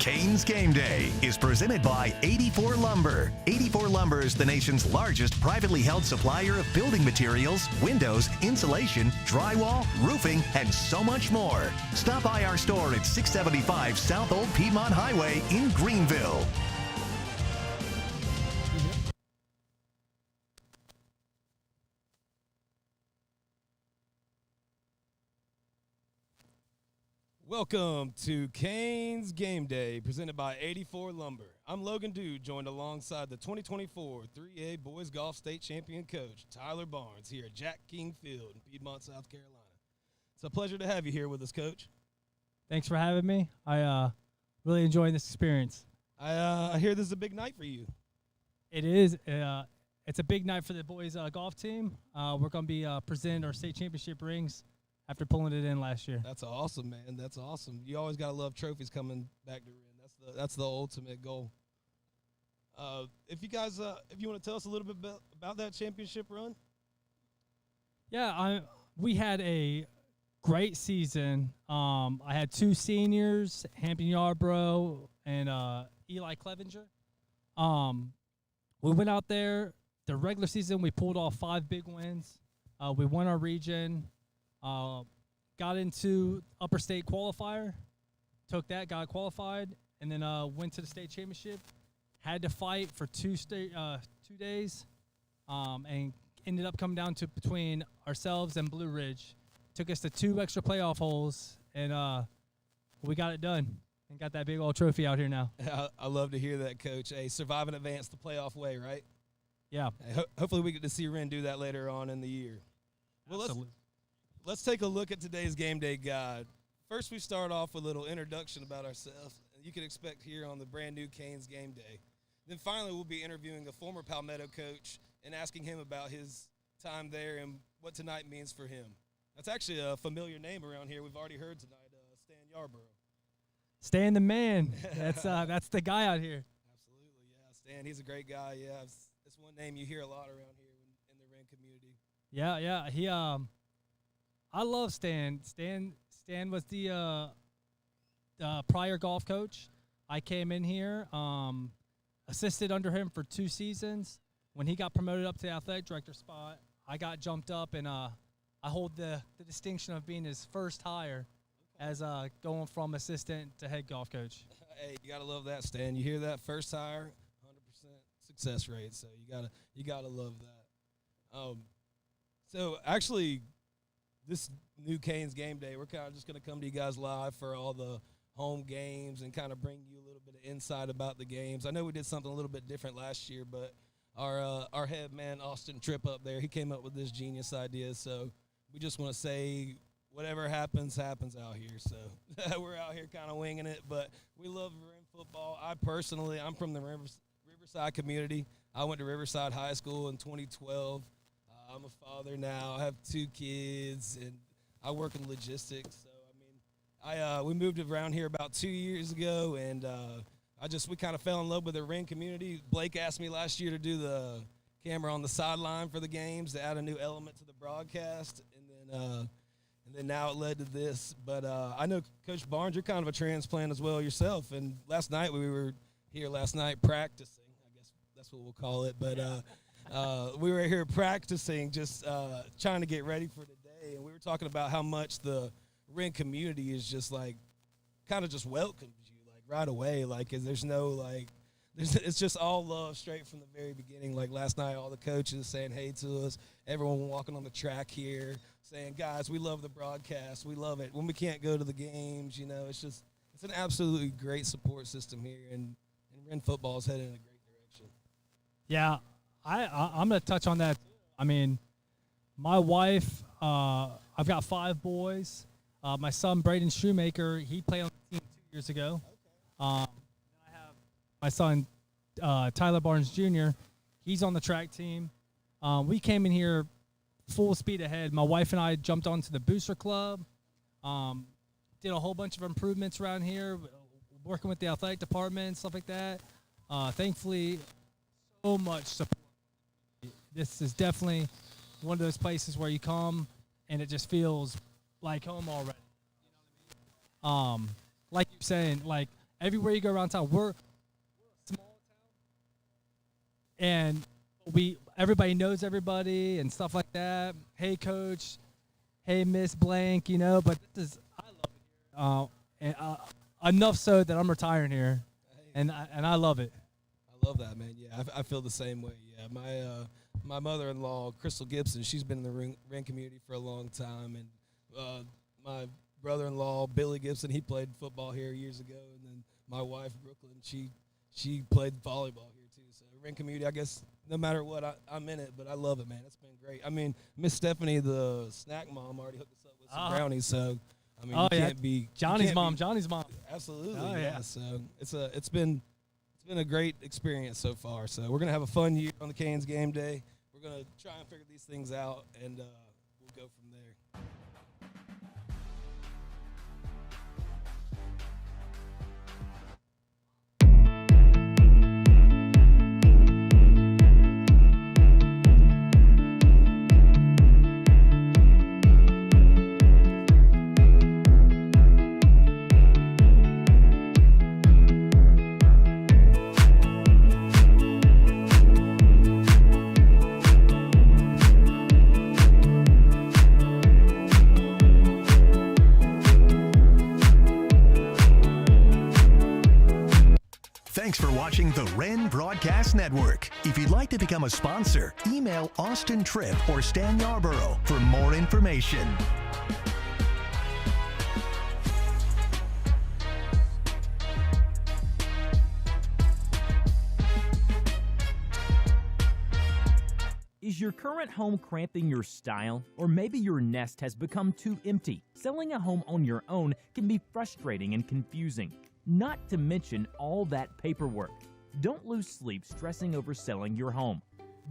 Canes Game Day is presented by 84 Lumber. 84 Lumber is the nation's largest privately held supplier of building materials, windows, insulation, drywall, roofing, and so much more. Stop by our store at 675 South Old Piedmont Highway in Greenville. Welcome to Canes Game Day, presented by 84 Lumber. I'm Logan Dew, joined alongside the 2024 3A Boys Golf State Champion coach, Tyler Barnes, here at Jack King Field in Piedmont, South Carolina. It's a pleasure to have you here with us, Coach. Thanks for having me. I really enjoying this experience. I hear this is a big night for you. It is. It's a big night for the boys golf team. We're going to be presenting our state championship rings after pulling it in last year. That's awesome, man. That's awesome. You always got to love trophies coming back to Wren. That's the ultimate goal. If you guys, if you want to tell us a little bit about that championship run. Yeah, we had a great season. I had two seniors, Hampton Yarborough and Eli Clevenger. We went out there. The regular season, we pulled off 5 big wins. We won our region. Got into upper state qualifier, took that, got qualified, and then went to the state championship. Had to fight for 2 days, and ended up coming down to between ourselves and Blue Ridge. Took us to 2 extra playoff holes, and we got it done and got that big old trophy out here now. I love to hear that, Coach. Hey, survive and advance the playoff way, right? Yeah. Hey, hopefully we get to see Wren do that later on in the year. Well, let's take a look at today's game day guide. First, we start off with a little introduction about ourselves. You can expect here on the brand new Canes Game Day. Then finally, we'll be interviewing a former Palmetto coach and asking him about his time there and what tonight means for him. That's actually a familiar name around here. We've already heard tonight, Stan Yarborough. Stan the man. That's the guy out here. Absolutely, yeah. Stan, he's a great guy. Yeah, it's one name you hear a lot around here in the Wren community. Yeah. He I love Stan. Stan was the prior golf coach. I came in here, assisted under him for 2 seasons. When he got promoted up to the athletic director spot, I got jumped up, and I hold the distinction of being his first hire as going from assistant to head golf coach. Hey, you gotta love that, Stan. You hear that? First hire, 100% success rate. So you gotta love that. So actually, this new Canes Game Day, we're kind of just going to come to you guys live for all the home games and kind of bring you a little bit of insight about the games. I know we did something a little bit different last year, but our head man, Tripp up there, he came up with this genius idea. So we just want to say whatever happens out here. So we're out here kind of winging it, but we love Wren football. I'm from the Riverside community. I went to Riverside High School in 2012. I'm a father now. I have 2 kids, and I work in logistics. So, we moved around here about 2 years ago, and we kind of fell in love with the Wren community. Blake asked me last year to do the camera on the sideline for the games to add a new element to the broadcast, and then now it led to this. But I know, Coach Barnes, you're kind of a transplant as well yourself, and we were here practicing. I guess that's what we'll call it, but we were here practicing, just trying to get ready for today, and we were talking about how much the Wren community is just kind of just welcomes you right away. It's just all love straight from the very beginning. Like last night, all the coaches saying hey to us, everyone walking on the track here saying, guys, we love the broadcast, we love it. When we can't go to the games, it's an absolutely great support system here, and Wren football is headed in a great direction. Yeah. I'm going to touch on that. I mean, my wife, I've got 5 boys. My son, Braden Shoemaker, he played on the team 2 years ago. I have my son, Tyler Barnes Jr., he's on the track team. We came in here full speed ahead. My wife and I jumped onto the Booster Club, did a whole bunch of improvements around here, working with the athletic department, stuff like that. Thankfully, so much support. This is definitely one of those places where you come and it just feels like home already. Like you're saying, everywhere you go around town, we're a small town, and everybody knows everybody and stuff like that. Hey, coach. Hey, Miss Blank. But this is I love it here. Enough so that I'm retiring here, and I love it. I love that, man. Yeah, I feel the same way. Yeah, my mother-in-law, Crystal Gibson, she's been in the Wren community for a long time, and my brother-in-law, Billy Gibson, he played football here years ago, and then my wife, Brooklyn, she played volleyball here too. So Wren community, I guess, no matter what, I'm in it, but I love it, man. It's been great. I mean, Miss Stephanie, the snack mom, already hooked us up with some brownies, so. I mean, can't be Johnny's mom. Johnny's mom. Absolutely, oh, yeah. So it's been a great experience so far. So we're gonna have a fun year on the Canes game day. We're gonna try and figure these things out, and we'll go from there. Thanks for watching the Wren Broadcast Network. If you'd like to become a sponsor, email Austin Tripp or Stan Yarborough for more information. Is your current home cramping your style? Or maybe your nest has become too empty? Selling a home on your own can be frustrating and confusing. Not to mention all that paperwork. Don't lose sleep stressing over selling your home.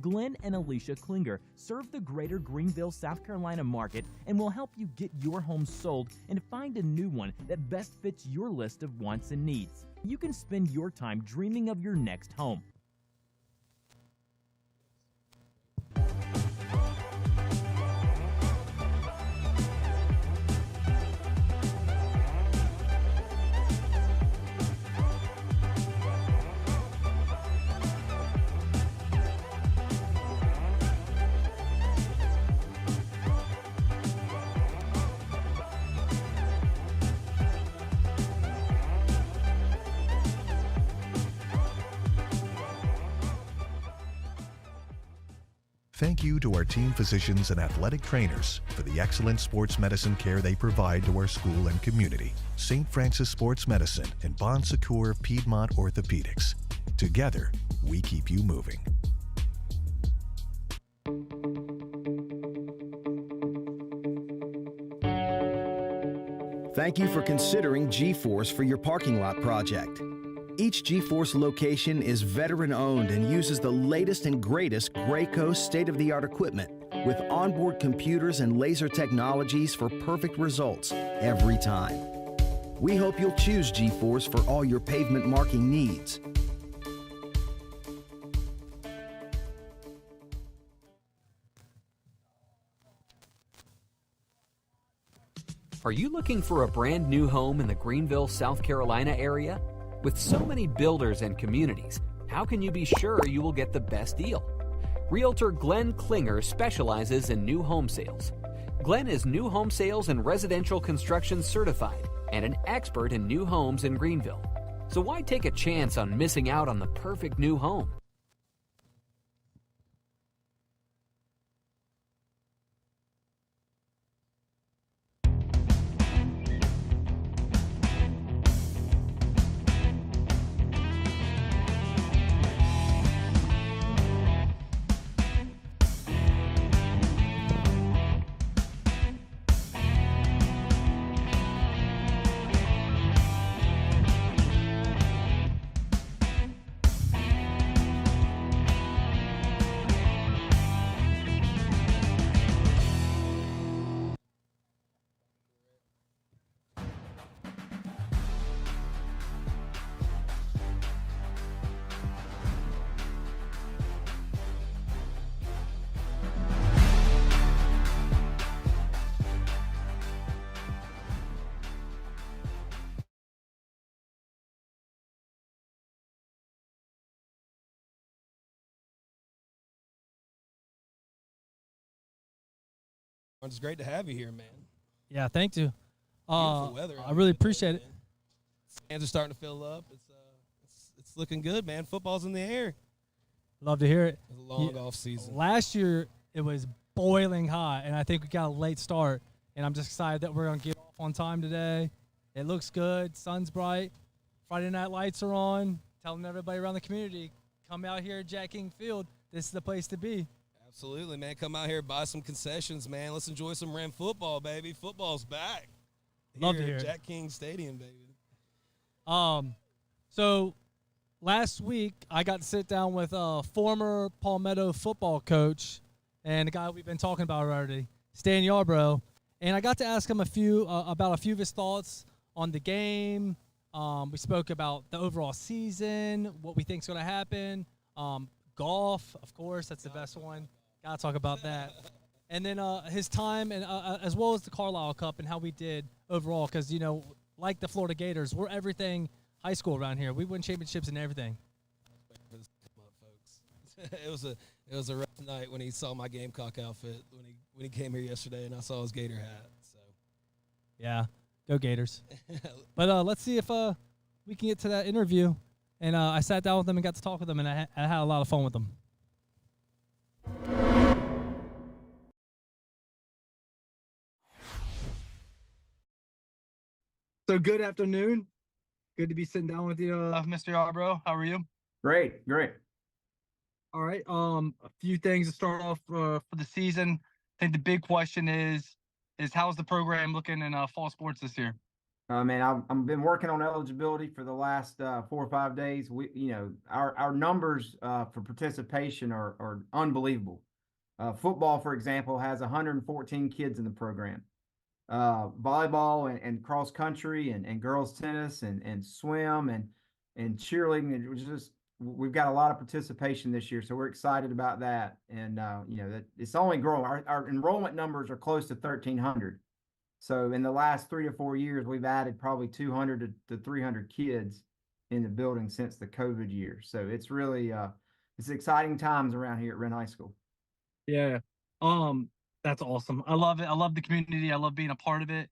Glenn and Alicia Klinger serve the greater Greenville, South Carolina market and will help you get your home sold and find a new one that best fits your list of wants and needs. You can spend your time dreaming of your next home. Thank you to our team physicians and athletic trainers for the excellent sports medicine care they provide to our school and community. St. Francis Sports Medicine and Bon Secours Piedmont Orthopedics. Together, we keep you moving. Thank you for considering G-Force for your parking lot project. Each G-Force location is veteran-owned and uses the latest and greatest Gray Coast state-of-the-art equipment with onboard computers and laser technologies for perfect results every time. We hope you'll choose G-Force for all your pavement marking needs. Are you looking for a brand new home in the Greenville, South Carolina area? With so many builders and communities, how can you be sure you will get the best deal? Realtor Glenn Klinger specializes in new home sales. Glenn is new home sales and residential construction certified and an expert in new homes in Greenville. So why take a chance on missing out on the perfect new home? It's great to have you here, man. Yeah, thank you. Beautiful weather. I really appreciate it. Man. Stands are starting to fill up. It's looking good, man. Football's in the air. Love to hear it. It's a long off season. Last year it was boiling hot, and I think we got a late start. And I'm just excited that we're gonna get off on time today. It looks good. Sun's bright. Friday night lights are on. Telling everybody around the community, come out here at Jack King Field. This is the place to be. Absolutely, man. Come out here, buy some concessions, man. Let's enjoy some Wren football, baby. Football's back. Love to hear at it. Jack King Stadium, baby. So last week I got to sit down with a former Palmetto football coach and the guy we've been talking about already, Stan Yarbrough, and I got to ask him about a few of his thoughts on the game. We spoke about the overall season, what we think is going to happen. Golf, of course, that's the best one. Got to talk about that. And then his time, and as well as the Carlisle Cup and how we did overall. Because, you know, like the Florida Gators, we're everything high school around here. We win championships and everything. It was a rough night when he saw my Gamecock outfit when he came here yesterday, and I saw his Gator hat. So yeah, go Gators. But let's see if we can get to that interview. And I sat down with them and got to talk with them, and I had a lot of fun with them. So good afternoon. Good to be sitting down with you, Mr. Yarbrough. How are you? Great. All right. A few things to start off for the season. I think the big question is how's the program looking in fall sports this year? Man, I've been working on eligibility for the last 4 or 5 days. Our numbers for participation are unbelievable. Football, for example, has 114 kids in the program. Volleyball and cross country and girls tennis and swim and cheerleading. It was just, we've got a lot of participation this year, so we're excited about that. And that it's only growing. Our enrollment numbers are close to 1,300. So in the last 3 to 4 years, we've added probably 200 to 300 kids in the building since the COVID year. So it's really it's exciting times around here at Wren High School. Yeah. That's awesome. I love it. I love the community. I love being a part of it,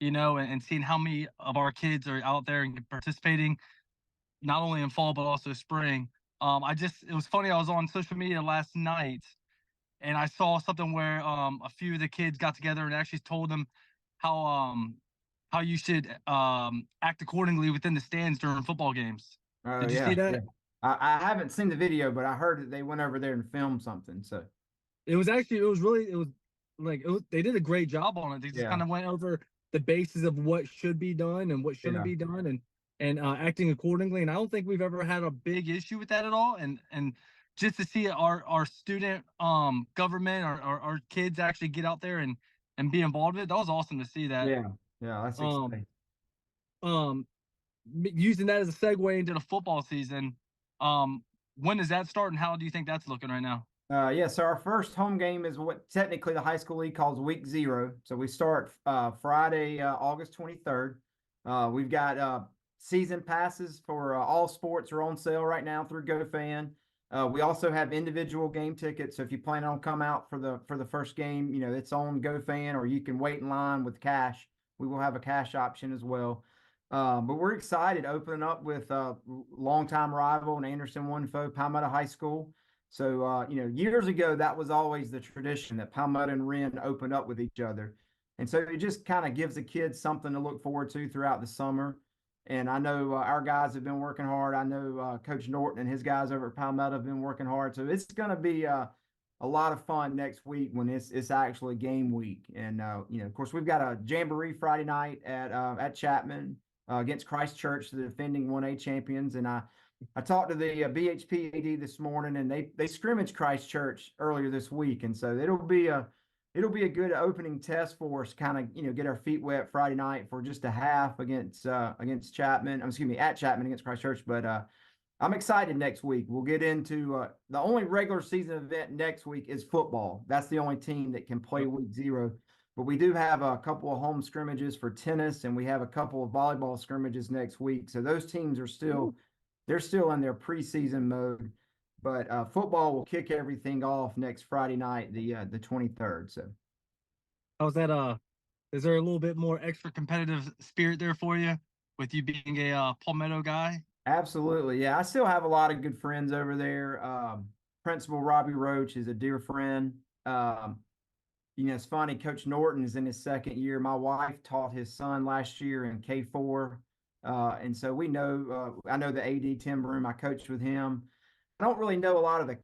and seeing how many of our kids are out there and participating, not only in fall, but also spring. It was funny. I was on social media last night and I saw something where a few of the kids got together and actually told them how you should act accordingly within the stands during football games. Did you see that? Yeah. I haven't seen the video, but I heard that they went over there and filmed something. So they did a great job on it. They just kind of went over the basis of what should be done and what shouldn't be done and acting accordingly. And I don't think we've ever had a big issue with that at all. And just to see our student government, our kids actually get out there and be involved with it, that was awesome to see that. Yeah, that's exciting. Using that as a segue into the football season, when does that start and how do you think that's looking right now? So our first home game is what technically the high school league calls week 0. So we start Friday, August 23rd. We've got season passes for all sports are on sale right now through GoFan. We also have individual game tickets. So if you plan on come out for the first game, it's on GoFan, or you can wait in line with cash. We will have a cash option as well. But we're excited opening up with longtime rival and Anderson One foe, Palmetto High School. So, years ago, that was always the tradition that Palmetto and Wren opened up with each other. And so it just kind of gives the kids something to look forward to throughout the summer. And I know our guys have been working hard. I know Coach Norton and his guys over at Palmetto have been working hard. So it's going to be a lot of fun next week when it's actually game week. And, of course, we've got a jamboree Friday night at Chapman against Christ Church, the defending 1A champions. And I talked to the BHP AD this morning, and they scrimmaged Christ Church earlier this week, and so it'll be a good opening test for us. Kind of get our feet wet Friday night for just a half against Chapman. At Chapman against Christ Church. But I'm excited next week. We'll get into the only regular season event next week is football. That's the only team that can play week 0. But we do have a couple of home scrimmages for tennis, and we have a couple of volleyball scrimmages next week. So those teams are still. They're still in their preseason mode, but football will kick everything off next Friday night, the 23rd. So, How's that? Is there a little bit more extra competitive spirit there for you with you being a Palmetto guy? Absolutely. Yeah, I still have a lot of good friends over there. Principal Robbie Roach is a dear friend. It's funny, Coach Norton is in his second year. My wife taught his son last year in K4. And so we know, I know the AD Tim Broom, I coached with him. I don't really know a lot of the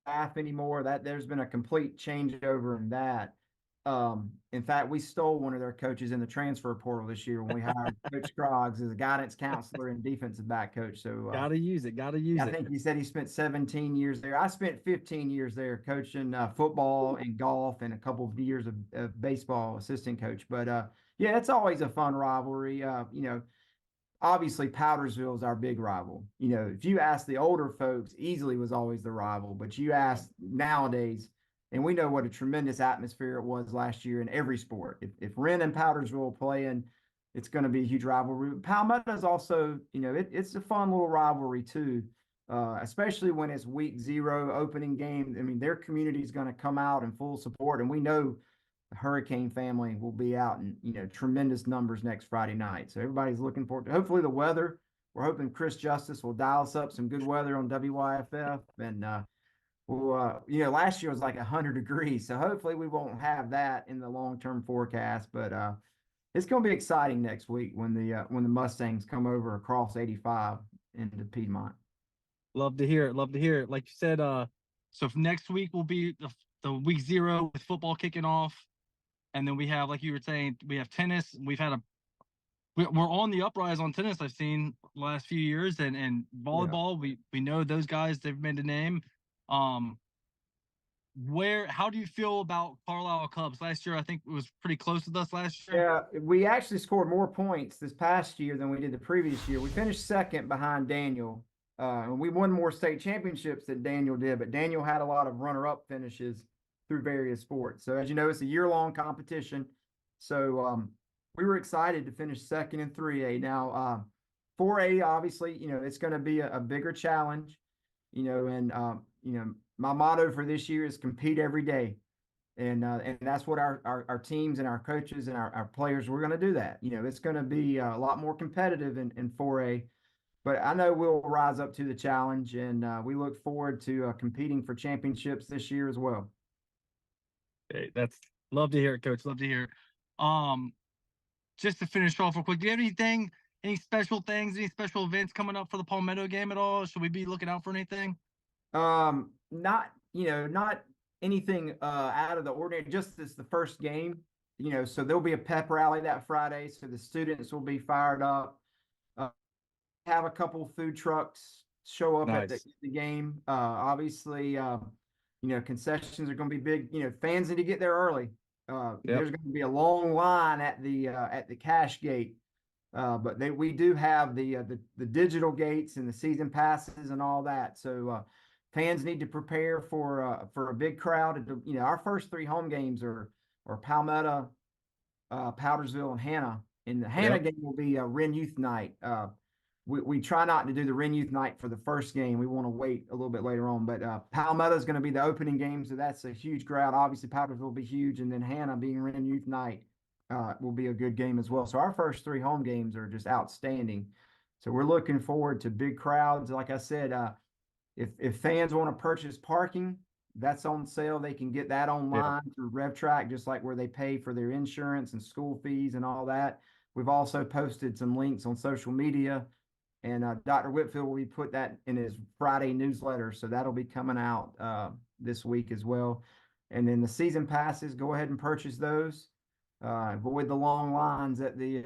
staff anymore. That there's been a complete changeover in that. In fact, we stole one of their coaches in the transfer portal this year when we hired Coach Scroggs as a guidance counselor and defensive back coach. So Gotta use it. Gotta use I it. think he said he spent 17 years there. I spent 15 years there coaching football and golf and a couple of years of baseball assistant coach. But yeah, it's always a fun rivalry. Obviously Powdersville is our big rival. If you ask the older folks, Easley was always the rival, but you ask nowadays, and we know what a tremendous atmosphere it was last year in every sport. If Wren and Powdersville are playing, it's going to be a huge rivalry. Palmetto is also, it's a fun little rivalry too, especially when it's week 0 opening game. I mean, their community is going to come out in full support, and we know the Hurricane family will be out in tremendous numbers next Friday night. So everybody's looking forward to. Hopefully the weather. We're hoping Chris Justice will dial us up some good weather on WYFF, and last year was like 100 degrees, so hopefully we won't have that in the long-term forecast. But it's going to be exciting next week when the Mustangs come over across 85 into Piedmont. Love to hear it. Love to hear it. Like you said, so next week will be the week 0 with football kicking off. And then we have, like you were saying, we have tennis. We're on the uprise on tennis. I've seen last few years, and volleyball. Yeah. We know those guys. They've made a name. How do you feel about Carlisle Cubs? Last year, I think it was pretty close with us last year. Yeah, we actually scored more points this past year than we did the previous year. We finished second behind Daniel. And we won more state championships than Daniel did, but Daniel had a lot of runner-up finishes through various sports. So as you know, it's a year-long competition. So we were excited to finish second in 3A. Now 4A, obviously, it's going to be a bigger challenge, and my motto for this year is compete every day. And that's what our teams and our coaches and our players, we're going to do that. It's going to be a lot more competitive in 4A. But I know we'll rise up to the challenge, and we look forward to competing for championships this year as well. Hey, that's love to hear it, Coach. Love to hear it. Just to finish off real quick, do you have any special things, any special events coming up for the Palmetto game at all? Should we be looking out for anything? Not anything out of the ordinary. Just this the first game, so there'll be a pep rally that Friday, so the students will be fired up. Have a couple food trucks show up at the game. Obviously, concessions are going to be big. Fans need to get there early. There's going to be a long line at the cash gate, but we do have the digital gates and the season passes and all that. So fans need to prepare for a big crowd. Our first 3 home games are Palmetto, Powdersville, and Hannah. And the Hannah game will be a Wren Youth Night. We try not to do the Wren Youth Night for the first game. We want to wait a little bit later on. But Palmetto is going to be the opening game, so that's a huge crowd. Obviously, Powdersville will be huge, and then Hannah being Wren Youth Night will be a good game as well. So our first 3 home games are just outstanding. So we're looking forward to big crowds. Like I said, if fans want to purchase parking, that's on sale. They can get that online through RevTrack, just like where they pay for their insurance and school fees and all that. We've also posted some links on social media. And Dr. Whitfield will be put that in his Friday newsletter. So that'll be coming out this week as well. And then the season passes, go ahead and purchase those. Avoid the long lines at the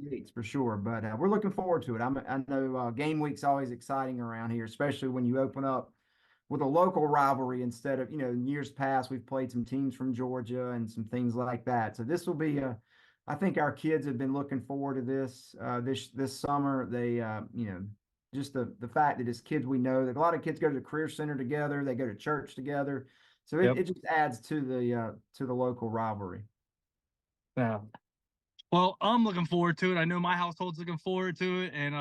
gates for sure. But we're looking forward to it. I know game week's always exciting around here, especially when you open up with a local rivalry instead of, in years past, we've played some teams from Georgia and some things like that. So this will be I think our kids have been looking forward to this this summer. They just the fact that it's kids we know. That a lot of kids go to the career center together. They go to church together. So it just adds to the local rivalry. Yeah. Well, I'm looking forward to it. I know my household's looking forward to it, and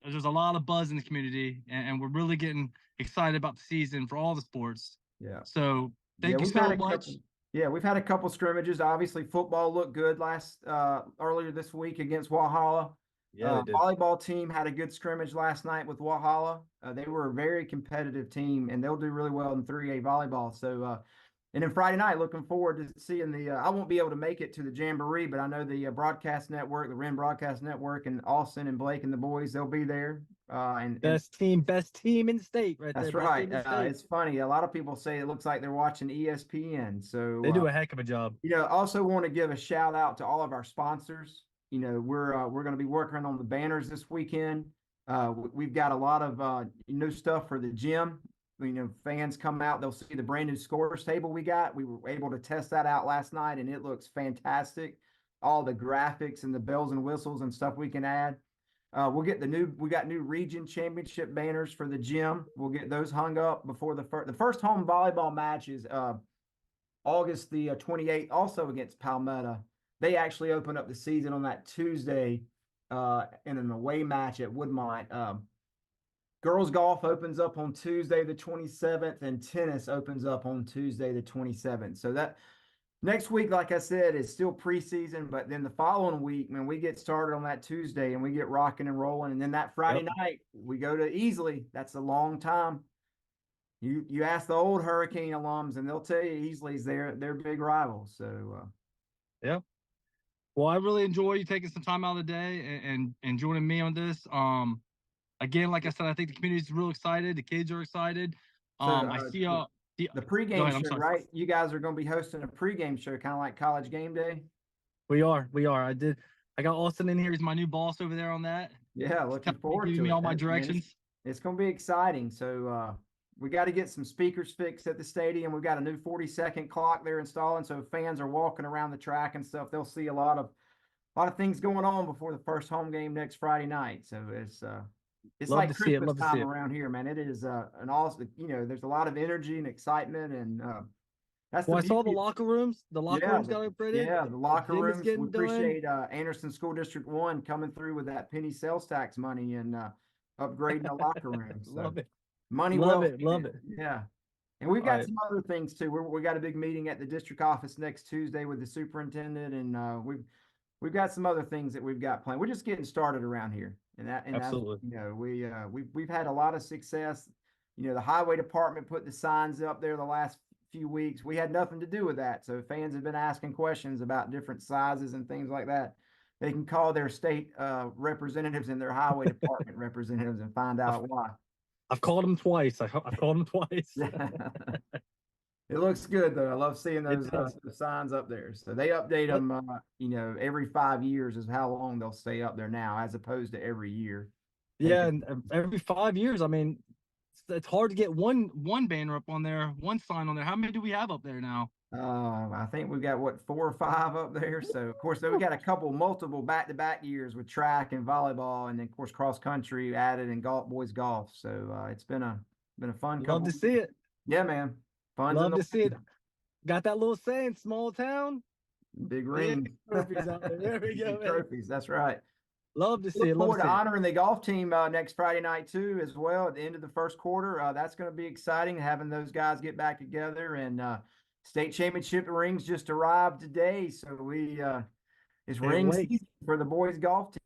there's a lot of buzz in the community, and we're really getting excited about the season for all the sports. Yeah. So thank you so much. Yeah, we've had a couple scrimmages. Obviously, football looked good earlier this week against Walhalla. Yeah, they did. Volleyball team had a good scrimmage last night with Walhalla. They were a very competitive team, and they'll do really well in 3A volleyball. So, and then Friday night, looking forward to seeing I won't be able to make it to the Jamboree, but I know the broadcast network, the Wren Broadcast Network, and Austin and Blake and the boys, they'll be there. Best team in the state, right there. That's right. It's funny. A lot of people say it looks like they're watching ESPN. So they do a heck of a job. Also want to give a shout out to all of our sponsors. We're going to be working on the banners this weekend. We've got a lot of new stuff for the gym. Fans come out, they'll see the brand new scores table we got. We were able to test that out last night, and it looks fantastic. All the graphics and the bells and whistles and stuff we can add. We got new region championship banners for the gym. We'll get those hung up before the first home volleyball match is August the 28th, also against Palmetto. They actually open up the season on that Tuesday in an away match at Woodmont. Girls golf opens up on Tuesday the 27th, and tennis opens up on Tuesday the 27th. So that next week, like I said, is still preseason, but then the following week, when we get started on that Tuesday and we get rocking and rolling, and then that Friday night we go to Easley. That's a long time. You ask the old Hurricane alums, and they'll tell you Easley's their big rival. So yeah. Well, I really enjoy you taking some time out of the day and joining me on this. Again, like I said, I think the community's real excited. The kids are excited. I see the pregame show, right? You guys are going to be hosting a pregame show, kind of like College Game Day. We are. I got Austin in here. He's my new boss over there on that. Yeah, looking forward to it. Giving me all my directions. It's going to be exciting. So we got to get some speakers fixed at the stadium. We've got a new 40-second clock they're installing, so fans are walking around the track and stuff. They'll see a lot of things going on before the first home game next Friday night. So it's like Christmas time around here, man. It is an awesome. There's a lot of energy and excitement, and that's. Well, I saw the locker rooms. The locker rooms got upgraded. Yeah, the locker rooms. We appreciate Anderson School District 1 coming through with that penny sales tax money and upgrading the locker rooms. So, love it. Money. Love well it. Yeah. And we've got some other things too. We got a big meeting at the district office next Tuesday with the superintendent, and we've got some other things that we've got planned. We're just getting started around here, and absolutely. We've had a lot of success. The highway department put the signs up there the last few weeks. We had nothing to do with that, so fans have been asking questions about different sizes and things like that. They can call their state representatives and their highway department representatives and find out why. I've called them twice. I've called them twice. It looks good though. I love seeing those signs up there. So they update them, every 5 years is how long they'll stay up there now, as opposed to every year. Yeah, and every 5 years. I mean, it's hard to get one banner up on there, one sign on there. How many do we have up there now? I think we've got 4 or 5 up there. So of course, we got multiple back-to-back years with track and volleyball, and then of course cross country added and boys golf. So it's been a fun. Love to see it. Yeah, man. Fun. Love to see it. Got that little saying, small town, big ring. Trophies out there. There we go. Trophies. That's right. Love to see it. Look forward to honoring the golf team next Friday night too, as well. At the end of the first quarter, that's going to be exciting having those guys get back together. And state championship rings just arrived today, so it's ring season for the boys golf team.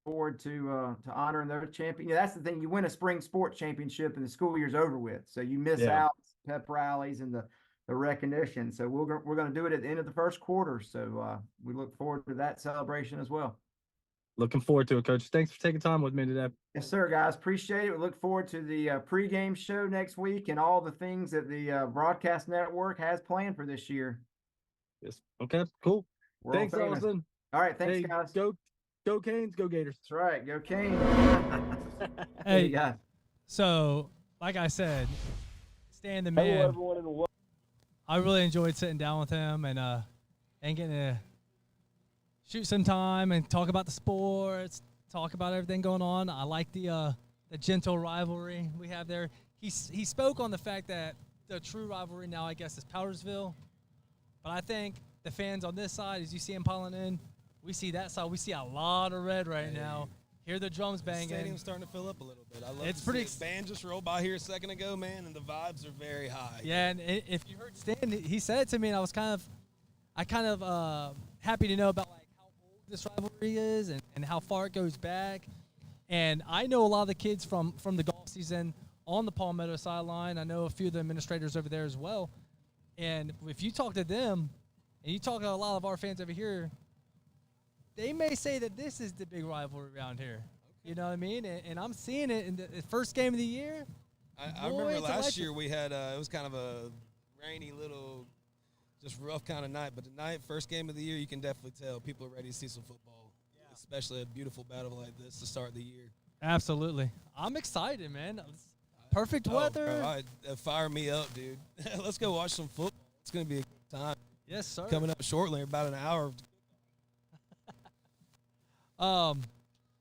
Forward to honoring their champion. That's the thing. You win a spring sports championship and the school year's over with, so you miss out pep rallies and the recognition. So we're going to do it at the end of the first quarter. So we look forward to that celebration as well. Looking forward to it, Coach. Thanks for taking time with me today. Yes, sir, guys. Appreciate it. We look forward to the pregame show next week and all the things that the broadcast network has planned for this year. Yes. Okay. Cool. Thanks, Austin. All right. Thanks, guys. Go Canes. Go Gators. That's right. Go Canes. Hey, guys. So, like I said, Stan the man. Hello, everyone in the world. I really enjoyed sitting down with him and getting to shoot some time and talk about the sports, talk about everything going on. I like the gentle rivalry we have there. He spoke on the fact that the true rivalry now, I guess, is Powdersville. But I think the fans on this side, as you see him piling in, we see that side. We see a lot of red right now Hear the drums banging. The stadium's starting to fill up a little bit. I love It's to pretty see it. Band just rolled by here a second ago, man, and the vibes are very high. Yeah, and if you heard Stan, he said it to me, and I was kind of happy to know about like how old this rivalry is and how far it goes back. And I know a lot of the kids from the golf season on the Palmetto sideline. I know a few of the administrators over there as well. And if you talk to them, and you talk to a lot of our fans over here, they may say that this is the big rivalry around here. You know what I mean? And I'm seeing it in the first game of the year. I remember last year we had it was kind of a rainy little, just rough kind of night. But tonight, first game of the year, you can definitely tell people are ready to see some football, especially a beautiful battle like this to start the year. Absolutely. I'm excited, man. Perfect weather. Bro, fire me up, dude. Let's go watch some football. It's going to be a good time. Yes, sir. Coming up shortly, about an hour.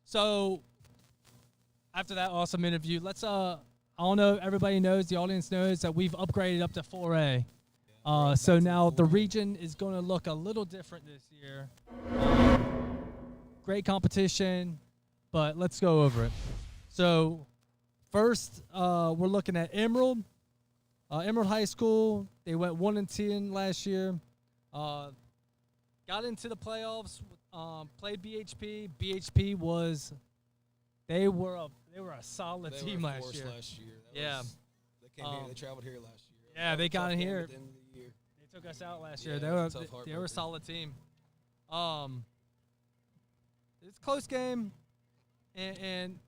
So after that awesome interview, let's I don't know, everybody knows, the audience knows that we've upgraded up to 4A. So now the region is going to look a little different this year. Great competition, but let's go over it. So first, we're looking at Emerald. Emerald High School, they went 1-10 last year. Got into the playoffs. Played BHP. BHP was they were a solid team last year. They came here. They traveled here last year. Yeah, they got in here. At the end of the year. They took us out last year. They were a solid team. It's a close game, and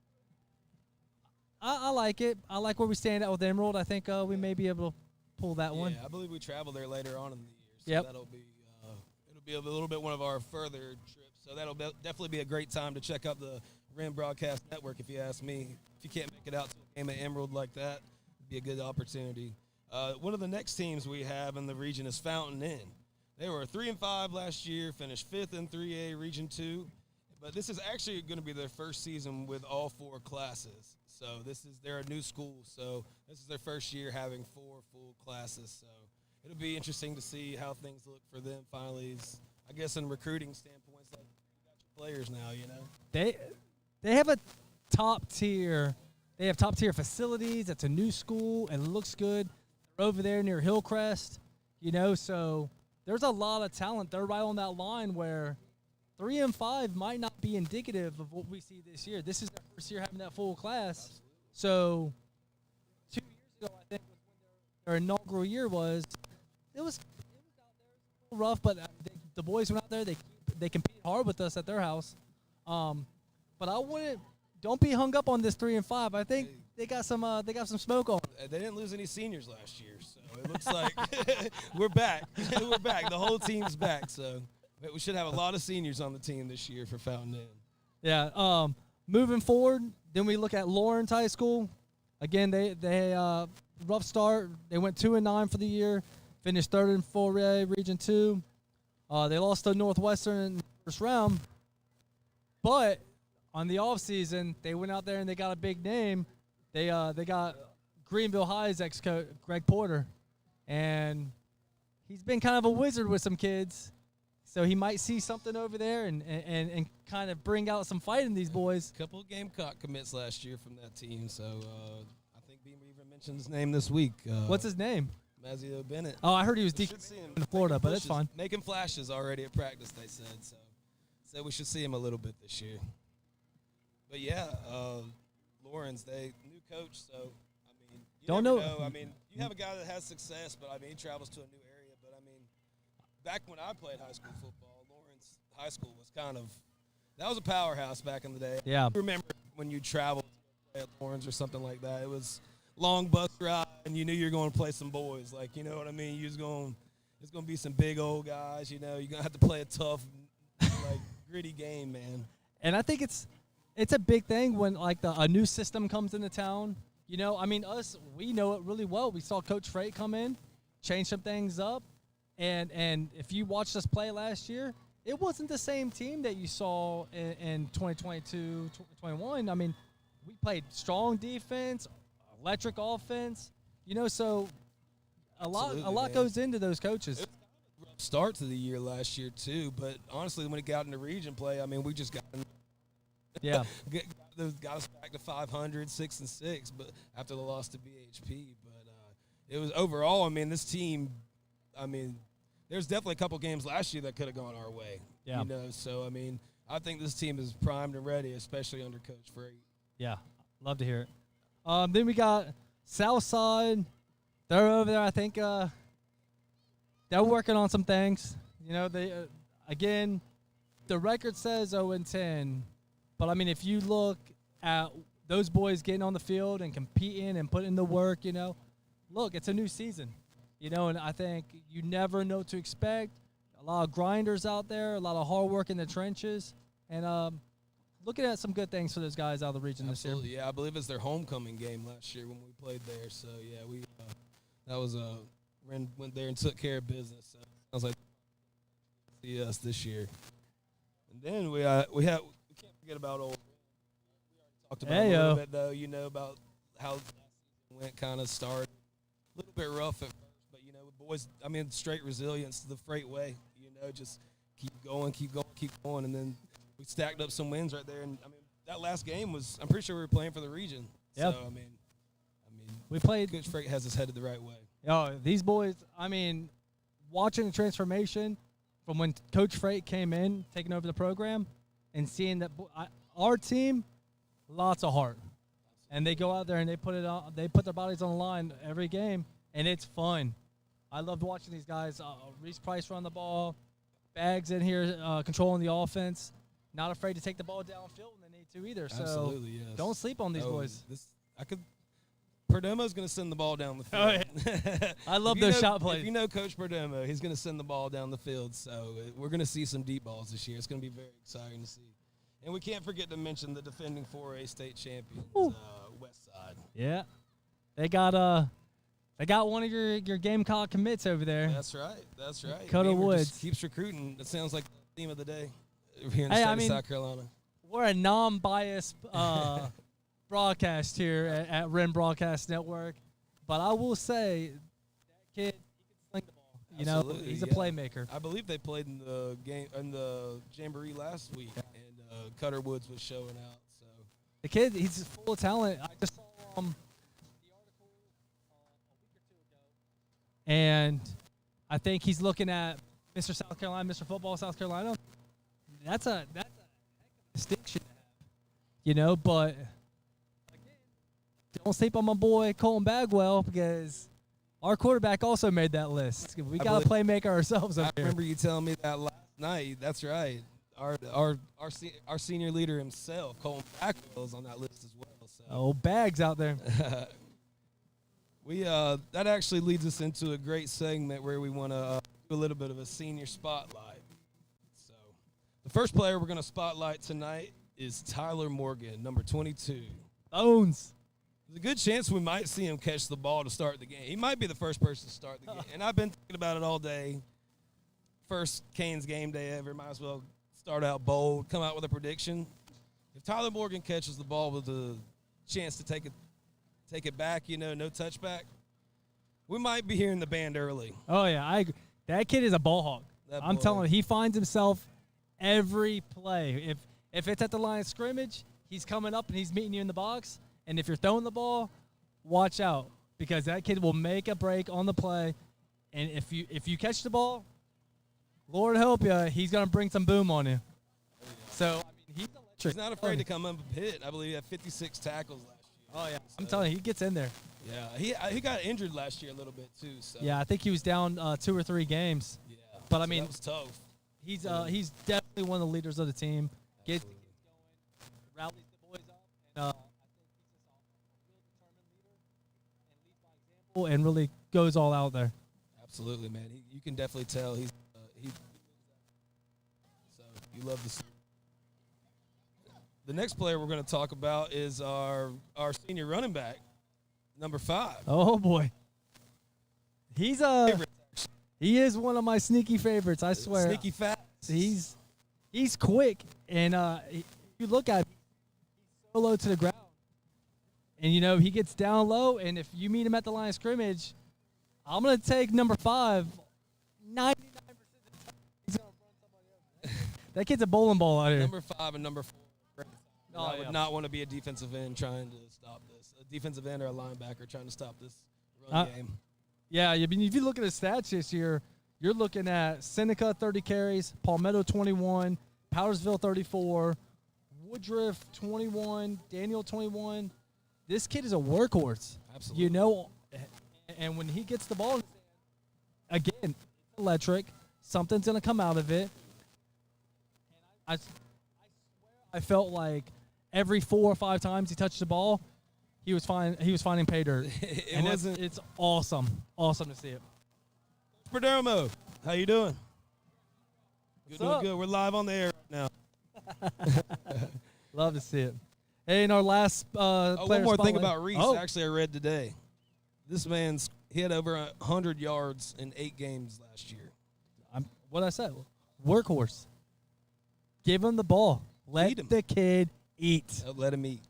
I like it. I like where we stand at with Emerald. I think we may be able to pull that one. Yeah, I believe we travel there later on in the year. So that'll be it'll be a little bit one of our further trips. So that'll definitely be a great time to check out the Wren Broadcast Network, if you ask me. If you can't make it out to a game at Emerald like that, it'd be a good opportunity. One of the next teams we have in the region is Fountain Inn. They were 3-5 last year, finished 5th in 3A Region 2. But this is actually going to be their first season with all 4 classes. So they're a new school. So this is their first year having 4 full classes. So it'll be interesting to see how things look for them finally. I guess in recruiting standpoints, like you got your players now, you know. They have a top tier. They have top tier facilities. It's a new school and it looks good. They're over there near Hillcrest, you know. So there's a lot of talent. They're right on that line where 3-5 might not be indicative of what we see this year. This is their first year having that full class. Absolutely. So 2 years ago, I think, was when their inaugural year was. It was out there rough, but the boys went out there. They competed hard with us at their house. But don't be hung up on this 3-5. I think they got some smoke on. They didn't lose any seniors last year, so it looks like we're back. We're back. The whole team's back. So we should have a lot of seniors on the team this year for Fountain Inn. Yeah. Moving forward, then we look at Lawrence High School. Again, they rough start. They went 2-9 for the year. Finished 3rd in 4A Region 2. They lost to Northwestern in the first round. But on the offseason, they went out there and they got a big name. They got Greenville High's ex-coach, Greg Porter. And he's been kind of a wizard with some kids. So he might see something over there and kind of bring out some fight in these boys. A couple of Gamecock commits last year from that team. So I think Beamer even mentioned his name this week. What's his name? Mazio Bennett. Oh, I heard he was in Florida, but that's fine. Making flashes already at practice, they said. So we should see him a little bit this year. But yeah, Lawrence, new coach. So I mean, you never know. I mean, you have a guy that has success, but I mean, he travels to a new area. But I mean, back when I played high school football, Lawrence High School was that was a powerhouse back in the day. Yeah. I remember when you traveled to play at Lawrence or something like that. It was long bus ride, and you knew you were going to play some boys. Like, you know what I mean? It's going to be some big old guys. You know, you're going to have to play a tough, like, gritty game, man. And I think it's a big thing when, like, a new system comes into town. You know, I mean, we know it really well. We saw Coach Freight come in, change some things up. And if you watched us play last year, it wasn't the same team that you saw in 2022, 2021. I mean, we played strong defense, electric offense, you know, so a lot goes into those coaches. Rough start to the year last year too, but honestly, when it got into region play, I mean, we just got Yeah. got us back to 500, 6-6, but after the loss to BHP. But it was overall, I mean, this team, I mean, there's definitely a couple games last year that could have gone our way. Yeah. You know, so, I mean, I think this team is primed and ready, especially under Coach Freight. Yeah, love to hear it. Then we got Southside. They're over there. I think they're working on some things. You know, they again, the record says 0-10, but I mean, if you look at those boys getting on the field and competing and putting in the work, you know, look, it's a new season. You know, and I think you never know what to expect. A lot of grinders out there, a lot of hard work in the trenches, and looking at some good things for those guys out of the region Absolutely, this year. yeah. I believe it's their homecoming game last year when we played there. So yeah, we that was Wren went there and took care of business. So I was like, see us this year. And then we can't forget about old. We already talked about it a little bit though. You know about how last season went, kind of started a little bit rough at first. Boys, I mean, straight resilience, the Freight way. You know, just keep going, and then we stacked up some wins right there. And I mean, that last game was, I'm pretty sure we were playing for the region. Yep. So I mean, we played. Coach Freight has us headed the right way. Oh, these boys. I mean, watching the transformation from when Coach Freight came in, taking over the program, and seeing that our team, lots of heart, and they go out there and they put it on. They put their bodies on the line every game, and it's fun. I loved watching these guys. Reese Price run the ball. Bags in here controlling the offense. Not afraid to take the ball downfield when they need to either. So Absolutely, yes. don't sleep on these boys. Perdomo's going to send the ball down the field. Oh, yeah. I love those shot plays. If you know Coach Perdomo, he's going to send the ball down the field. So we're going to see some deep balls this year. It's going to be very exciting to see. And we can't forget to mention the defending 4A state champions, West Side. Yeah. They got one of your Gamecock commits over there. That's right. Cutter Woods keeps recruiting. That sounds like the theme of the day here in the state of South Carolina. We're a non-biased broadcast here at Wren Broadcast Network, but I will say that kid, he can sling the ball. You know, he's a playmaker. I believe they played in the game in the Jamboree last week, and Cutter Woods was showing out. So the kid, he's full of talent. I just saw the article a week or two ago, and I think he's looking at Mr. South Carolina, Mr. Football South Carolina. That's a heck of a distinction to have, you know. But don't sleep on my boy Colton Bagwell, because our quarterback also made that list. We got a playmaker ourselves up here. I remember you telling me that last night. That's right. Our senior leader himself, Colton Bagwell, is on that list as well. So. Oh, Bags out there. That actually leads us into a great segment where we want to do a little bit of a senior spotlight. So the first player we're going to spotlight tonight is Tyler Morgan, number 22. Bones. There's a good chance we might see him catch the ball to start the game. He might be the first person to start the game. And I've been thinking about it all day. First Canes game day ever. Might as well start out bold, come out with a prediction. If Tyler Morgan catches the ball with a chance to take it back, you know, no touchback, we might be hearing the band early. Oh, yeah. I agree. That kid is a ball hawk. I'm telling you, he finds himself every play. If it's at the line of scrimmage, he's coming up and he's meeting you in the box. And if you're throwing the ball, watch out, because that kid will make a break on the play. And if you catch the ball, Lord help you, he's going to bring some boom on you. So, I mean, he's electric. He's not afraid to come up and hit. I believe he had 56 tackles last year. Oh, yeah. So, I'm telling you, he gets in there. Yeah, he got injured last year a little bit, too. So. Yeah, I think he was down 2 or 3 games. Yeah. But, I mean, that was tough. He's definitely one of the leaders of the team. Gets the kids going, rallies the boys up, and I think he's just a real determined leader and leads by example and really goes all out there. Absolutely, man. You can definitely tell he's so you love to see. The next player we're going to talk about is our senior running back, number 5. Oh boy, he is one of my sneaky favorites. I swear. Sneaky fast. He's quick, and you look at him, he's so low to the ground, and you know he gets down low. And if you meet him at the line of scrimmage, I'm gonna take number 5. 99% of the time, he's gonna run somebody over. That kid's a bowling ball out here. Number 5 and number 4. I would not want to be a defensive end trying to stop this. A defensive end or a linebacker trying to stop this run game. Yeah, I mean, if you look at the stats this year, you're looking at Seneca 30 carries, Palmetto 21, Powdersville 34, Woodruff 21, Daniel 21. This kid is a workhorse. Absolutely. You know, and when he gets the ball, again, it's electric. Something's going to come out of it. I swear I felt like every 4 or 5 times he touched the ball, he was finding pay dirt. It's awesome. Awesome to see it. Perdomo, how you doing? What's Doing up? good. We're live on the air right now. Love to see it. Hey, in our last one player more thing spotlight- about Reese. Oh, Actually, I read today. This man's he had over 100 yards in 8 games last year. what I said, workhorse. Give him the ball. Let Feed him. the kid eat. Let him eat.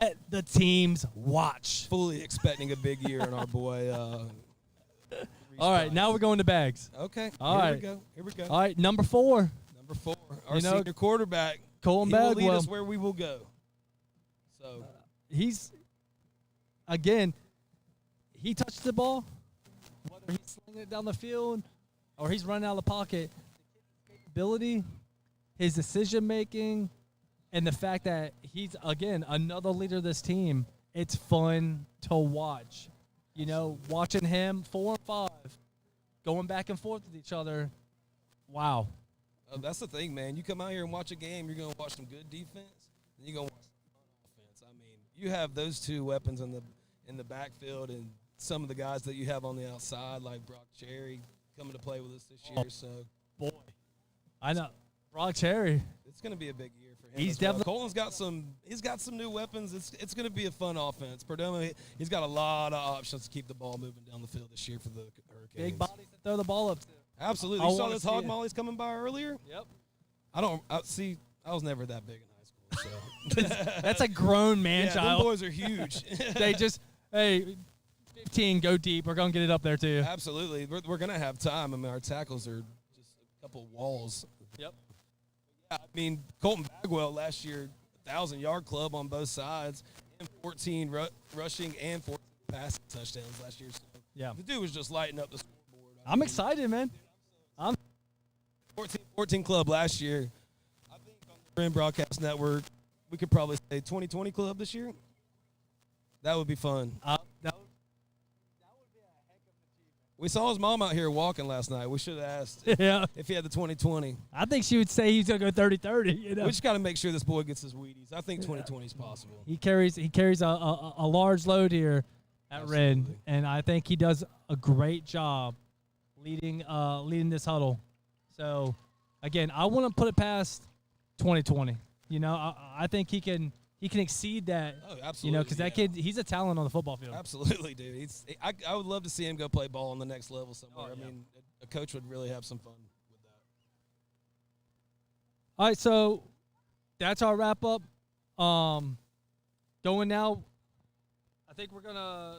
Let the teams watch. Fully expecting a big year in our boy. Reese All right, Price. now we're going to bags. Okay. All Here right. we go. Here we go. All right, number 4. Number 4, our You know, senior quarterback. Colin He will lead Bagwell. us where we will go. So He's, again, he touched the ball, whether he's slinging it down the field or he's running out of the pocket, his capability, his decision-making, and the fact that he's, again, another leader of this team, it's fun to watch. You know, watching him 4 and 5, going back and forth with each other, wow. that's the thing, man. You come out here and watch a game, you're going to watch some good defense, and you're going to watch some fun offense. I mean, you have those 2 weapons in the backfield and some of the guys that you have on the outside, like Brock Cherry, coming to play with us this year. So, Boy, I know. Brock Cherry. it's going to be a big year for him. He's as well. definitely- Colin's got some. He's got some new weapons. It's going to be a fun offense. Perdomo, he's got a lot of options to keep the ball moving down the field this year for the Hurricanes. Big bodies to throw the ball up to. Absolutely. I You saw wanna those see hog it. mollies coming by earlier. Yep. I was never that big in high school. So That's a grown man yeah, them child. boys are huge. They just, hey, 15, go deep. We're going to get it up there, too. Absolutely. We're going to have time. I mean, our tackles are just a couple walls. Yep. Yeah, I mean, Colton Bagwell last year, 1,000-yard club on both sides, and 14 rushing and 14 passing touchdowns last year. So Yeah. the dude was just lighting up the scoreboard. I'm excited, man. 14 club last year. I think on the Wren Broadcast Network, we could probably say 2020 club this year. That would be fun. We saw his mom out here walking last night. We should have asked Yeah. if he had the 2020. I think she would say he's going to go 30-30, you know. We just got to make sure this boy gets his Wheaties. I think 2020 is possible. He carries a large load here at Red, Absolutely. and I think he does a great job leading this huddle. So, again, I wouldn't put it past 2020. You know, I think he can exceed that. Oh, absolutely. You know, because that kid, he's a talent on the football field. Absolutely, dude. I would love to see him go play ball on the next level somewhere. Oh, yeah. I mean, a coach would really have some fun with that. All right, so that's our wrap up. Going now, I think we're gonna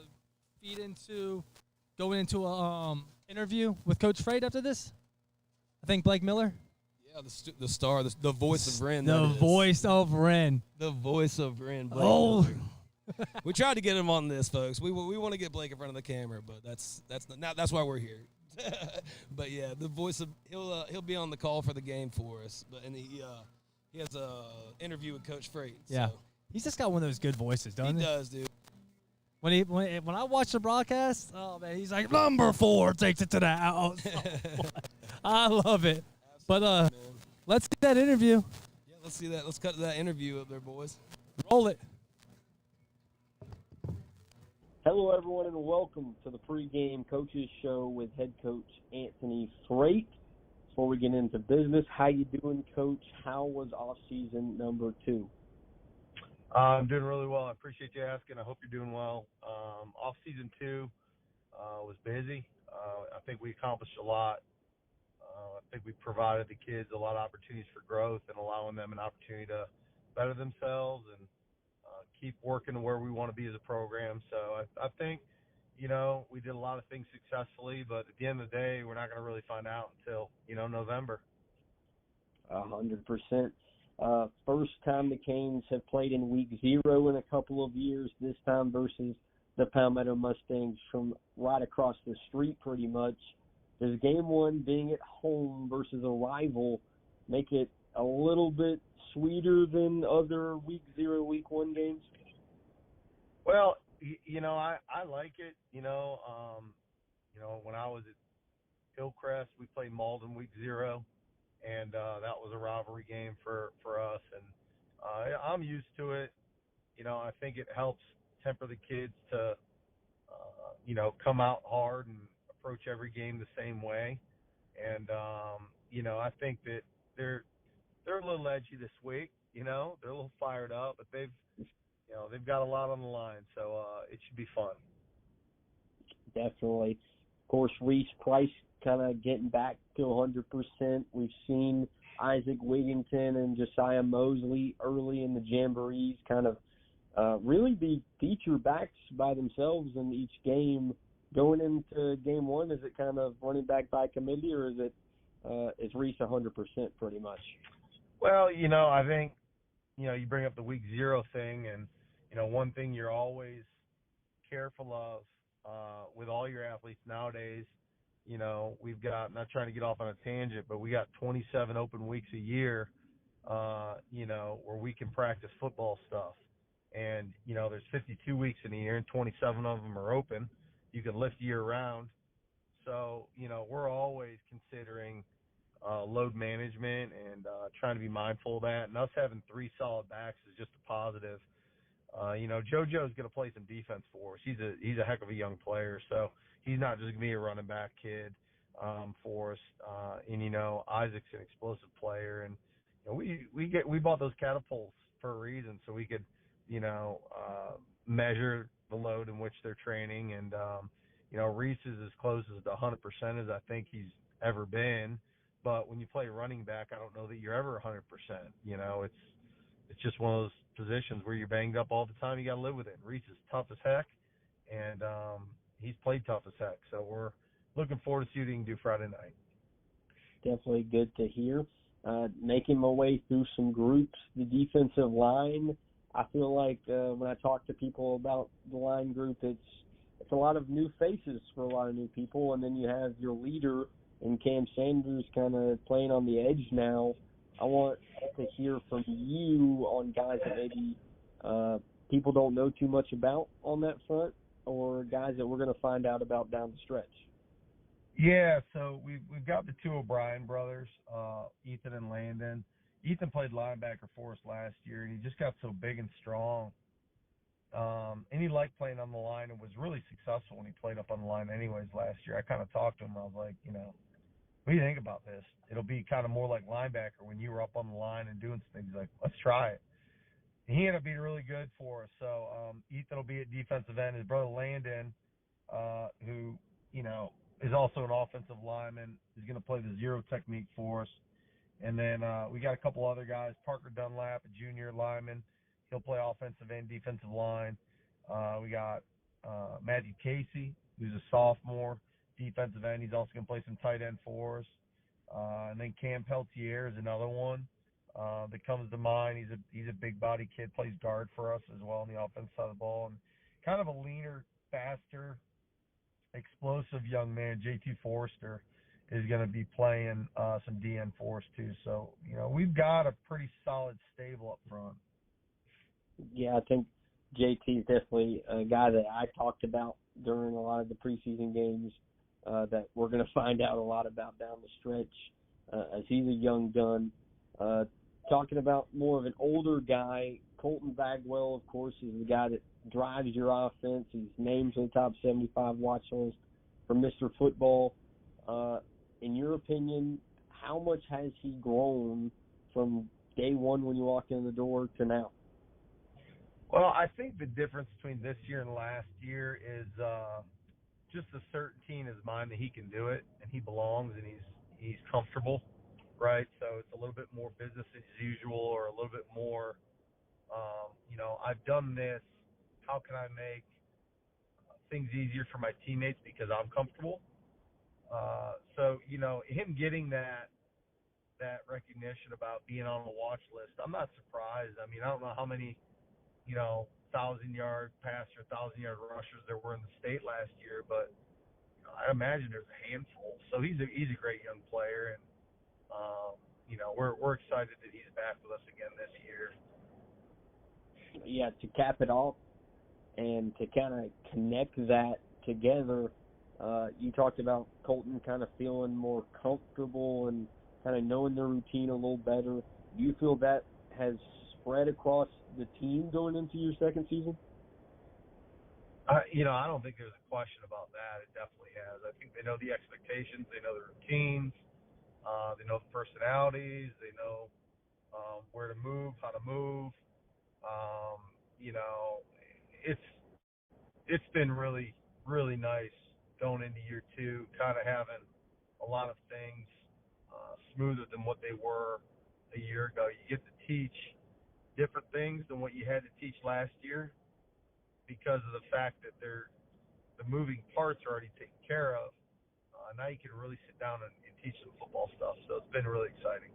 going into a interview with Coach Freight after this. I think Blake Miller, Yeah, the star, the voice of Wren. the that is. voice of Wren. The voice of Wren. Blake Oh. Miller. We tried to get him on this, folks. We want to get Blake in front of the camera, but that's why we're here. But yeah, the voice of he'll be on the call for the game for us. But he has a interview with Coach Freight. Yeah, So he's just got one of those good voices, he doesn't he? does, dude. When I watch the broadcast, oh man, he's like number 4 takes it to the house. I love it. But Man. let's get that interview. Yeah, let's see that. Let's cut to that interview up there, boys. Roll it. Hello, everyone, and welcome to the pregame coaches show with head coach Anthony Freight. Before we get into business, how you doing, Coach? How was off-season number 2? I'm doing really well. I appreciate you asking. I hope you're doing well. Off season 2 was busy. I think we accomplished a lot. I think we provided the kids a lot of opportunities for growth and allowing them an opportunity to better themselves and keep working to where we want to be as a program. So I think, you know, we did a lot of things successfully, but at the end of the day, we're not going to really find out until, you know, November. 100%. First time the Canes have played in week 0 in a couple of years, this time versus the Palmetto Mustangs from right across the street pretty much. Does game 1 being at home versus a rival make it a little bit sweeter than other week 0, week 1 games? Well, I like it. When I was at Hillcrest, we played Malden week 0, and that was a rivalry game for us. And I'm used to it. I think it helps temper the kids to, come out hard and approach every game the same way. And, I think that they're a little edgy this week. They're a little fired up, but they've got a lot on the line, so it should be fun. Definitely. Of course, Reese Price kind of getting back to 100%. We've seen Isaac Wigginton and Josiah Mosley early in the Jamborees kind of really be feature backs by themselves in each game. Going into game 1, is it kind of running back by committee, or is Reese 100% pretty much? Well, I think, you bring up the week 0 thing, and, one thing you're always careful of with all your athletes nowadays, we've got, not trying to get off on a tangent, but we got 27 open weeks a year, where we can practice football stuff. And, there's 52 weeks in a year, and 27 of them are open. You can lift year-round. So, we're always considering load management and trying to be mindful of that. And us having 3 solid backs is just a positive. JoJo's going to play some defense for us. He's a heck of a young player, so he's not just going to be a running back kid for us. And Isaac's an explosive player, and we bought those catapults for a reason, so we could measure the load in which they're training. And Reese is as close as the 100% as I think he's ever been. But when you play running back, I don't know that you're ever 100%. It's just one of those positions where you're banged up all the time. You got to live with it. Reese is tough as heck, and he's played tough as heck. So we're looking forward to see what he can do Friday night. Definitely good to hear. Making my way through some groups, the defensive line, I feel like when I talk to people about the line group, it's a lot of new faces for a lot of new people, and then you have your leader in Cam Sanders kind of playing on the edge now. I want to hear from you on guys that maybe people don't know too much about on that front, or guys that we're going to find out about down the stretch. Yeah, so we've got the 2 O'Brien brothers, Ethan and Landon. Ethan played linebacker for us last year, and he just got so big and strong. And he liked playing on the line and was really successful when he played up on the line anyways last year. I kind of talked to him. I was like, what do you think about this? It'll be kind of more like linebacker when you were up on the line and doing things. Like, let's try it. And he ended up being really good for us. So Ethan will be at defensive end. His brother Landon, who, is also an offensive lineman, is going to play the 0 technique for us. And then we got a couple other guys. Parker Dunlap, a junior lineman. He'll play offensive and defensive line. We got Matthew Casey, who's a sophomore, defensive end. He's also going to play some tight end for us. And then Cam Peltier is another one that comes to mind. He's a big body kid, plays guard for us as well on the offensive side of the ball. And kind of a leaner, faster, explosive young man, JT Forrester, is going to be playing some DN for us too. So, we've got a pretty solid stable up front. Yeah, I think JT is definitely a guy that I talked about during a lot of the preseason games that we're going to find out a lot about down the stretch as he's a young gun. Talking about more of an older guy, Colton Bagwell, of course, is the guy that drives your offense. He's named to the top 75 watch list for Mr. Football. In your opinion, how much has he grown from day one when you walk in the door to now? Well, I think the difference between this year and last year is just the certainty in his mind that he can do it and he belongs and he's comfortable, right? So it's a little bit more business as usual, or a little bit more, I've done this. How can I make things easier for my teammates because I'm comfortable? So, him getting that that recognition about being on the watch list. I'm not surprised. I mean, I don't know how many, 1,000-yard passer, 1,000-yard rushers there were in the state last year, but I imagine there's a handful. So he's a great young player, and we're excited that he's back with us again this year. Yeah, to cap it off and to kind of connect that together, you talked about Colton kind of feeling more comfortable and kind of knowing their routine a little better. Do you feel that has spread across the team going into your second season? I don't think there's a question about that. It definitely has. I think they know the expectations. They know the routines. They know the personalities. They know where to move, how to move. It's been really, really nice going into year two, kind of having a lot of things smoother than what they were a year ago. You get to teach different things than what you had to teach last year because of the fact that the moving parts are already taken care of. Now you can really sit down and teach some football stuff. So it's been really exciting.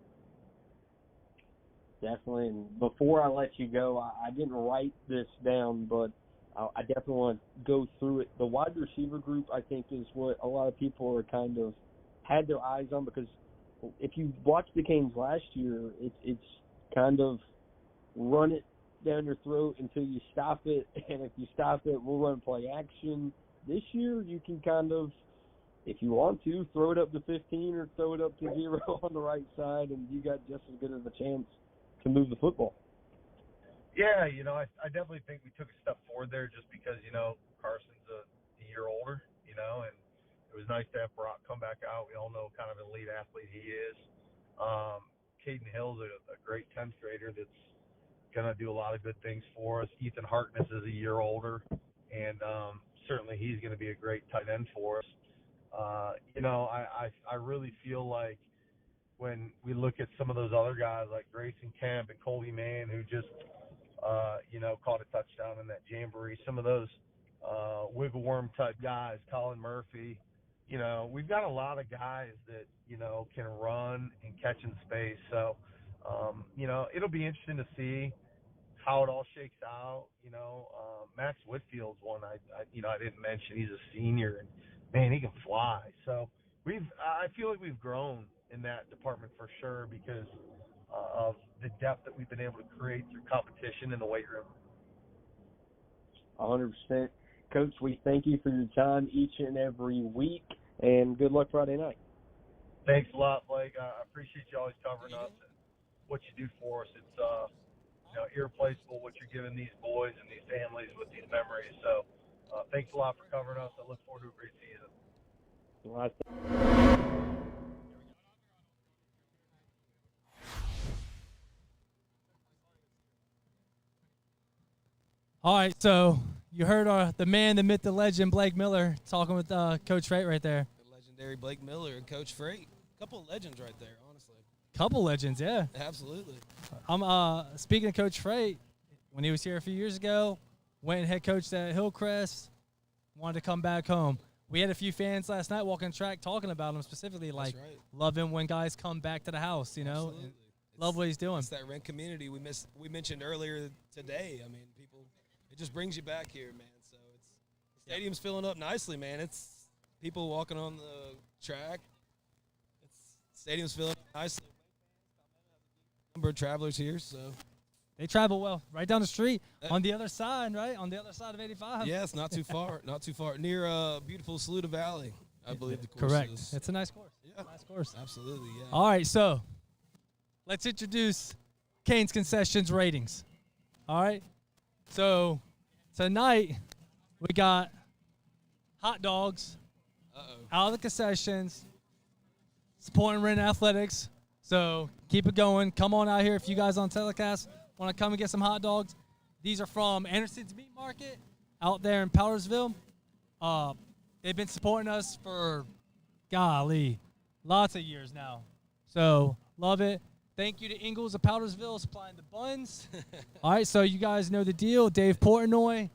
Definitely. And before I let you go, I didn't write this down, but I definitely want to go through it. The wide receiver group, I think, is what a lot of people are kind of had their eyes on, because if you watch the games last year, it's kind of run it down your throat until you stop it, and if you stop it, we'll run play action. This year, you can kind of, if you want to, throw it up to 15 or throw it up to 0 on the right side, and you got just as good of a chance to move the football. Yeah, I definitely think we took a step forward there just because, Carson's a year older, and it was nice to have Brock come back out. We all know what kind of an elite athlete he is. Caden Hill's a great 10th grader that's going to do a lot of good things for us. Ethan Harkness is a year older, and certainly he's going to be a great tight end for us. I really feel like when we look at some of those other guys like Grayson Kemp and Colby Mann, who just, caught a touchdown in that jamboree, some of those wiggle worm type guys, Colin Murphy, we've got a lot of guys that, can run and catch in space. So, it'll be interesting to see how it all shakes out. Max Whitfield's one I didn't mention. He's a senior, and man, he can fly. So I feel like we've grown in that department for sure because of the depth that we've been able to create through competition in the weight room. 100%. Coach, we thank you for your time each and every week, and good luck Friday night. Thanks a lot, Blake. I appreciate you always covering us and what you do for us. It's irreplaceable what you're giving these boys and these families with these memories. So thanks a lot for covering us. I look forward to a great season. All right, so you heard the man, the myth, the legend, Blake Miller, talking with Coach Freight right there. The legendary Blake Miller and Coach Freight. A couple of legends right there, honestly. Couple legends, yeah. Absolutely. I'm speaking of Coach Freight, when he was here a few years ago, went and head coached at Hillcrest, wanted to come back home. We had a few fans last night walking the track talking about him specifically, like loving when guys come back to the house, Absolutely. Love what he's doing. It's that Wren community we mentioned earlier today. I mean, people, it just brings you back here, man. So the stadium's filling up nicely, man. It's people walking on the track. Stadium's filling up nicely. Number of travelers here, so they travel well. Right down the street on the other side, right? On the other side of 85. Yeah, it's not too far. Not too far. Near beautiful Saluda Valley, I believe the course Correct. is. It's a nice course. Yeah. Nice course. Absolutely, yeah. All right, so let's introduce Canes Concessions ratings. All right. So tonight we got hot dogs out of the concessions, supporting Wren Athletics. So keep it going. Come on out here if you guys on telecast want to come and get some hot dogs. These are from Anderson's Meat Market out there in Powdersville. They've been supporting us for, golly, lots of years now. So love it. Thank you to Ingles of Powdersville supplying the buns. All right, so you guys know the deal. Dave Portnoy,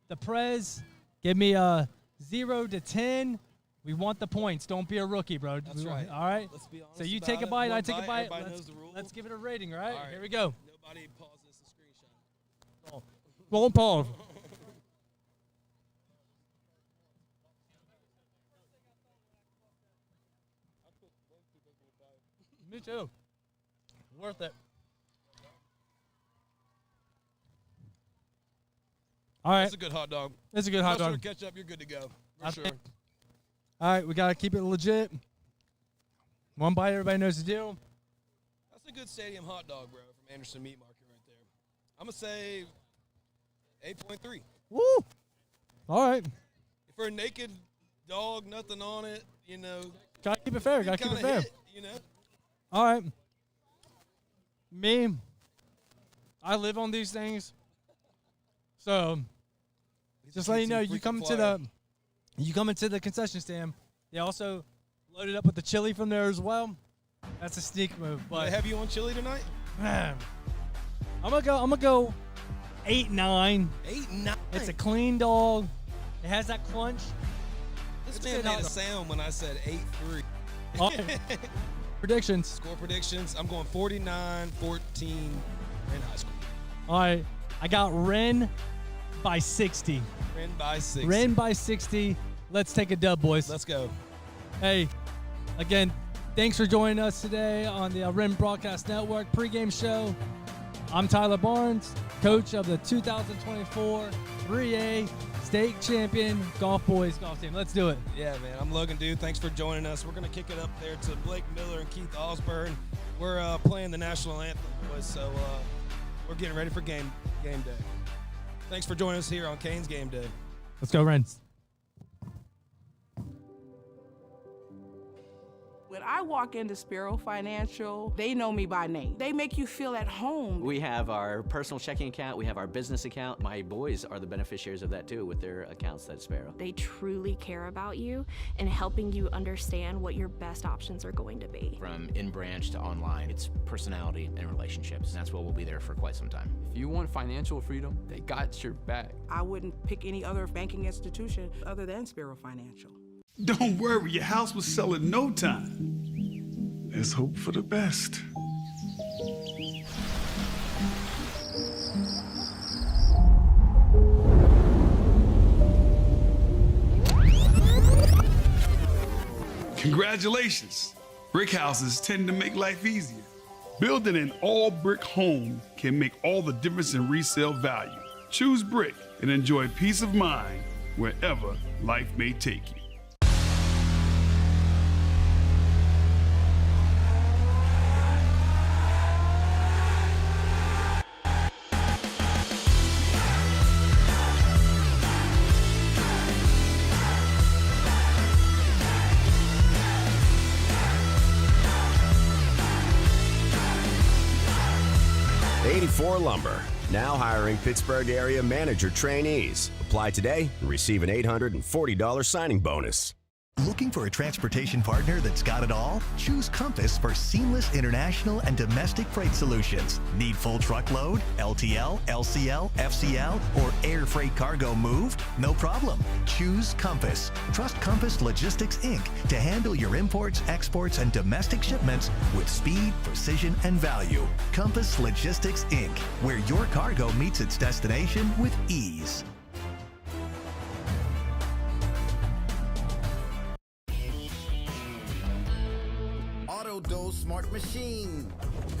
the Prez, give me a 0 to 10 We want the points. Don't be a rookie, bro. That's right. All right? Let's be honest So you about take a it. bite, One I take a bite. Everybody knows the rules. Let's give it a rating, right? All right. Here we go. Nobody pause this and screenshot. Won't pause. Me too. Worth it. All right. That's a good hot dog. It's a good hot dog. Ketchup, you're good to go. For I sure. think- All right, we got to keep it legit. One bite, everybody knows the deal. That's a good stadium hot dog, bro, from Anderson Meat Market right there. I'm going to say 8.3. Woo! All right. For a naked dog, nothing on it, you know. Got to keep it fair. Got to keep it fair. You know. All right. Me, I live on these things. So, just let you know, you come into the concession stand. They also loaded up with the chili from there as well. That's a sneak move. Do But they have you on chili tonight? man, I'm gonna go 8-9. 8-9. It's a clean dog. It has that crunch. This It's man good made hot a dog. sound when I said 8-3. All right. Predictions. Score predictions. I'm going 49-14 in high school. All right. I got Wren by 60. Wren by 6. Wren by 60. Let's take a dub, boys. Let's go. Hey, again, thanks for joining us today on the Wren Broadcast Network pregame show. I'm Tyler Barnes, coach of the 2024 3A State Champion Golf Boys Golf Team. Let's do it. Yeah, man. I'm Logan Dew. Thanks for joining us. We're going to kick it up there to Blake Miller and Keith Ausburn. We're playing the national anthem, boys, so we're getting ready for game day. Thanks for joining us here on Canes Game Day. Let's go, Wrens. When I walk into Sparrow Financial, they know me by name. They make you feel at home. We have our personal checking account. We have our business account. My boys are the beneficiaries of that too with their accounts at Sparrow. They truly care about you and helping you understand what your best options are going to be. From in-branch to online, it's personality and relationships. And that's what will be there for quite some time. If you want financial freedom, they got your back. I wouldn't pick any other banking institution other than Sparrow Financial. Don't worry, your house will sell in no time. Let's hope for the best. Congratulations! Brick houses tend to make life easier. Building an all-brick home can make all the difference in resale value. Choose brick and enjoy peace of mind wherever life may take you. Lumber, now hiring Pittsburgh area manager trainees. Apply today and receive an $840 signing bonus. Looking for a transportation partner that's got it all? Choose Compass for seamless international and domestic freight solutions. Need full truckload, LTL, LCL, FCL, or air freight cargo moved? No problem. Choose Compass. Trust Compass Logistics, Inc. to handle your imports, exports, and domestic shipments with speed, precision, and value. Compass Logistics, Inc., where your cargo meets its destination with ease. Dose smart machine,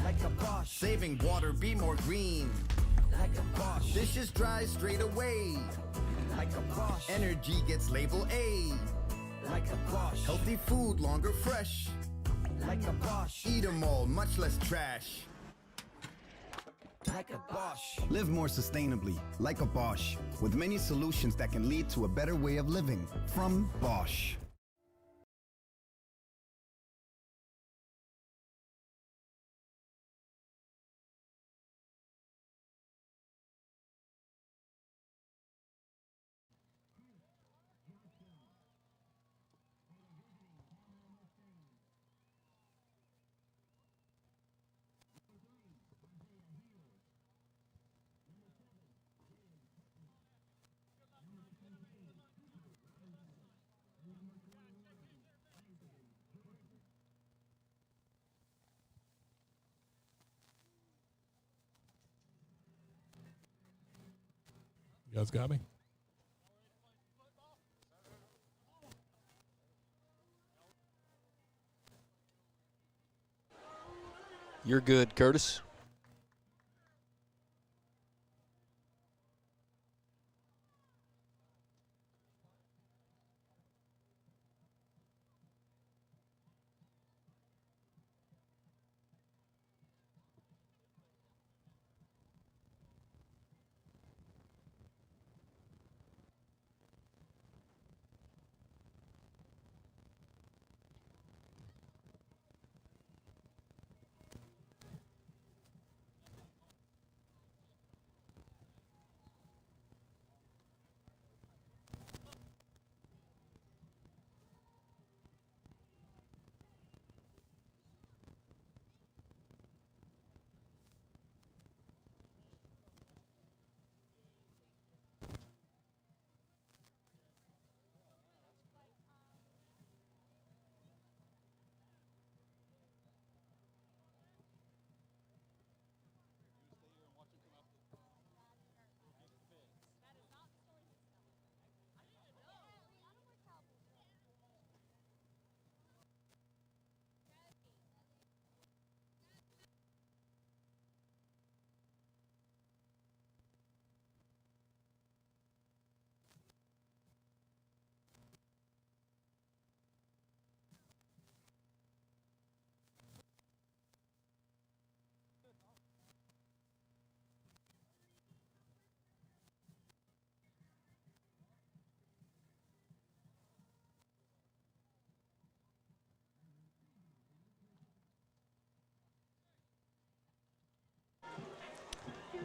like a Bosch. Saving water, be more green, like a Bosch. Dishes dry straight away, like a Bosch. Energy gets label A, like a Bosch. Healthy food longer fresh, like a Bosch. Eat 'em all, much less trash, like a Bosch. Live more sustainably, like a Bosch, with many solutions that can lead to a better way of living. From Bosch. You guys got me? You're good, Curtis.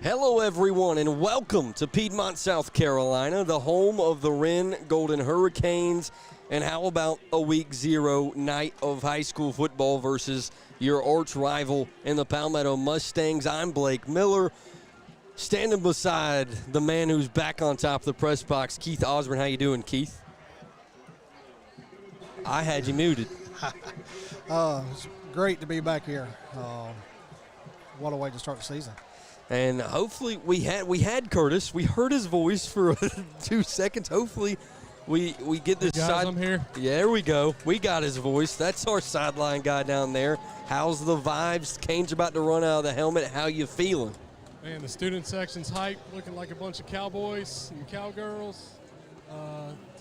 Hello, everyone, and welcome to Piedmont, South Carolina, the home of the Wren Golden Hurricanes. And how about a Week 0 night of high school football versus your arch rival in the Palmetto Mustangs? I'm Blake Miller, standing beside the man who's back on top of the press box, Keith Ausburn. How you doing, Keith? I had you muted. It's great to be back here. What a way to start the season. And hopefully we had Curtis. We heard his voice for 2 seconds. Hopefully we get this I'm here. Yeah, there we go. We got his voice. That's our sideline guy down there. How's the vibes? Canes about to run out of the helmet. How you feeling? Man, the student section's hyped, looking like a bunch of cowboys and cowgirls.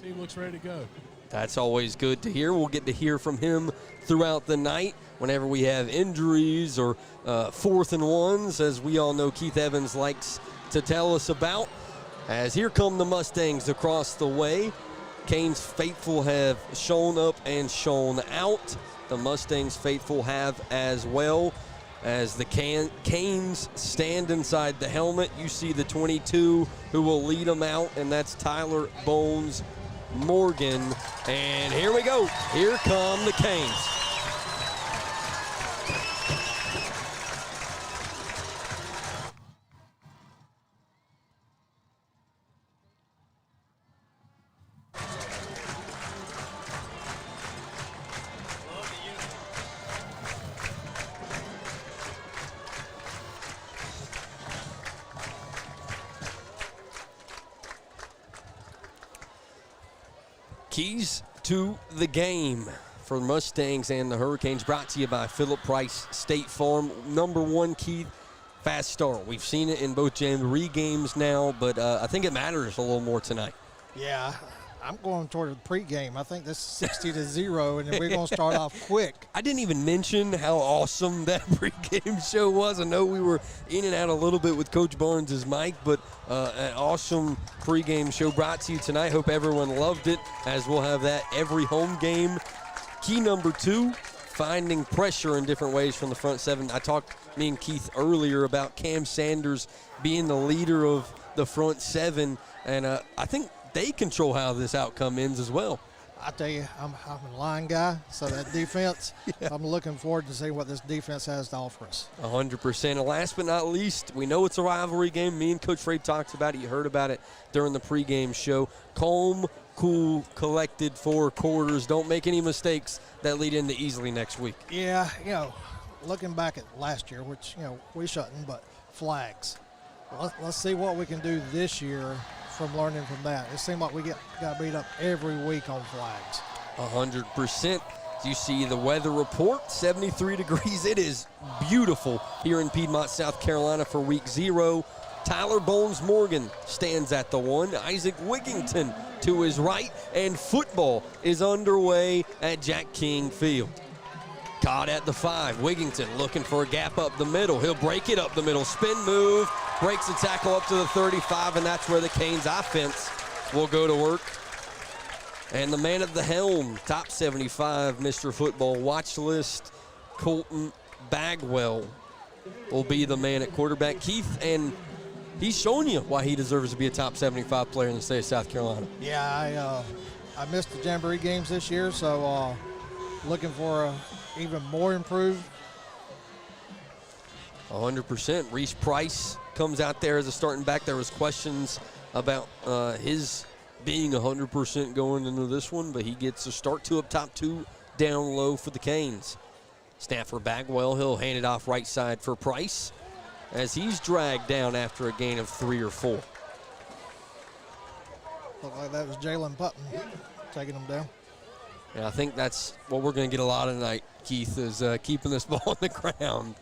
Team looks ready to go. That's always good to hear. We'll get to hear from him throughout the night whenever we have injuries or 4th and 1s, as we all know Keith Evans likes to tell us about. As here come the Mustangs across the way. Canes faithful have shown up and shown out. The Mustangs faithful have as well. As the Canes stand inside the helmet, you see the 22 who will lead them out, and that's Tyler Bones Morgan. And here we go. Here come the Canes. Keys to the game for the Mustangs and the Hurricanes, brought to you by Philip Price State Farm. Number one, Keith, fast start. We've seen it in both jamboree games now, but I think it matters a little more tonight. Yeah, I'm going toward the pregame. I think this is 60-0, and then we're going to start off quick. I didn't even mention how awesome that pregame show was. I know we were in and out a little bit with Coach Barnes' mic, but an awesome pregame show brought to you tonight. Hope everyone loved it, as we'll have that every home game. Key number 2, finding pressure in different ways from the front seven. I talked, me and Keith, earlier about Cam Sanders being the leader of the front seven, and I think they control how this outcome ends as well. I tell you, I'm a line guy, so that defense, I'm looking forward to see what this defense has to offer us. 100%. And last but not least, we know it's a rivalry game. Me and Coach Ray talked about it. You heard about it during the pregame show. Calm, cool, collected 4 quarters. Don't make any mistakes that lead into easily next week. Yeah, looking back at last year, which, we shouldn't, but flags. Let's see what we can do this year from learning from that. It seemed like we got beat up every week on flags. 100%. You see the weather report, 73 degrees. It is beautiful here in Piedmont, South Carolina for week 0. Tyler Bones Morgan stands at the 1. Isaac Wigington to his right. And football is underway at Jack King Field. Caught at the 5. Wigington looking for a gap up the middle. He'll break it up the middle. Spin move. Breaks the tackle up to the 35, and that's where the Canes offense will go to work. And the man at the helm, top 75 Mr. Football watch list, Colton Bagwell will be the man at quarterback. Keith, and he's showing you why he deserves to be a top 75 player in the state of South Carolina. Yeah, I missed the Jamboree games this year, so looking for even more improved. 100%. Reese Price comes out there as a starting back. There was questions about his being 100% going into this one, but he gets a start. 2 up top, 2 down low for the Canes. Snap for Bagwell. He'll hand it off right side for Price as he's dragged down after a gain of 3 or 4. Looked like that was Jalen Putton taking him down. Yeah, I think that's what we're going to get a lot of tonight, Keith, is keeping this ball on the ground.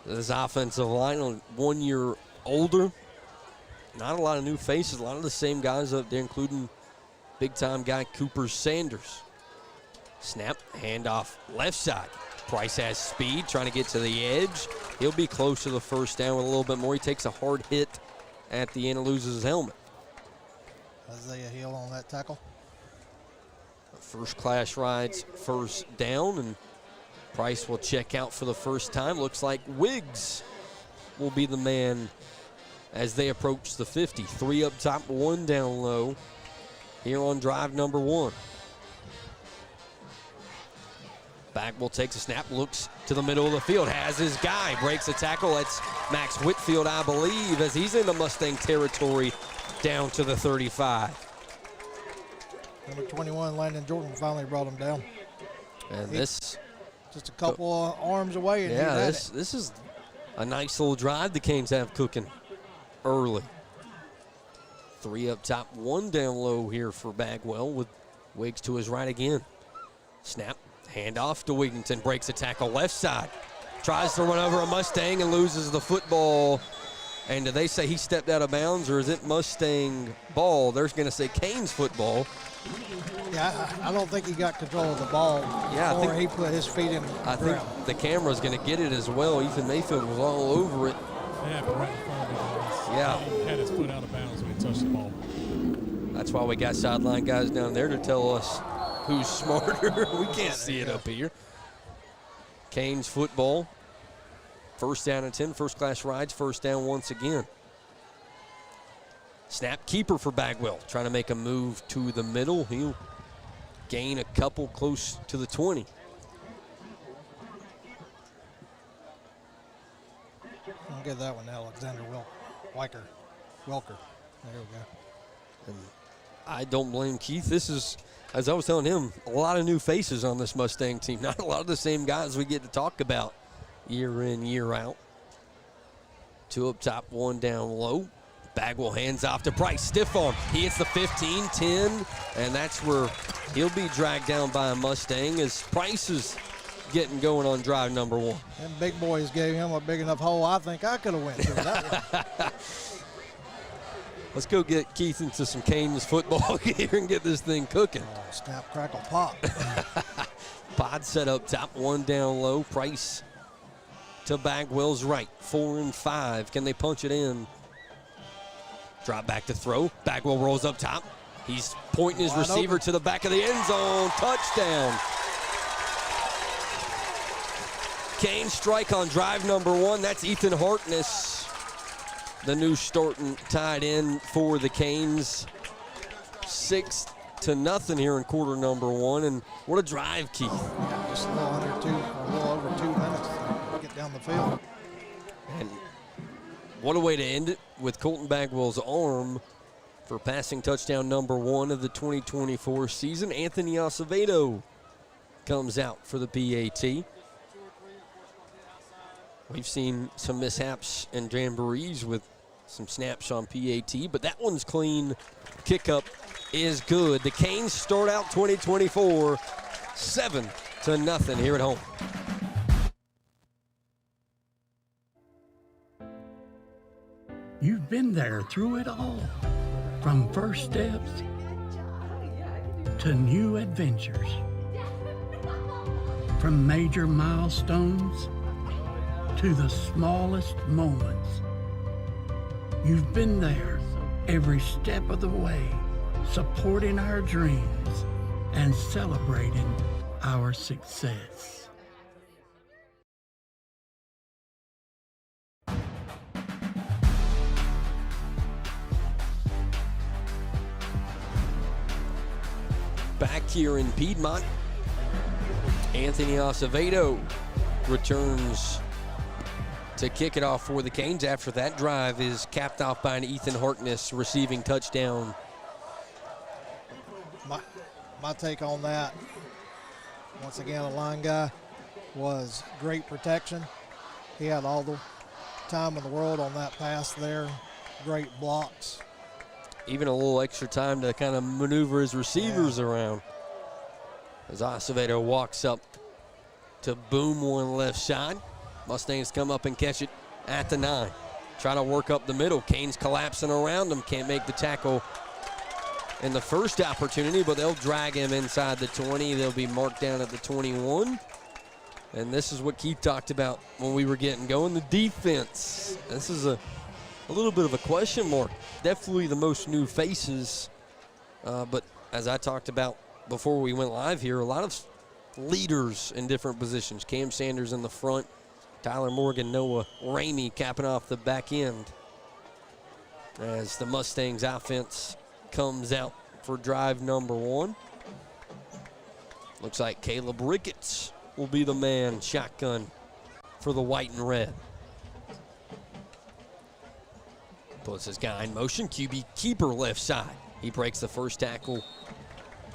This offensive line, 1 year older. Not a lot of new faces, a lot of the same guys up there, including big-time guy Cooper Sanders. Snap, handoff left side. Price has speed, trying to get to the edge. He'll be close to the first down with a little bit more. He takes a hard hit at the end and loses his helmet. Isaiah Hill on that tackle. First class rides first down, and Price will check out for the first time. Looks like Wiggs will be the man as they approach the 50. 3 up top, 1 down low here on drive number 1. Bagwell takes a snap, looks to the middle of the field, has his guy, breaks the tackle. That's Max Whitfield, I believe, as he's in the Mustang territory down to the 35. Number 21, Landon Jordan, finally brought him down. And this just a couple of arms away. And yeah, this is a nice little drive the Canes have cooking early. 3 up top, 1 down low here for Bagwell with Wiggs to his right again. Snap, handoff to Wigington, breaks a tackle left side. Tries to run over a Mustang and loses the football. And do they say he stepped out of bounds, or is it Mustang ball? They're going to say Canes football. Yeah, I don't think he got control of the ball before he put his feet in the ground. I think the camera's going to get it as well. Ethan Mayfield was all over it. Yeah, right in front of him. Yeah. He had his foot out of bounds when he touched the ball. That's why we got sideline guys down there to tell us who's smarter. We can't see it up here. Canes football. First down and 10, first class rides, first down once again. Snap, keeper for Bagwell, trying to make a move to the middle. He'll gain a couple close to the 20. I'll give that one to Alexander Welker. There we go. And I don't blame Keith. This is, as I was telling him, a lot of new faces on this Mustang team. Not a lot of the same guys we get to talk about year in, year out. 2 up top, 1 down low. Bagwell hands off to Price. Stiff arm. He hits the 15, 10, and that's where he'll be dragged down by a Mustang as Price is getting going on drive number 1. Them big boys gave him a big enough hole I think I could have went through that one. Let's go get Keith into some Canes football here and get this thing cooking. Oh, snap, crackle, pop. Pod set up top, 1 down low. Price to Bagwell's right, 4 and 5. Can they punch it in? Drop back to throw. Bagwell rolls up top. He's pointing his receiver to the back of the end zone. Touchdown. Canes strike on drive number 1. That's Ethan Harkness, the new starting tight end for the Canes. 6-0 here in quarter number 1. And what a drive, Keith. Yeah, just a little over 2 minutes to get down the field. And what a way to end it with Colton Bagwell's arm for passing touchdown number 1 of the 2024 season. Anthony Acevedo comes out for the PAT. We've seen some mishaps and jamborees with some snaps on PAT, but that one's clean. Kick up is good. The Canes start out 2024 7-0 here at home. You've been there through it all, from first steps to new adventures, from major milestones to the smallest moments. You've been there every step of the way, supporting our dreams and celebrating our success. Back here in Piedmont, Anthony Acevedo returns to kick it off for the Canes after that drive is capped off by an Ethan Harkness receiving touchdown. My take on that, once again, a line guy, was great protection. He had all the time in the world on that pass there. Great blocks. Even a little extra time to kind of maneuver his receivers around. As Acevedo walks up to boom one left side. Mustangs come up and catch it at the 9. Trying to work up the middle. Canes collapsing around him. Can't make the tackle in the first opportunity, but they'll drag him inside the 20. They'll be marked down at the 21. And this is what Keith talked about when we were getting going. The defense. This is a little bit of a question mark. Definitely the most new faces. But as I talked about before we went live here, a lot of leaders in different positions. Cam Sanders in the front. Tyler Morgan, Noah Ramey capping off the back end as the Mustangs offense comes out for drive number 1. Looks like Caleb Ricketts will be the man shotgun for the white and red. Puts his guy in motion. QB keeper left side. He breaks the first tackle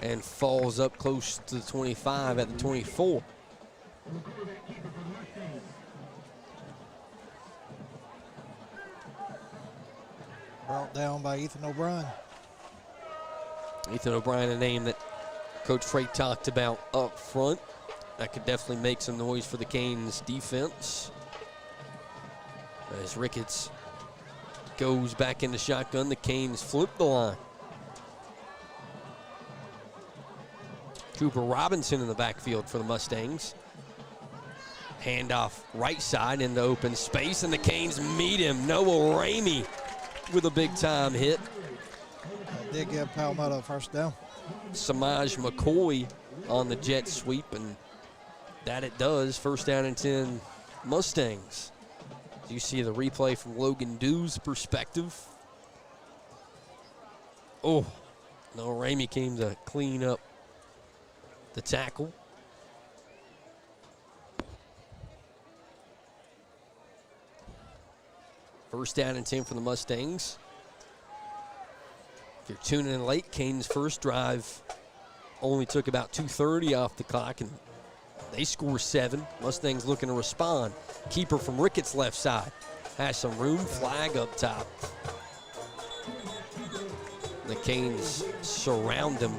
and falls up close to the 25 at the 24. Brought down by Ethan O'Brien. Ethan O'Brien, a name that Coach Freight talked about up front. That could definitely make some noise for the Canes defense. As Ricketts goes back into shotgun, the Canes flip the line. Cooper Robinson in the backfield for the Mustangs. Handoff right side into open space, and the Canes meet him. Noah Ramey with a big-time hit. That did give Palmetto a first down. Samaj McCoy on the jet sweep, and that it does. First down and 10 Mustangs. You see the replay from Logan Dew's perspective. Oh, no, Ramey came to clean up the tackle. First down and 10 for the Mustangs. If you're tuning in late, Canes' first drive only took about 2:30 off the clock, and they score 7. Mustangs looking to respond. Keeper from Ricketts' left side. Has some room, flag up top. The Canes surround him.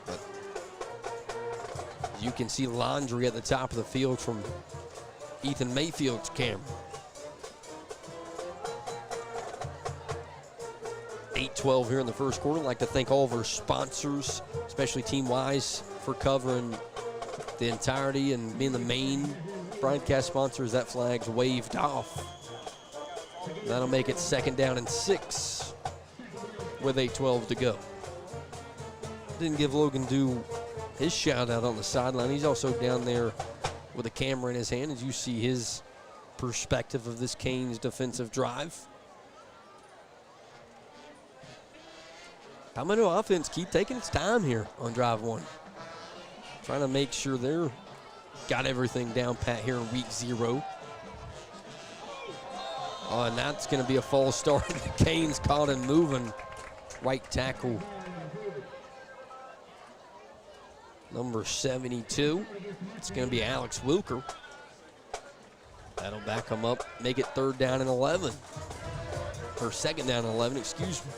But you can see laundry at the top of the field from Ethan Mayfield's camera. 8-12 here in the first quarter. I'd like to thank all of our sponsors, especially Team Wise, for covering the entirety and being the main broadcast sponsors. That flag's waved off. That'll make it second down and 6 with 8:12 to go. Didn't give Logan Dew his shout out on the sideline. He's also down there with a camera in his hand as you see his perspective of this Canes defensive drive. Palmetto offense keep taking its time here on drive 1. Trying to make sure they're got everything down pat here in week 0. Oh, and that's going to be a false start. The Canes caught and moving. Right tackle. Number 72. It's going to be Alex Wilker. That'll back them up, make it third down and 11. or second down and 11, excuse me.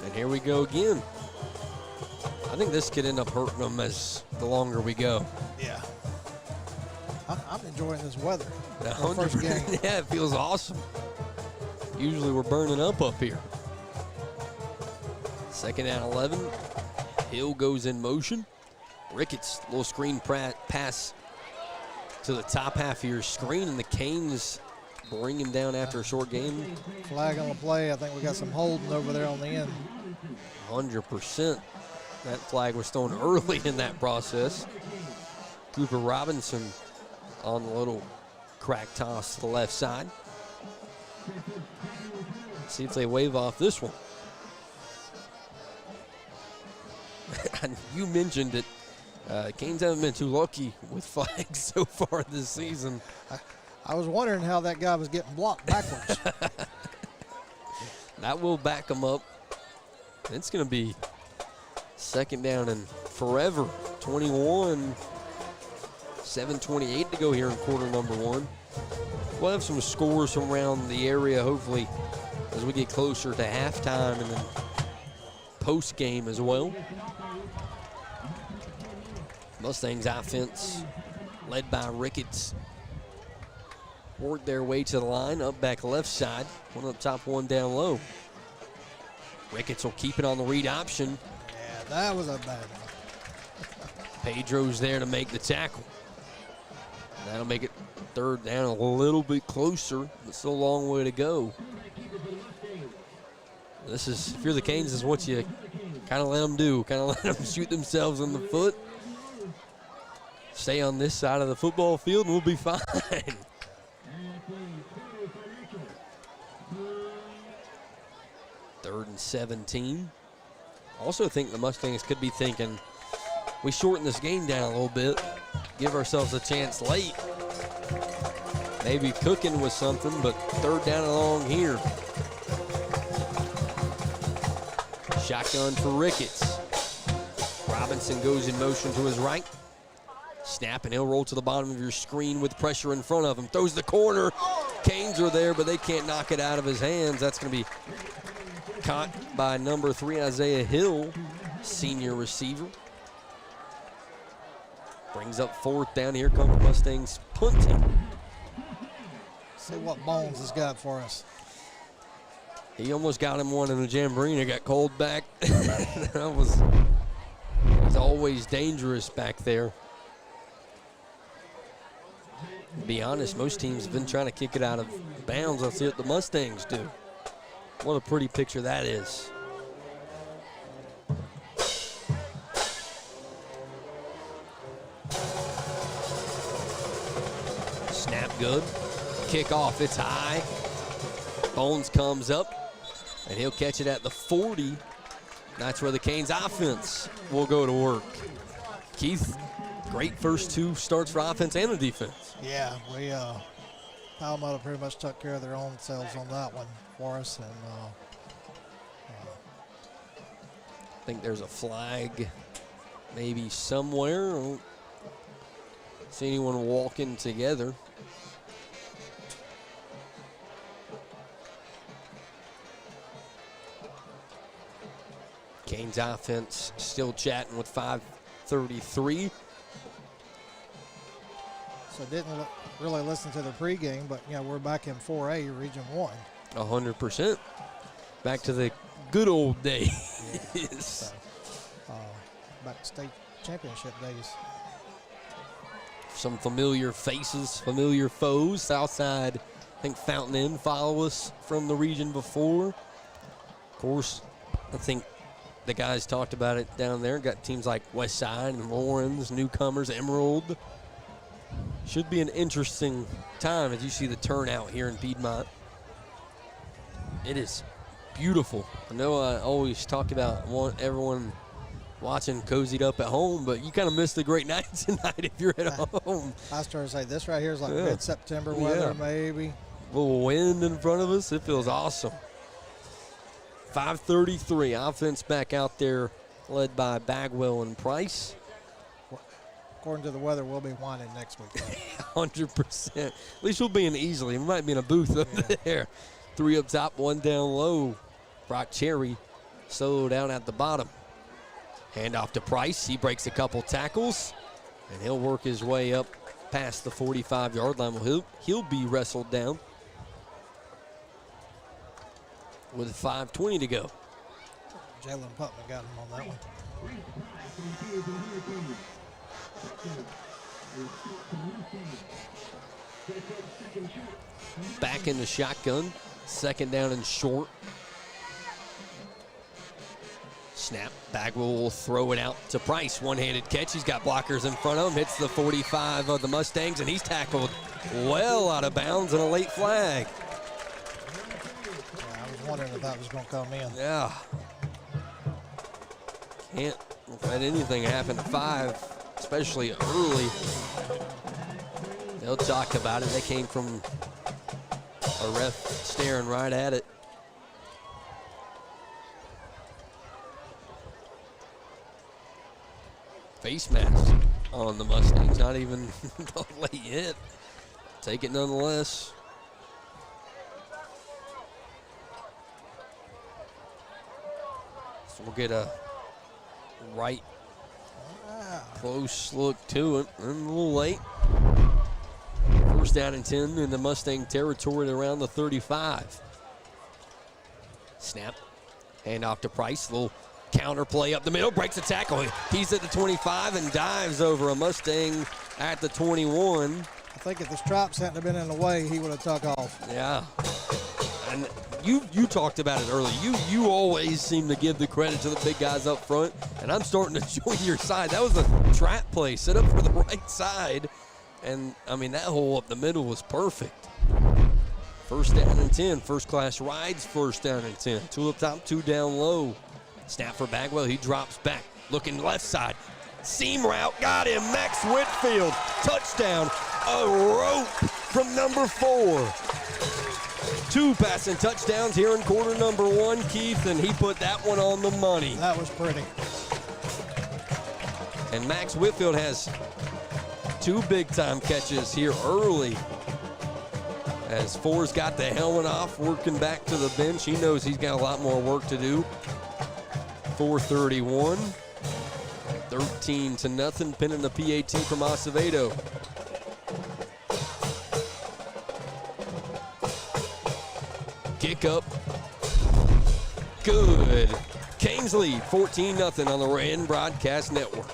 And here we go again. I think this could end up hurting them as the longer we go. Yeah. I'm enjoying this weather. Our first game. Yeah, it feels awesome. Usually we're burning up here. Second down 11. Hill goes in motion. Ricketts, little screen pass to the top half of your screen, and the Canes bring him down after a short game. Flag on the play. I think we got some holding over there on the end. 100%. That flag was thrown early in that process. Cooper Robinson on the little crack toss to the left side. See if they wave off this one. You mentioned it. Canes haven't been too lucky with flags so far this season. I was wondering how that guy was getting blocked backwards. That will back him up. It's going to be second down and forever. 21, 7:28 to go here in quarter number one. We'll have some scores from around the area, hopefully, as we get closer to halftime and then post-game as well. Mustangs offense led by Ricketts worked their way to the line, up back left side. One up top, one down low. Ricketts will keep it on the read option. Yeah, that was a bad one. Pedro's there to make the tackle. That'll make it third down a little bit closer, but still a long way to go. This is, if you're the Canes, this is what you kind of let them do. Kind of let them shoot themselves in the foot. Stay on this side of the football field and we'll be fine. Third and 17. Also think the Mustangs could be thinking, we shorten this game down a little bit, give ourselves a chance late. Maybe cooking with something, but third down and long here. Shotgun for Ricketts. Robinson goes in motion to his right. Snap, and he'll roll to the bottom of your screen with pressure in front of him. Throws the corner. Canes are there, but they can't knock it out of his hands. That's going to be caught by number 3, Isaiah Hill, senior receiver. Brings up fourth down. Here come the Mustangs punting. See what Bones has got for us. He almost got him one in the jamboree and got called back. That was always dangerous back there. To be honest, most teams have been trying to kick it out of bounds. Let's see what the Mustangs do. What a pretty picture that is. Snap good. Kick off, it's high. Bones comes up, and he'll catch it at the 40. That's where the Canes offense will go to work. Keith, great first two starts for offense and the defense. Yeah, we Palmetto pretty much took care of their own selves on that one for us, and I think there's a flag maybe somewhere. I don't see anyone walking together. Canes offense still chatting with 5:33. So didn't really listen to the pregame, but we're back in 4A, Region 1. 100%. Back to the good old days. So, back to state championship days. Some familiar faces, familiar foes. Southside, I think Fountain Inn follow us from the region before. Of course, I think the guys talked about it down there. Got teams like Westside and Lawrence, newcomers, Emerald. Should be an interesting time as you see the turnout here in Piedmont. It is beautiful. I know I always talk about everyone watching cozied up at home, but you kind of miss the great nights tonight if you're at home. I was trying to say, this right here is like mid-September weather, maybe. A little wind in front of us. It feels awesome. 5:33, offense back out there, led by Bagwell and Price. According to the weather, we'll be whining next week. 100%. At least we'll be in easily. We might be in a booth up there. 3 up top, 1 down low. Brock Cherry solo down at the bottom. Hand off to Price. He breaks a couple tackles, and he'll work his way up past the 45-yard line. Well, he'll be wrestled down with 5:20 to go. Jalen Putman got him on that one. Back in the shotgun. 2nd down and short. Snap. Bagwell will throw it out to Price. One-handed catch. He's got blockers in front of him. Hits the 45 of the Mustangs, and he's tackled well out of bounds and a late flag. I was wondering if that was going to come in. Yeah. Can't let anything happen to 5, especially early. They'll talk about it. They came from a ref staring right at it. Face mask on the Mustangs, not even a late hit. Take it nonetheless. So we'll get a right close look to it. And a little late. 1st down and 10 in the Mustang territory around the 35. Snap. Hand off to Price. Little counter play up the middle. Breaks a tackle. He's at the 25 and dives over a Mustang at the 21. I think if the stripes hadn't have been in the way, he would have took off. Yeah. And you talked about it earlier. You always seem to give the credit to the big guys up front, and I'm starting to join your side. That was a trap play set up for the right side. And, I mean, that hole up the middle was perfect. 1st down and 10. First class rides, 1st down and 10. 2 up top, 2 down low. Snap for Bagwell. He drops back. Looking left side. Seam route. Got him. Max Whitfield. Touchdown. A rope from number 4. 2 passing touchdowns here in quarter number 1, Keith, and he put that one on the money. That was pretty. And Max Whitfield has 2 big-time catches here early. As 4's got the helmet off, working back to the bench. He knows he's got a lot more work to do. 4:31. 13-0, pinning the PAT from Acevedo. Kick up. Good. Canes lead 14-0 on the Wren Broadcast Network.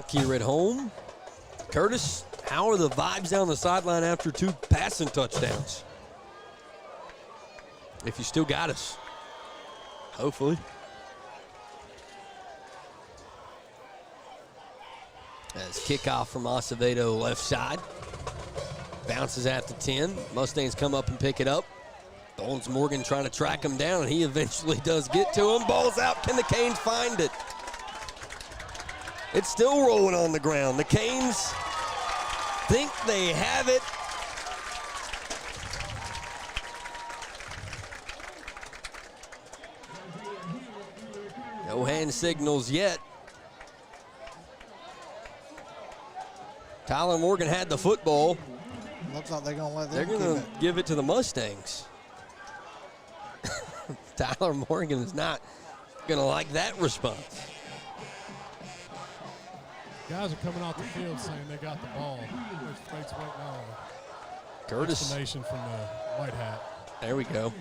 Here at home. Curtis, how are the vibes down the sideline after 2 passing touchdowns? If you still got us. Hopefully. As kickoff from Acevedo left side. Bounces at the 10. Mustangs come up and pick it up. Bones Morgan trying to track him down, and he eventually does get to him. Ball's out. Can the Canes find it? It's still rolling on the ground. The Canes think they have it. No hand signals yet. Tyler Morgan had the football. Looks like they're going to let them They're going to give it to the Mustangs. Tyler Morgan is not going to like that response. Guys are coming off the field saying they got the ball. Which waiting on Curtis. Explanation from the white hat. There we go.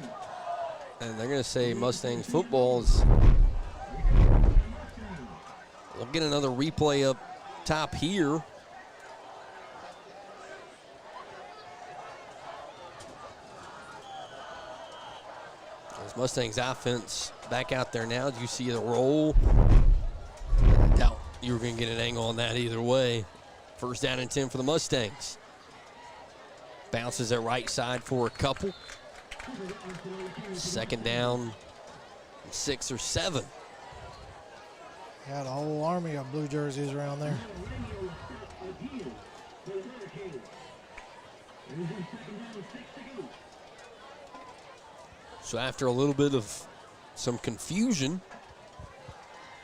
And they're going to say Mustangs football is. We'll get another replay up top here. Mustangs offense back out there now. Do you see the roll? Doubt you were going to get an angle on that either way. First down and 10 for the Mustangs. Bounces at right side for a couple. Second down, 6 or 7. Got a whole army of blue jerseys around there. So after a little bit of some confusion,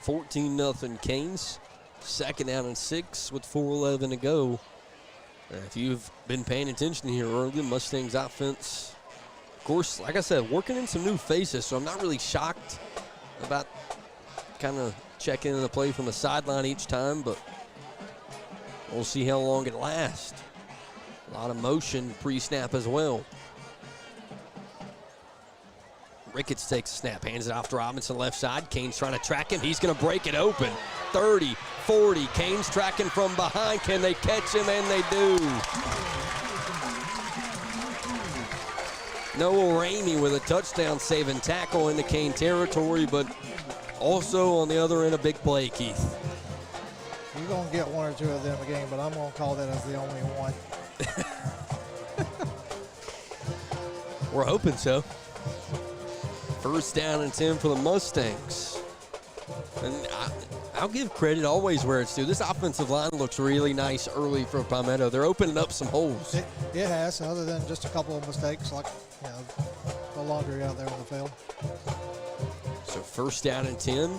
14-0 Canes. Second down and 6 with 4:11 to go. If you've been paying attention here early, Mustangs offense, of course, like I said, working in some new faces, so I'm not really shocked about kind of checking in the play from the sideline each time, but we'll see how long it lasts. A lot of motion pre-snap as well. Ricketts takes a snap, hands it off to Robinson left side. Canes trying to track him. He's going to break it open. 30, 40. Canes tracking from behind. Can they catch him? And they do. Noah Ramey with a touchdown-saving tackle into Cane territory, but also on the other end, a big play, Keith. You're going to get one or two of them a game, but I'm going to call that as the only one. We're hoping so. First down and 10 for the Mustangs. And I'll give credit always where it's due. This offensive line looks really nice early for Palmetto. They're opening up some holes. It has, other than just a couple of mistakes, like the laundry out there on the field. So first down and 10,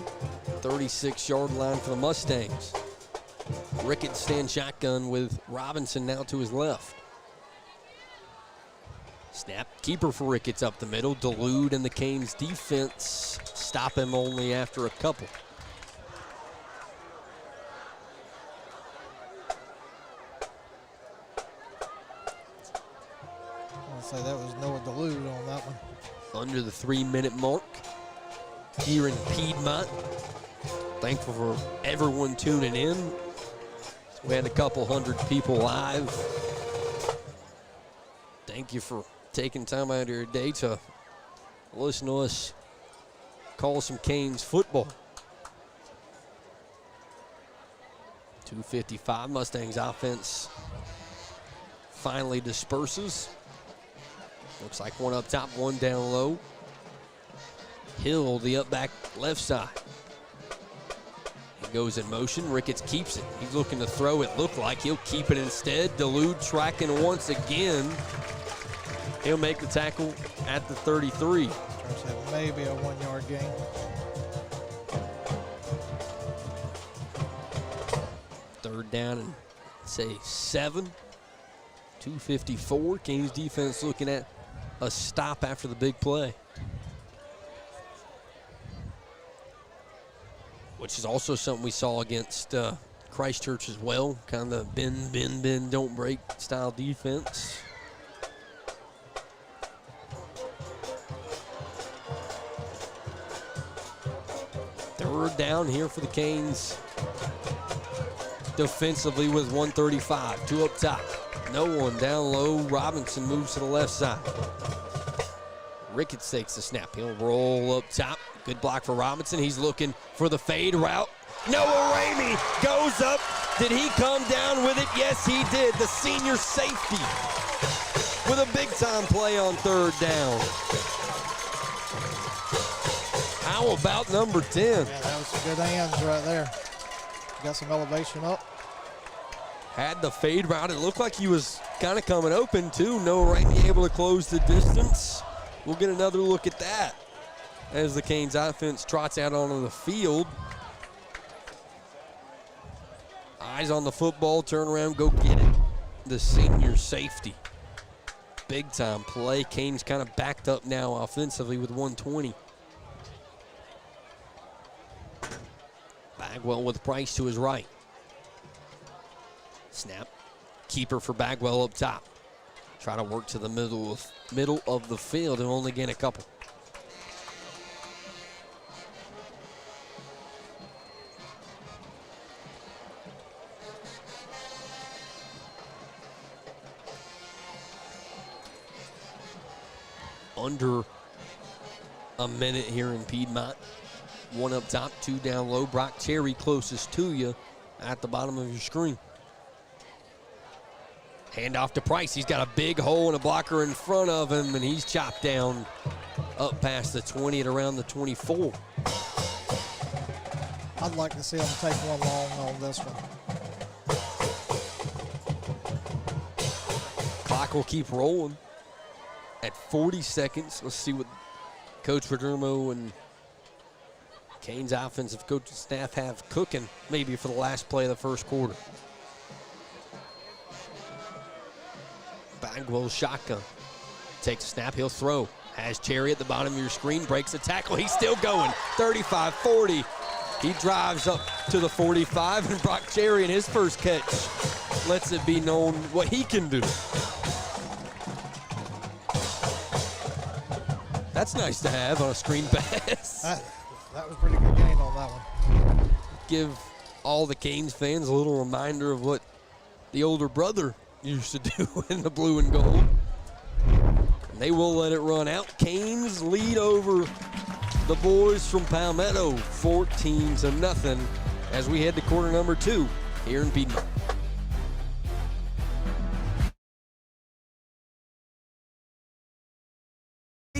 36-yard line for the Mustangs. Ricketts stands shotgun with Robinson now to his left. Snap, keeper for Ricketts up the middle. Delude and the Canes defense stop him only after a couple. I'll say that was Noah Delude on that one. Under the 3-minute mark here in Piedmont. Thankful for everyone tuning in. We had a couple hundred people live. Thank you for taking time out of your day to listen to us call some Canes football. 2:55, Mustangs offense finally disperses. Looks like one up top, one down low. Hill, the up back left side. He goes in motion. Ricketts keeps it. He's looking to throw it. Look like he'll keep it instead. Delude tracking once again. He'll make the tackle at the 33. Maybe a 1-yard gain. Third down and say 7. 2:54. Canes defense looking at a stop after the big play. Which is also something we saw against Christchurch as well. Kind of bend, don't break style defense. Third down here for the Canes. Defensively with 135. 2 up top. No one down low. Robinson moves to the left side. Ricketts takes the snap. He'll roll up top. Good block for Robinson. He's looking for the fade route. Noah Ramey goes up. Did he come down with it? Yes, he did. The senior safety with a big-time play on third down. How about number 10? Yeah, that was some good hands right there. Got some elevation up. Had the fade route. It looked like he was kind of coming open, too. Noah Ramey able to close the distance. We'll get another look at that as the Canes offense trots out onto the field. Eyes on the football, turn around, go get it. The senior safety. Big time play. Canes kind of backed up now offensively with 120. Bagwell with Price to his right. Snap. Keeper for Bagwell up top. Try to work to the middle of the field and only gain a couple. Under a minute here in Piedmont. 1 up top, 2 down low. Brock Cherry closest to you at the bottom of your screen. Hand off to Price. He's got a big hole and a blocker in front of him, and he's chopped down up past the 20 at around the 24. I'd like to see him take one long on this one. Clock will keep rolling at 40 seconds. Let's see what Coach Perdermo and Canes offensive coaching staff have cooking maybe for the last play of the first quarter. Bagwell shotgun. Takes a snap, he'll throw. Has Cherry at the bottom of your screen, breaks a tackle. He's still going. 35-40. He drives up to the 45, and Brock Cherry in his first catch lets it be known what he can do. That's nice to have on a screen pass. That was a pretty good gain on that one. Give all the Canes fans a little reminder of what the older brother used to do in the blue and gold. And they will let it run out. Canes lead over the boys from Palmetto 14-0 as we head to quarter number 2 here in Piedmont.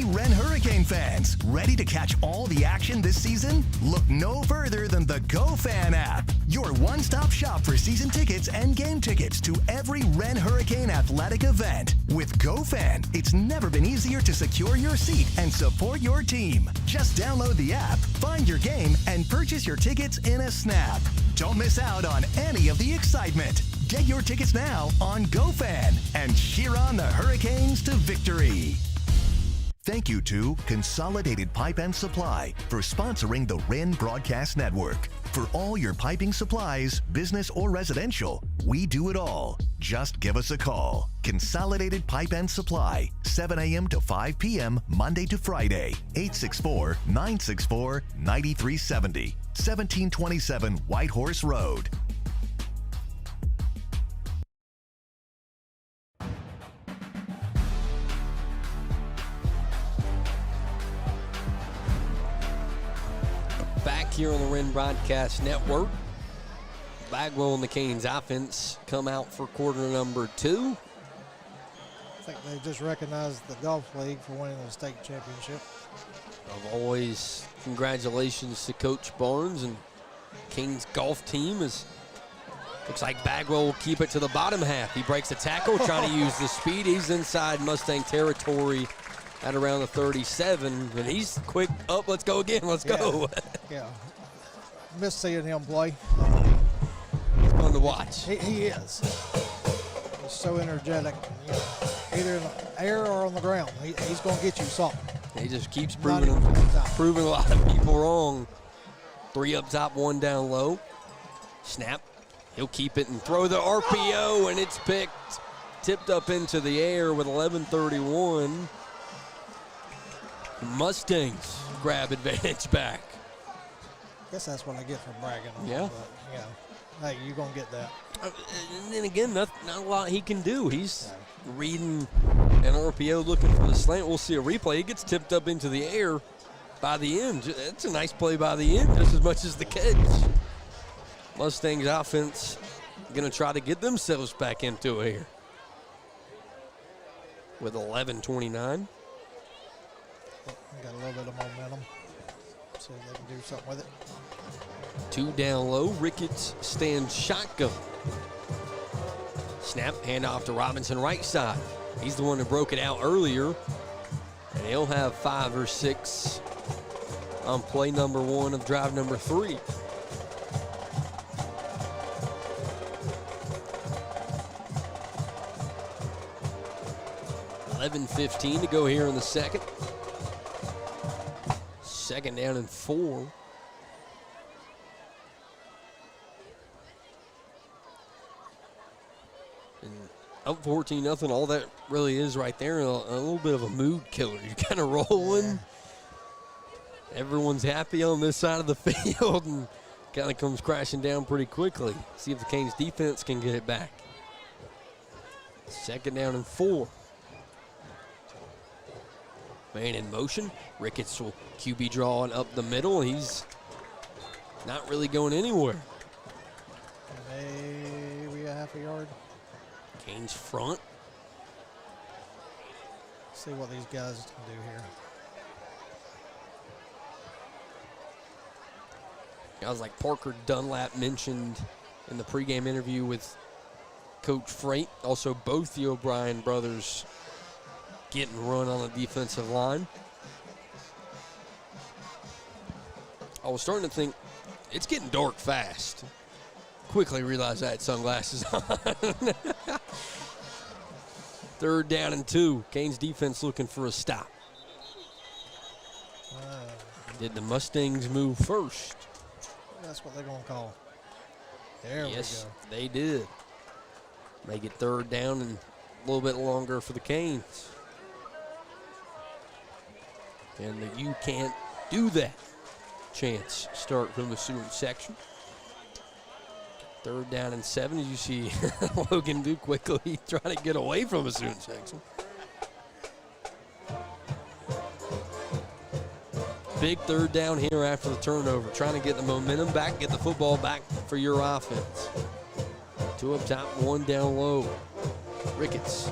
Wren Hurricane fans, ready to catch all the action this season? Look no further than the GoFan app, your one-stop shop for season tickets and game tickets to every Wren Hurricane athletic event. With GoFan, it's never been easier to secure your seat and support your team. Just download the app, find your game, and purchase your tickets in a snap. Don't miss out on any of the excitement. Get your tickets now on GoFan and cheer on the Hurricanes to victory. Thank you to Consolidated Pipe and Supply for sponsoring the Wren Broadcast Network. For all your piping supplies, business or residential, we do it all. Just give us a call. Consolidated Pipe and Supply, 7 a.m. to 5 p.m. Monday to Friday, 864-964-9370, 1727 White Horse Road. Back here on the Wren Broadcast Network, Bagwell and the Canes offense come out for quarter number 2. I think they just recognized the golf league for winning the state championship. Of always, congratulations to Coach Barnes and Canes golf team. Looks like Bagwell will keep it to the bottom half. He breaks a tackle, trying to use the speed. He's inside Mustang territory at around the 37, and he's quick up. Let's go again. Let's go. Yeah. Miss seeing him play. It's fun to watch. He is. He's so energetic. You know, either in the air or on the ground. He's going to get you something. He just keeps proving a lot of people wrong. 3 up top, 1 down low. Snap. He'll keep it and throw the RPO, and it's picked. Tipped up into the air with 11:31. Mustangs grab advantage back. Guess that's what I get for bragging on. Yeah. But, hey, you're going to get that. And then again, not a lot he can do. He's reading an RPO, looking for the slant. We'll see a replay. He gets tipped up into the air by the end. It's a nice play by the end, just as much as the catch. Mustangs offense going to try to get themselves back into it here with 11:29. Got a little bit of momentum. See if they can do something with it. 2 down low. Ricketts stands shotgun. Snap, handoff to Robinson right side. He's the one who broke it out earlier. And he'll have 5 or 6 on play number 1 of drive number 3. $11:15 to go here in the second. 2nd down and 4. And up 14-0, all that really is right there, a little bit of a mood killer. You're kind of rolling. Yeah. Everyone's happy on this side of the field and kind of comes crashing down pretty quickly. See if the Canes defense can get it back. 2nd down and 4. Man in motion. Ricketts will QB drawing up the middle. He's not really going anywhere. Maybe a half a yard. Canes front. See what these guys can do here. Guys like Parker Dunlap mentioned in the pregame interview with Coach Freight. Also, both the O'Brien brothers getting run on the defensive line. I was starting to think it's getting dark fast. Quickly realized I had sunglasses on. 3rd down and 2. Canes defense looking for a stop. Did the Mustangs move first? That's what they're going to call. There we go. Yes, they did. Make it 3rd down and a little bit longer for the Canes. And the "you can't do that" chants start from the student section. 3rd down and 7. As you see Logan Dew quickly trying to get away from the student section. Big 3rd down here after the turnover. Trying to get the momentum back, get the football back for your offense. 2 up top, 1 down low. Ricketts,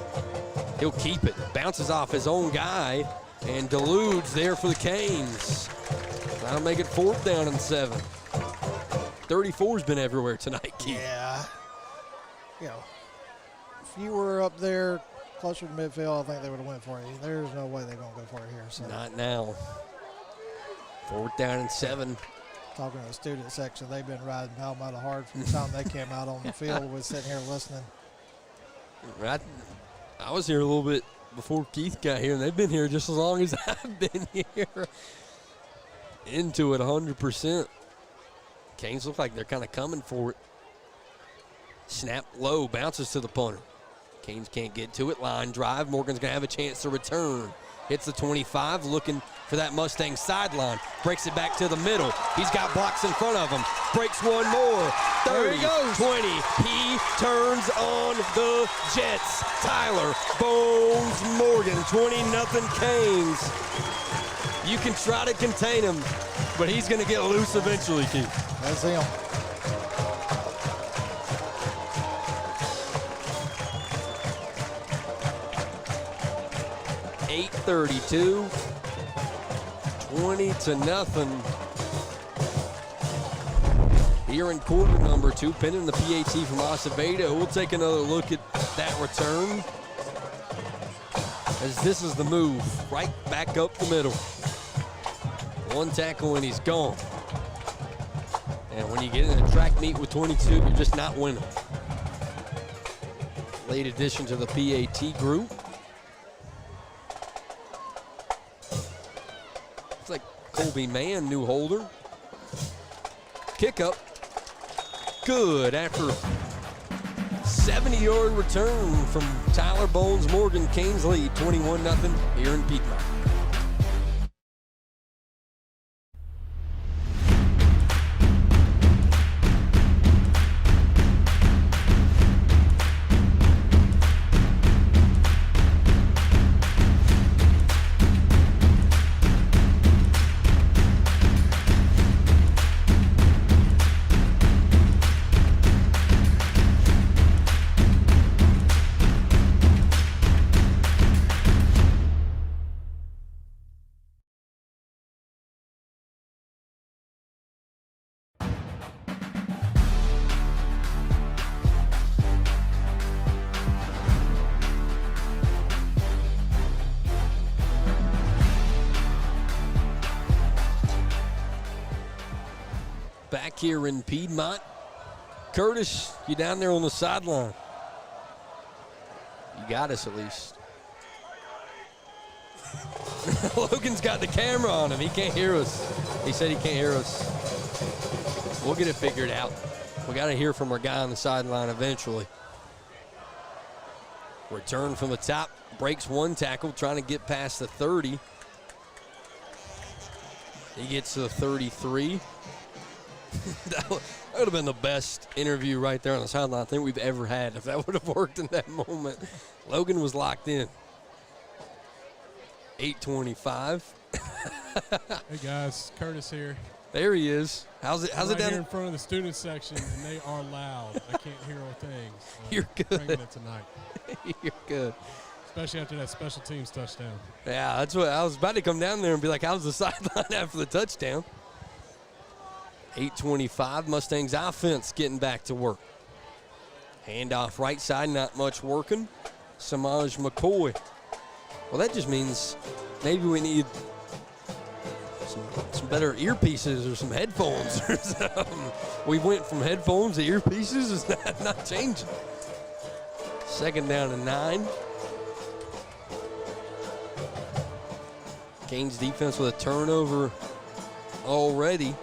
he'll keep it. Bounces off his own guy and deludes there for the Canes. That'll make it 4th down and 7. 34's been everywhere tonight, Keith. Yeah. You know, if you were up there closer to midfield, I think they would have went for it. There's no way they're going to go for it here. So. Not now. 4th down and 7. Talking to the student section, they've been riding Palmetto hard from the time they came out on the field. We're sitting here listening. I was here a little bit before Keith got here, and they've been here just as long as I've been here. Into it 100%. Canes look like they're kind of coming for it. Snap low, bounces to the punter. Canes can't get to it. Line drive. Morgan's going to have a chance to return. Hits the 25, looking for that Mustang sideline. Breaks it back to the middle. He's got blocks in front of him. Breaks one more. 30, 20. He turns on the Jets. Tyler Bones Morgan, 20-0 Canes. You can try to contain him, but he's going to get loose eventually, Keith. That's him. .32, 20-0. Here in quarter number 2, pinning the PAT from Acevedo. We'll take another look at that return, as this is the move, right back up the middle. 1 tackle and he's gone. And when you get in a track meet with 22, you're just not winning. Late addition to the PAT group. It's like Colby Mann, new holder. Kick up. Good after 70-yard return from Tyler Bones Morgan. Canes lead 21-0 here in Piedmont. Back here in Piedmont. Curtis, you down there on the sideline. You got us at least. Logan's got the camera on him. He can't hear us. He said he can't hear us. We'll get it figured out. We got to hear from our guy on the sideline eventually. Return from the top. Breaks 1 tackle, trying to get past the 30. He gets to the 33. That would have been the best interview right there on the sideline I think we've ever had if that would have worked in that moment. Logan was locked in. 8:25. Hey guys, Curtis here. There he is. How's it right down here in front of the student section, and they are loud. I can't hear a thing. So You're good. Bringing it tonight. You're good. Especially after that special teams touchdown. Yeah, that's what I was about to come down there and be like, how's the sideline after the touchdown? 8:25, Mustangs offense getting back to work. Handoff right side, not much working. Samaj McCoy. Well, that just means maybe we need some better earpieces or some headphones or something. We went from headphones to earpieces. It's not changing. 2nd down and 9. Canes defense with a turnover already.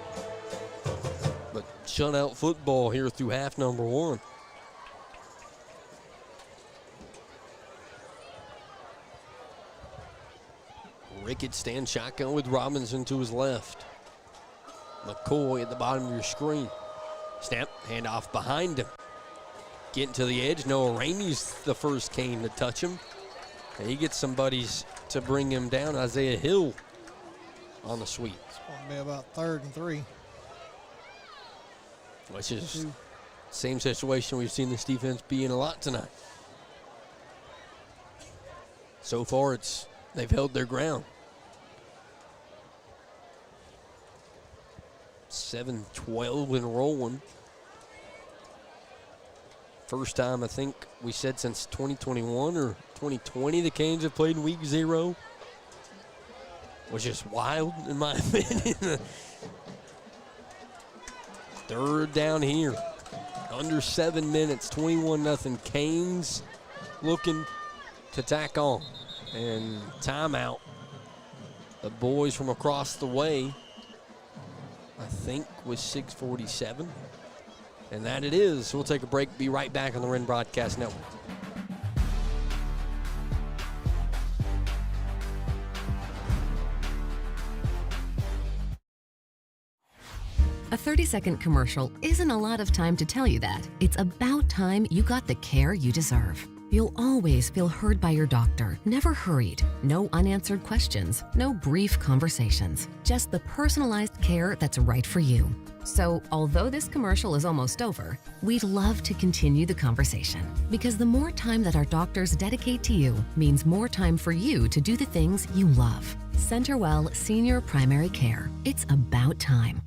But shutout football here through half number 1. Ricketts stands shotgun with Robinson to his left. McCoy at the bottom of your screen. Snap, handoff behind him. Getting to the edge. Noah Ramey's the first Cane to touch him. And he gets some buddies to bring him down. Isaiah Hill on the sweep. It's going to be about 3rd and 3. Which is same situation we've seen this defense be in a lot tonight. So far, they've held their ground. 7-12 and rolling. First time I think we said since 2021 or 2020 the Canes have played in week 0. Which is wild in my opinion. 3rd down here. Under 7 minutes, 21-0. Canes looking to tack on. And timeout. The boys from across the way, I think, was 6:47. And that it is. We'll take a break. Be right back on the Wren Broadcast Network. A 30-second commercial isn't a lot of time to tell you that. It's about time you got the care you deserve. You'll always feel heard by your doctor, never hurried, no unanswered questions, no brief conversations, just the personalized care that's right for you. So, although this commercial is almost over, we'd love to continue the conversation, because the more time that our doctors dedicate to you means more time for you to do the things you love. CenterWell Senior Primary Care. It's about time.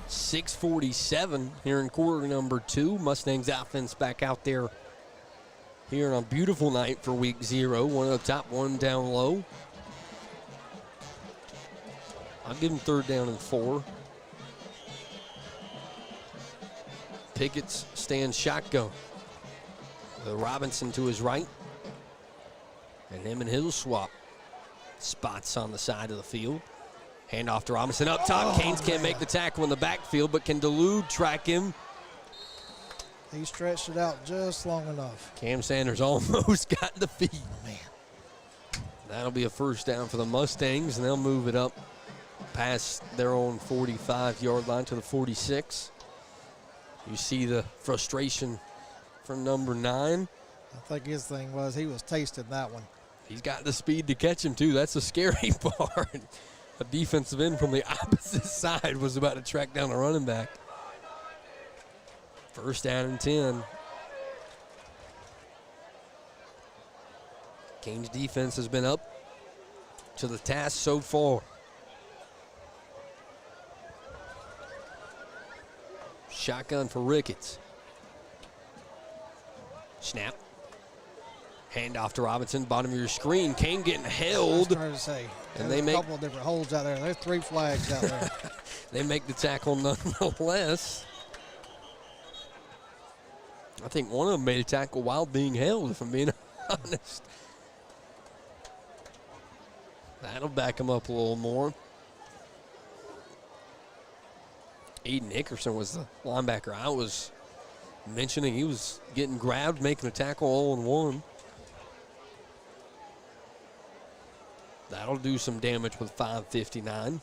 .647 here in quarter number 2. Mustangs offense back out there here on a beautiful night for week 0. One up top, one down low. I'll give him 3rd down and 4. Pickett's stands shotgun. Robinson to his right. And him and Hill swap spots on the side of the field. Handoff to Robinson up top. Canes can't make the tackle in the backfield, but can Delude track him? He stretched it out just long enough. Cam Sanders almost got the feed. Man. That'll be a 1st down for the Mustangs, and they'll move it up past their own 45-yard line to the 46. You see the frustration from number 9. I think his thing was he was tasting that one. He's got the speed to catch him, too. That's the scary part. A defensive end from the opposite side was about to track down a running back. 1st down and 10. Canes defense has been up to the task so far. Shotgun for Ricketts. Snap. Handoff to Robinson, bottom of your screen. Kane getting held. I was trying to say, and there's they a couple of different holds out there. There's 3 flags out there. They make the tackle nonetheless. I think one of them made a tackle while being held, if I'm being honest. That'll back him up a little more. Aiden Nickerson was the linebacker I was mentioning. He was getting grabbed, making a tackle all in one. That'll do some damage with 5:59.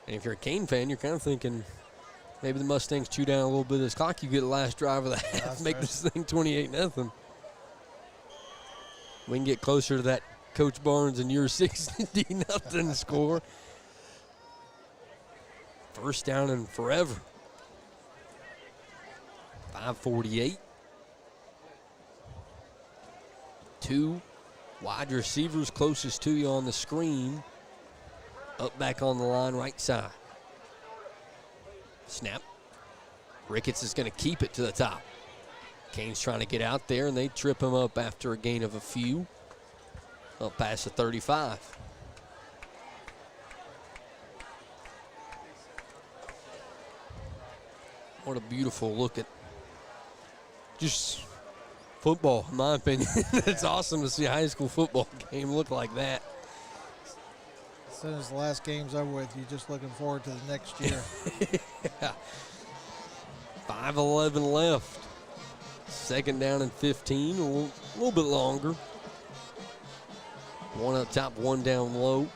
And if you're a Kane fan, you're kind of thinking maybe the Mustangs chew down a little bit of this clock. You get the last drive of the half, make this thing 28-0. We can get closer to that Coach Barnes and your 60-0 score. First down in forever. 5:48. 2 wide receivers closest to you on the screen. Up back on the line, right side. Snap. Ricketts is going to keep it to the top. Kane's trying to get out there, and they trip him up after a gain of a few. Up past the 35. What a beautiful look at just football, in my opinion. It's awesome to see a high school football game look like that. As soon as the last game's over with, you're just looking forward to the next year. Yeah. 5:11 left. Second down and 15, a little bit longer. One up top, one down low.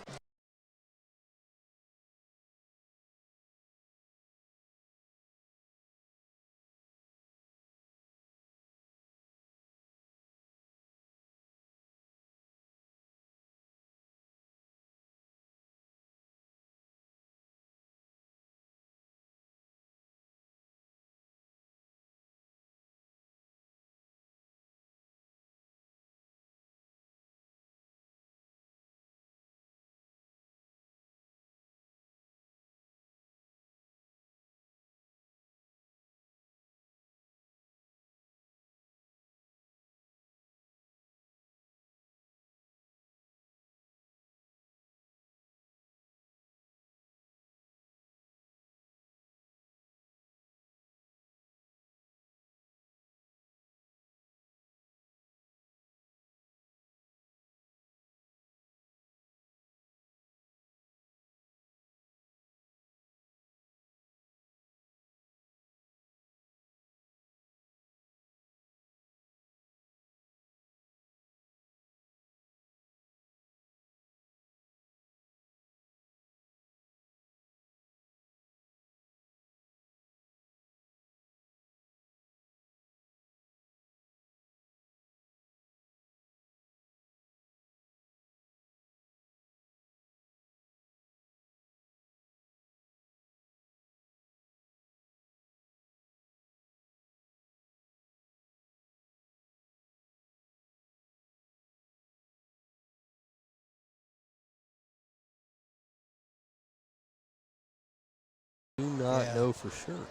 Do not know for sure.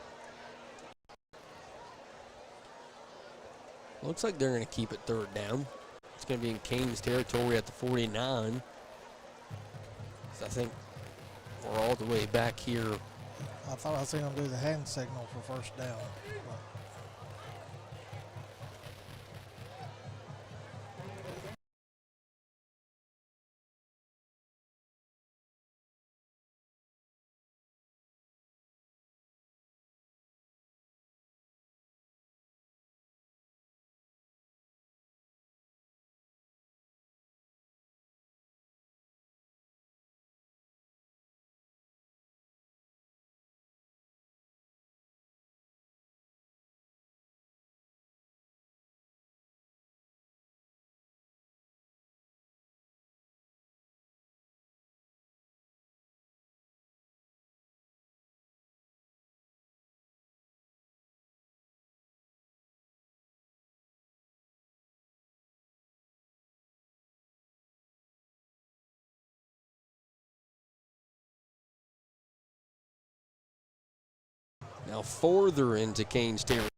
Looks like they're going to keep it third down. It's going to be in Kane's territory at the 49. So I think we're all the way back here. I thought I was going to do the hand signal for first down. Now further into Kane's territory.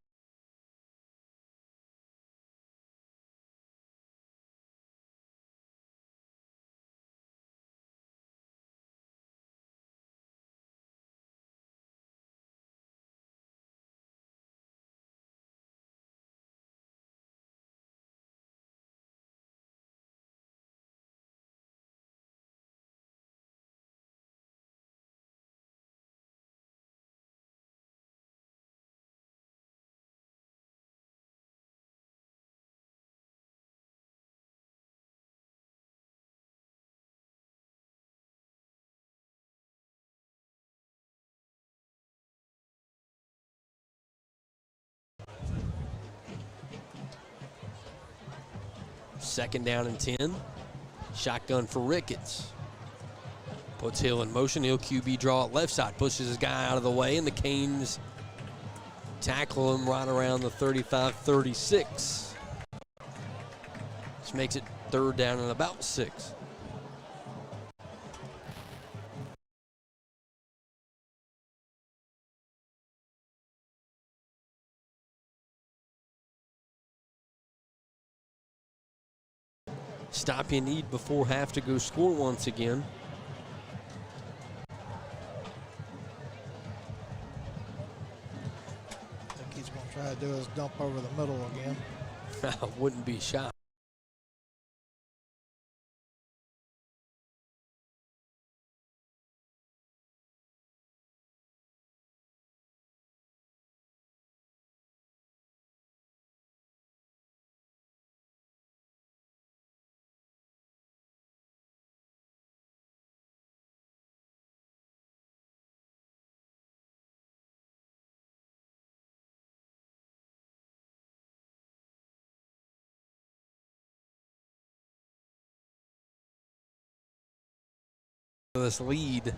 2nd down and 10. Shotgun for Ricketts. Puts Hill in motion. Hill QB draw at left side. Pushes his guy out of the way, and the Canes tackle him right around the 35-36. Which makes it 3rd down and about 6. Stop you need before half to go score once again. I think he's going to try to do his dump over the middle again. I wouldn't be shocked. This lead.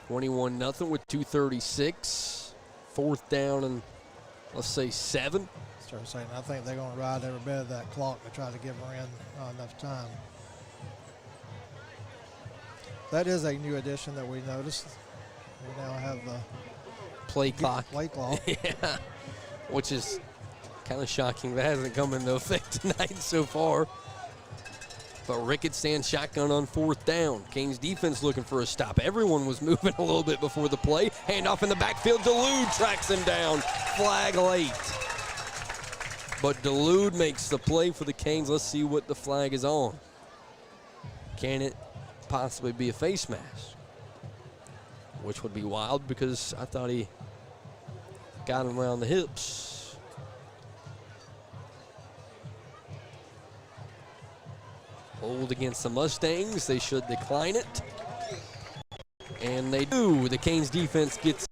21-0 with 2:36. 4th down and let's say 7. Start saying, I think they're going to ride every bit of that clock to try to give Wren enough time. That is a new addition that we noticed. We now have the play clock. Play clock. Yeah, which is kind of shocking. That hasn't come into effect tonight so far. But Ricketts stands shotgun on 4th down. Canes defense looking for a stop. Everyone was moving a little bit before the play. Handoff in the backfield. Delude tracks him down. Flag late. But Delude makes the play for the Canes. Let's see what the flag is on. Can it possibly be a face mask? Which would be wild because I thought he got him around the hips. Hold against the Mustangs. They should decline it. And they do. The Canes defense gets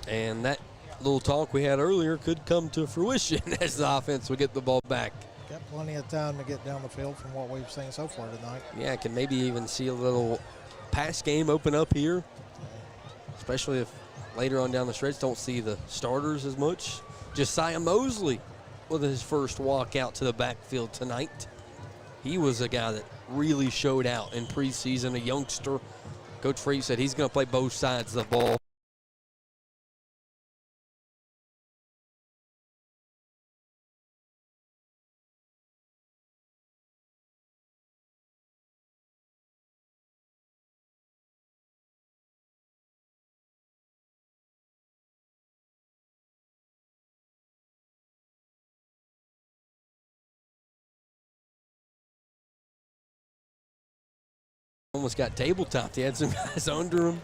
and that little talk we had earlier could come to fruition as the offense will get the ball back. Got plenty of time to get down the field from what we've seen so far tonight. Yeah, can maybe even see a little pass game open up here, especially if later on down the stretch don't see the starters as much. Josiah Mosley with his first walk out to the backfield tonight. He was a guy that really showed out in preseason, a youngster. Coach Freed said he's going to play both sides of the ball. Almost got tabletopped. He had some guys under him.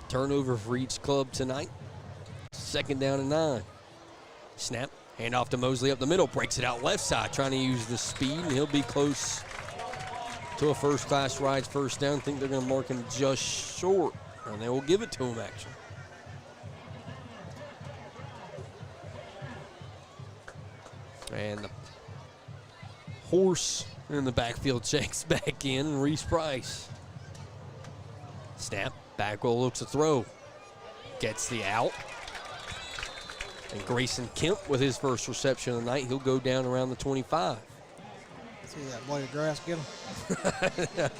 Turnover for each club tonight. 2nd down and 9. Snap, handoff to Mosley up the middle, breaks it out left side, trying to use the speed, and he'll be close to a first-class rides first down. I think they're going to mark him just short, and they will give it to him, actually. And the horse in the backfield checks back in, and Reese Price. Snap. Back roll looks a throw. Gets the out. And Grayson Kemp with his first reception of the night. He'll go down around the 25. See that blade of grass get him?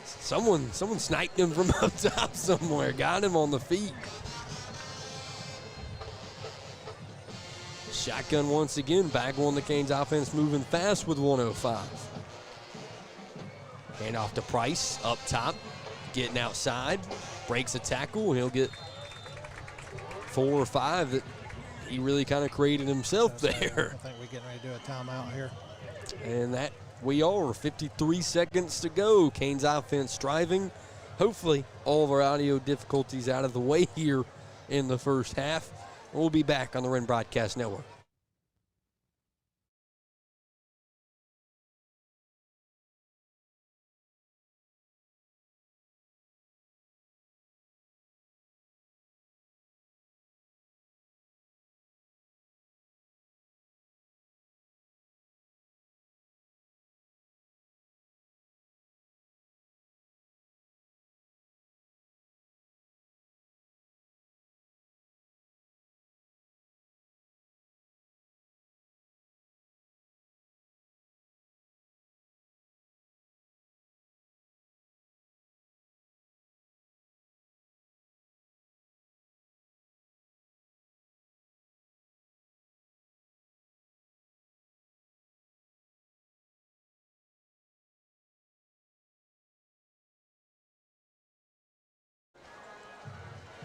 Someone sniped him from up top somewhere. Got him on the feet. Shotgun once again. Bagwell and the Canes offense moving fast with 1:05. Hand off to Price, up top, getting outside, breaks a tackle, and he'll get 4 or 5 that he really kind of created himself there. I think we're getting ready to do a timeout here. And that we are. 53 seconds to go. Canes offense striving. Hopefully all of our audio difficulties out of the way here in the first half. We'll be back on the Wren Broadcast Network.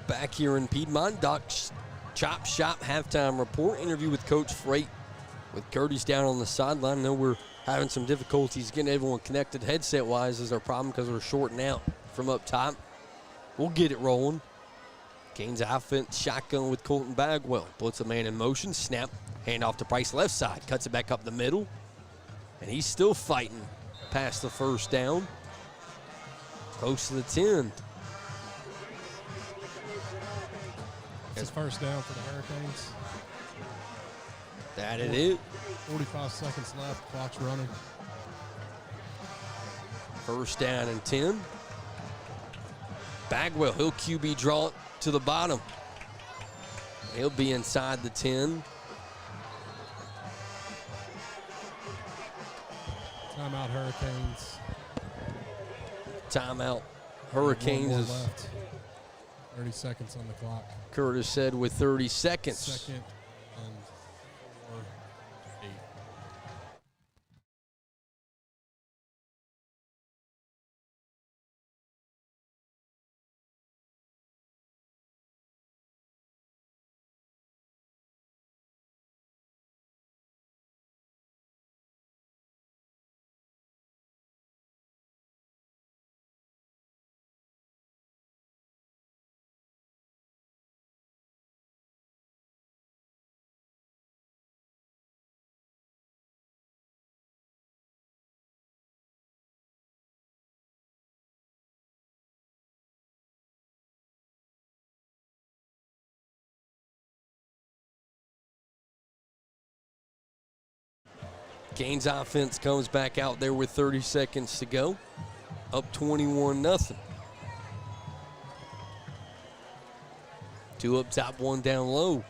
Back here in Piedmont, Doc's Chop Shop halftime report. Interview with Coach Freight with Curtis down on the sideline. I know we're having some difficulties getting everyone connected headset-wise is our problem because we're shorting out from up top. We'll get it rolling. Canes offense shotgun with Colton Bagwell. Puts a man in motion, snap, hand off to Price left side. Cuts it back up the middle. And he's still fighting past the first down. Close to the 10. It's first down for the Hurricanes. That it is. 45 seconds left. Clock's running. First down and 10. Bagwell, he'll QB draw it to the bottom. He'll be inside the 10. Timeout Hurricanes. Timeout Hurricanes is left. 30 seconds on the clock. Curtis said with 30 seconds. Second and 4, 8. Canes offense comes back out there with 30 seconds to go. Up 21-0. 2 up top, 1 down low.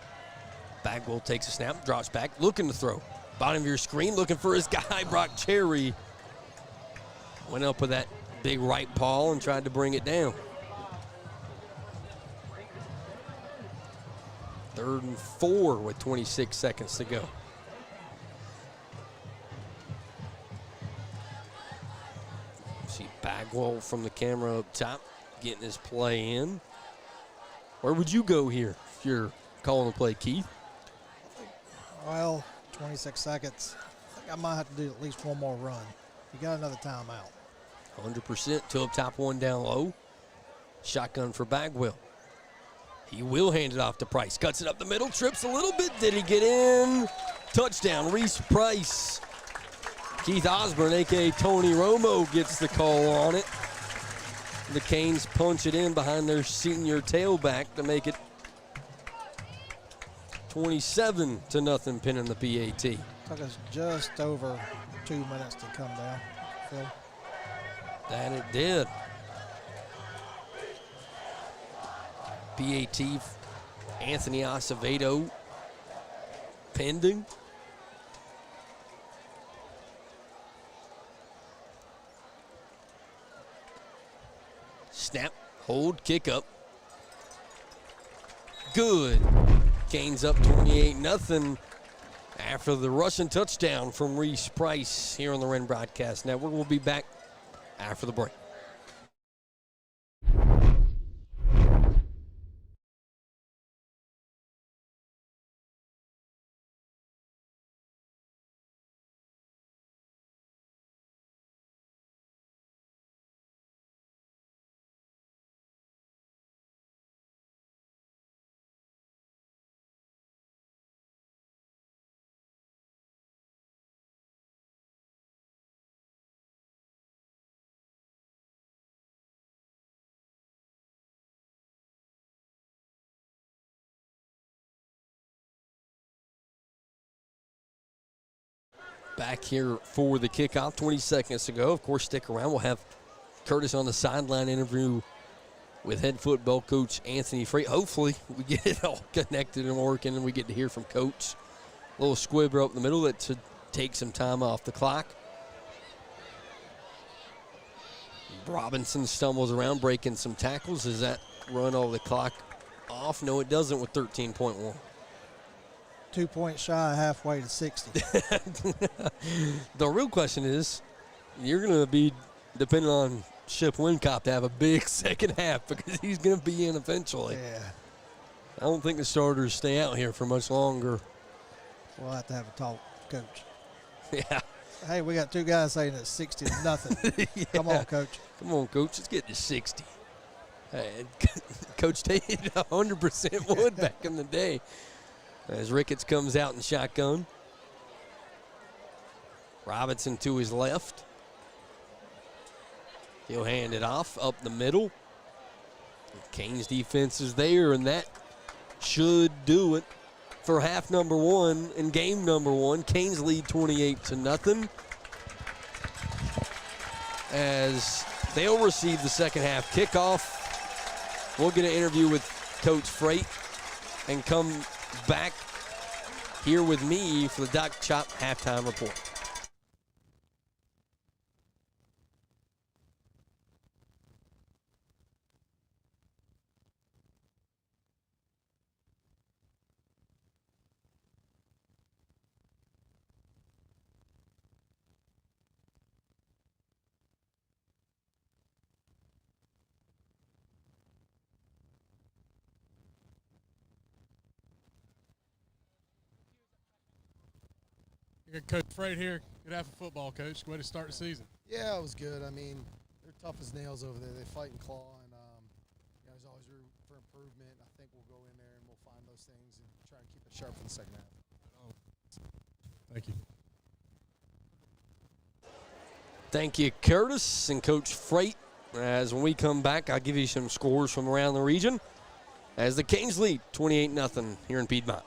Bagwell takes a snap, drops back, looking to throw. Bottom of your screen, looking for his guy, Brock Cherry. Went up with that big right paw and tried to bring it down. 3rd and 4 with 26 seconds to go. See Bagwell from the camera up top, getting his play in. Where would you go here if you're calling the play, Keith? Well, 26 seconds. I think I might have to do at least one more run. You got another timeout. 100%. 2 up top, 1 down low. Shotgun for Bagwell. He will hand it off to Price. Cuts it up the middle, trips a little bit. Did he get in? Touchdown, Reese Price. Keith Ausburn, a.k.a. Tony Romo, gets the call on it. The Canes punch it in behind their senior tailback to make it 27-0, pinning the PAT. Took us just over 2 minutes to come down, Phil. That it did. PAT, Anthony Acevedo, pending. Snap, hold, kick up. Good. Canes up 28-0 after the rushing touchdown from Reese Price here on the Wren Broadcast Network. We'll be back after the break. Back here for the kickoff, 20 seconds to go. Of course, stick around. We'll have Curtis on the sideline interview with head football coach Anthony Freight. Hopefully, we get it all connected and working, and we get to hear from Coach. A little squibber up the middle that should take some time off the clock. Robinson stumbles around, breaking some tackles. Does that run all the clock off? No, it doesn't with 13.1. 2 points shy, halfway to 60. The real question is, you're going to be depending on Ship Wincop to have a big second half because he's going to be in eventually. Yeah. I don't think the starters stay out here for much longer. We'll have to have a talk, Coach. Yeah. Hey, we got two guys saying it's 60 to nothing. Yeah. Come on, Coach. Come on, Coach. Let's get to 60. Coach Tate 100% would back in the day. As Ricketts comes out in shotgun. Robinson to his left. He'll hand it off up the middle. Canes defense is there, and that should do it for half number one and game number one. Canes lead 28-0 as they'll receive the second half kickoff. We'll get an interview with Coach Freight and come back here with me for the Doc Chop halftime report. You got Coach Freight here. Good half of football, Coach. Way to start the season. Yeah, it was good. I mean, they're tough as nails over there. They fight and claw, and there's always room for improvement. I think we'll go in there and we'll find those things and try and keep it sharp for the second half. Thank you. Thank you, Curtis and Coach Freight. As when we come back, I'll give you some scores from around the region as the Canes lead 28-0 here in Piedmont.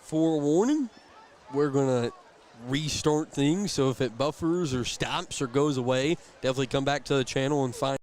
forewarning, we're going to restart things. So if it buffers or stops or goes away, definitely come back to the channel and find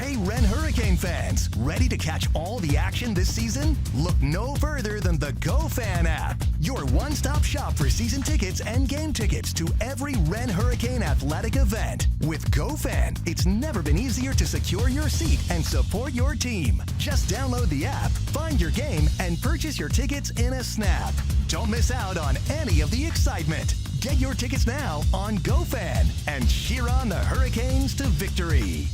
Hey, Wren Hurricane fans, ready to catch all the action this season? Look no further than the GoFan app, your one-stop shop for season tickets and game tickets to every Wren Hurricane athletic event. With GoFan, it's never been easier to secure your seat and support your team. Just download the app, find your game, and purchase your tickets in a snap. Don't miss out on any of the excitement. Get your tickets now on GoFan and cheer on the Hurricanes to victory.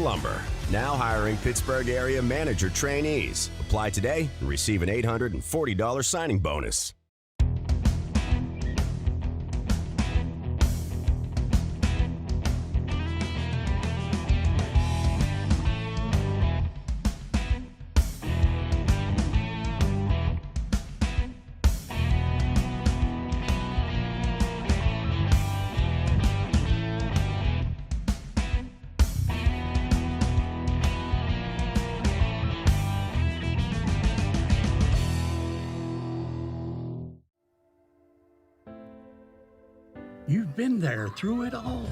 Lumber, now hiring Pittsburgh area manager trainees. Apply today and receive an $840 signing bonus. You've been there through it all,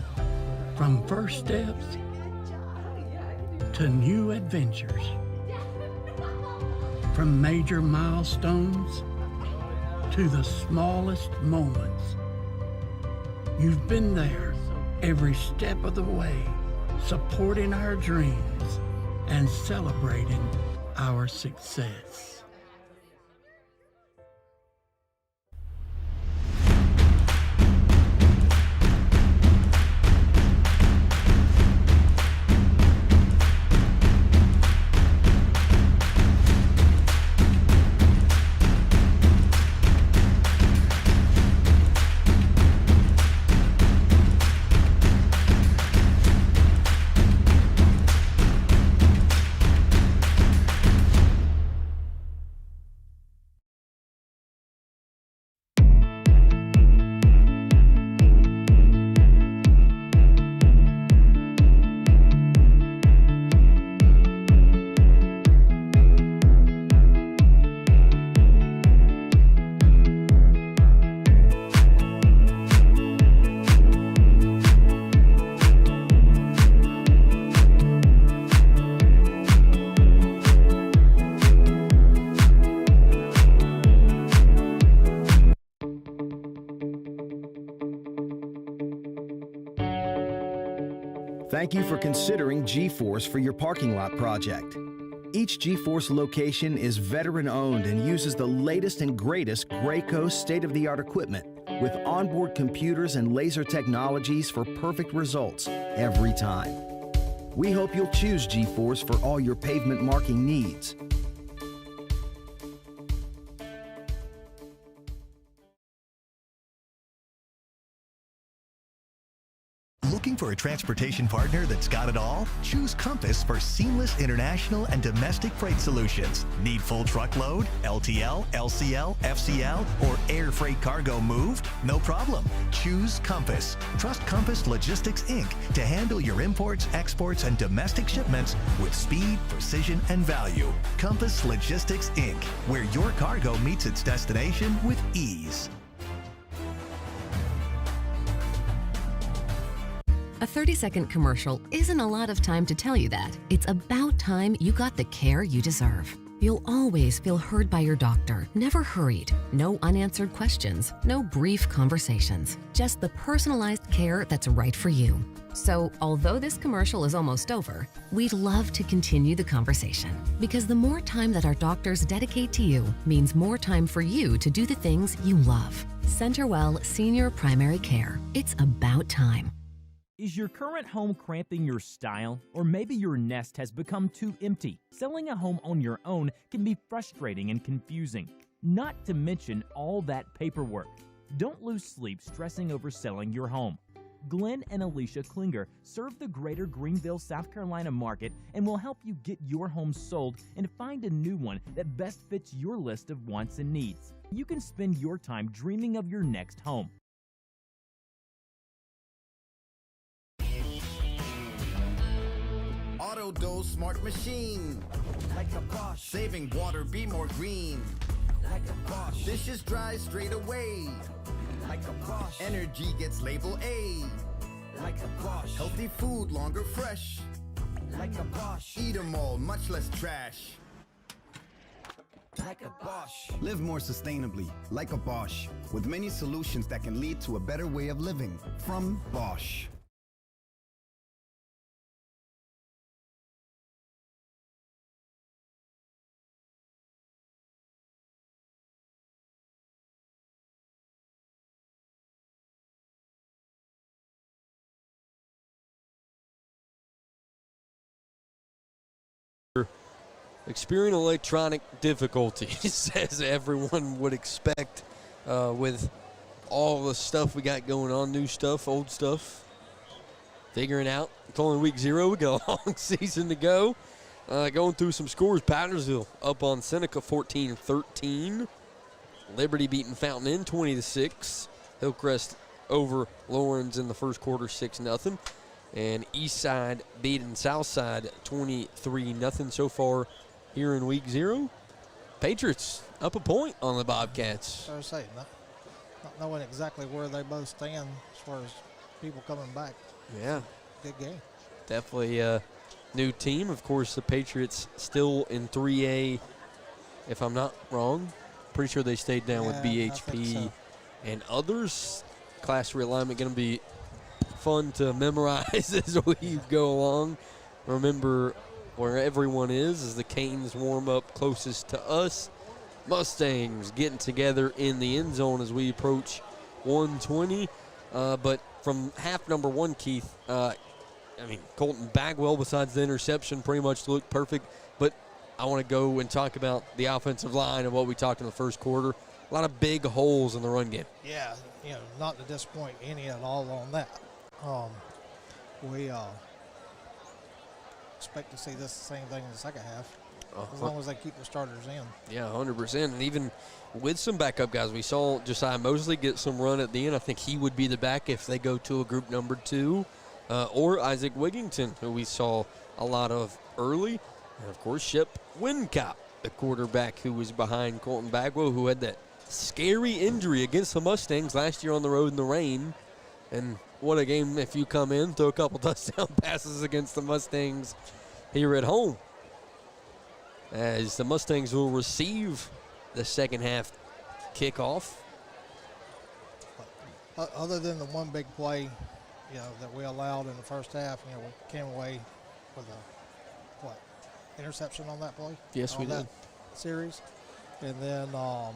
from first steps to new adventures, from major milestones to the smallest moments. You've been there every step of the way, supporting our dreams and celebrating our success. Thank you for considering G-Force for your parking lot project. Each G-Force location is veteran-owned and uses the latest and greatest Graco state-of-the-art equipment with onboard computers and laser technologies for perfect results every time. We hope you'll choose G-Force for all your pavement marking needs. Looking for a transportation partner that's got it all? Choose Compass for seamless international and domestic freight solutions. Need full truckload, LTL, LCL, FCL, or air freight cargo moved? No problem. Choose Compass. Trust Compass Logistics, Inc. to handle your imports, exports, and domestic shipments with speed, precision, and value. Compass Logistics, Inc., where your cargo meets its destination with ease. A 30-second commercial isn't a lot of time to tell you that. It's about time you got the care you deserve. You'll always feel heard by your doctor, never hurried. No unanswered questions, no brief conversations. Just the personalized care that's right for you. So, although this commercial is almost over, we'd love to continue the conversation. Because the more time that our doctors dedicate to you means more time for you to do the things you love. CenterWell Senior Primary Care. It's about time. Is your current home cramping your style? Or maybe your nest has become too empty? Selling a home on your own can be frustrating and confusing, not to mention all that paperwork. Don't lose sleep stressing over selling your home. Glenn and Alicia Klinger serve the greater Greenville, South Carolina market and will help you get your home sold and find a new one that best fits your list of wants and needs. You can spend your time dreaming of your next home. Auto Dose Smart Machine. Like a Bosch. Saving water, be more green. Like a Bosch. Dishes dry straight away. Like a Bosch. Energy gets label A. Like a Bosch. Healthy food longer fresh. Like a Bosch. Eat 'em all, much less trash. Like a Bosch. Live more sustainably, like a Bosch, with many solutions that can lead to a better way of living. From Bosch. Experiencing electronic difficulties, as everyone would expect, with all the stuff we got going on, new stuff, old stuff. Figuring out. It's only week 0. We got a long season to go. Going through some scores. Pattersville up on Seneca 14-13. Liberty beating Fountain Inn 20-6. Hillcrest over Lawrence in the first quarter 6-0. And Eastside beating Southside 23-0 so far here in week 0. Patriots up a point on the Bobcats. I was saying, not knowing exactly where they both stand as far as people coming back. Yeah. Good game. Definitely a new team. Of course, the Patriots still in 3A, if I'm not wrong. Pretty sure they stayed down with BHP and others. Class realignment going to be fun to memorize as we go along. Remember where everyone is as the Canes warm up closest to us. Mustangs getting together in the end zone as we approach 120. But from half number 1, Keith, Colton Bagwell, besides the interception, pretty much looked perfect. But I want to go and talk about the offensive line and what we talked in the first quarter. A lot of big holes in the run game. Yeah, not to disappoint any at all on that. We expect to see this the same thing in the second half, as long as they keep the starters in. Yeah, 100%. And even with some backup guys, we saw Josiah Mosley get some run at the end. I think he would be the back if they go to a group number 2, or Isaac Wigington, who we saw a lot of early. And, of course, Shep Wincott, the quarterback who was behind Colton Bagwell, who had that scary injury against the Mustangs last year on the road in the rain. And what a game if you come in, throw a couple touchdown passes against the Mustangs here at home. As the Mustangs will receive the second half kickoff. Other than the one big play that we allowed in the first half. We came away with a interception on that play. Yes, we did. Series, and then our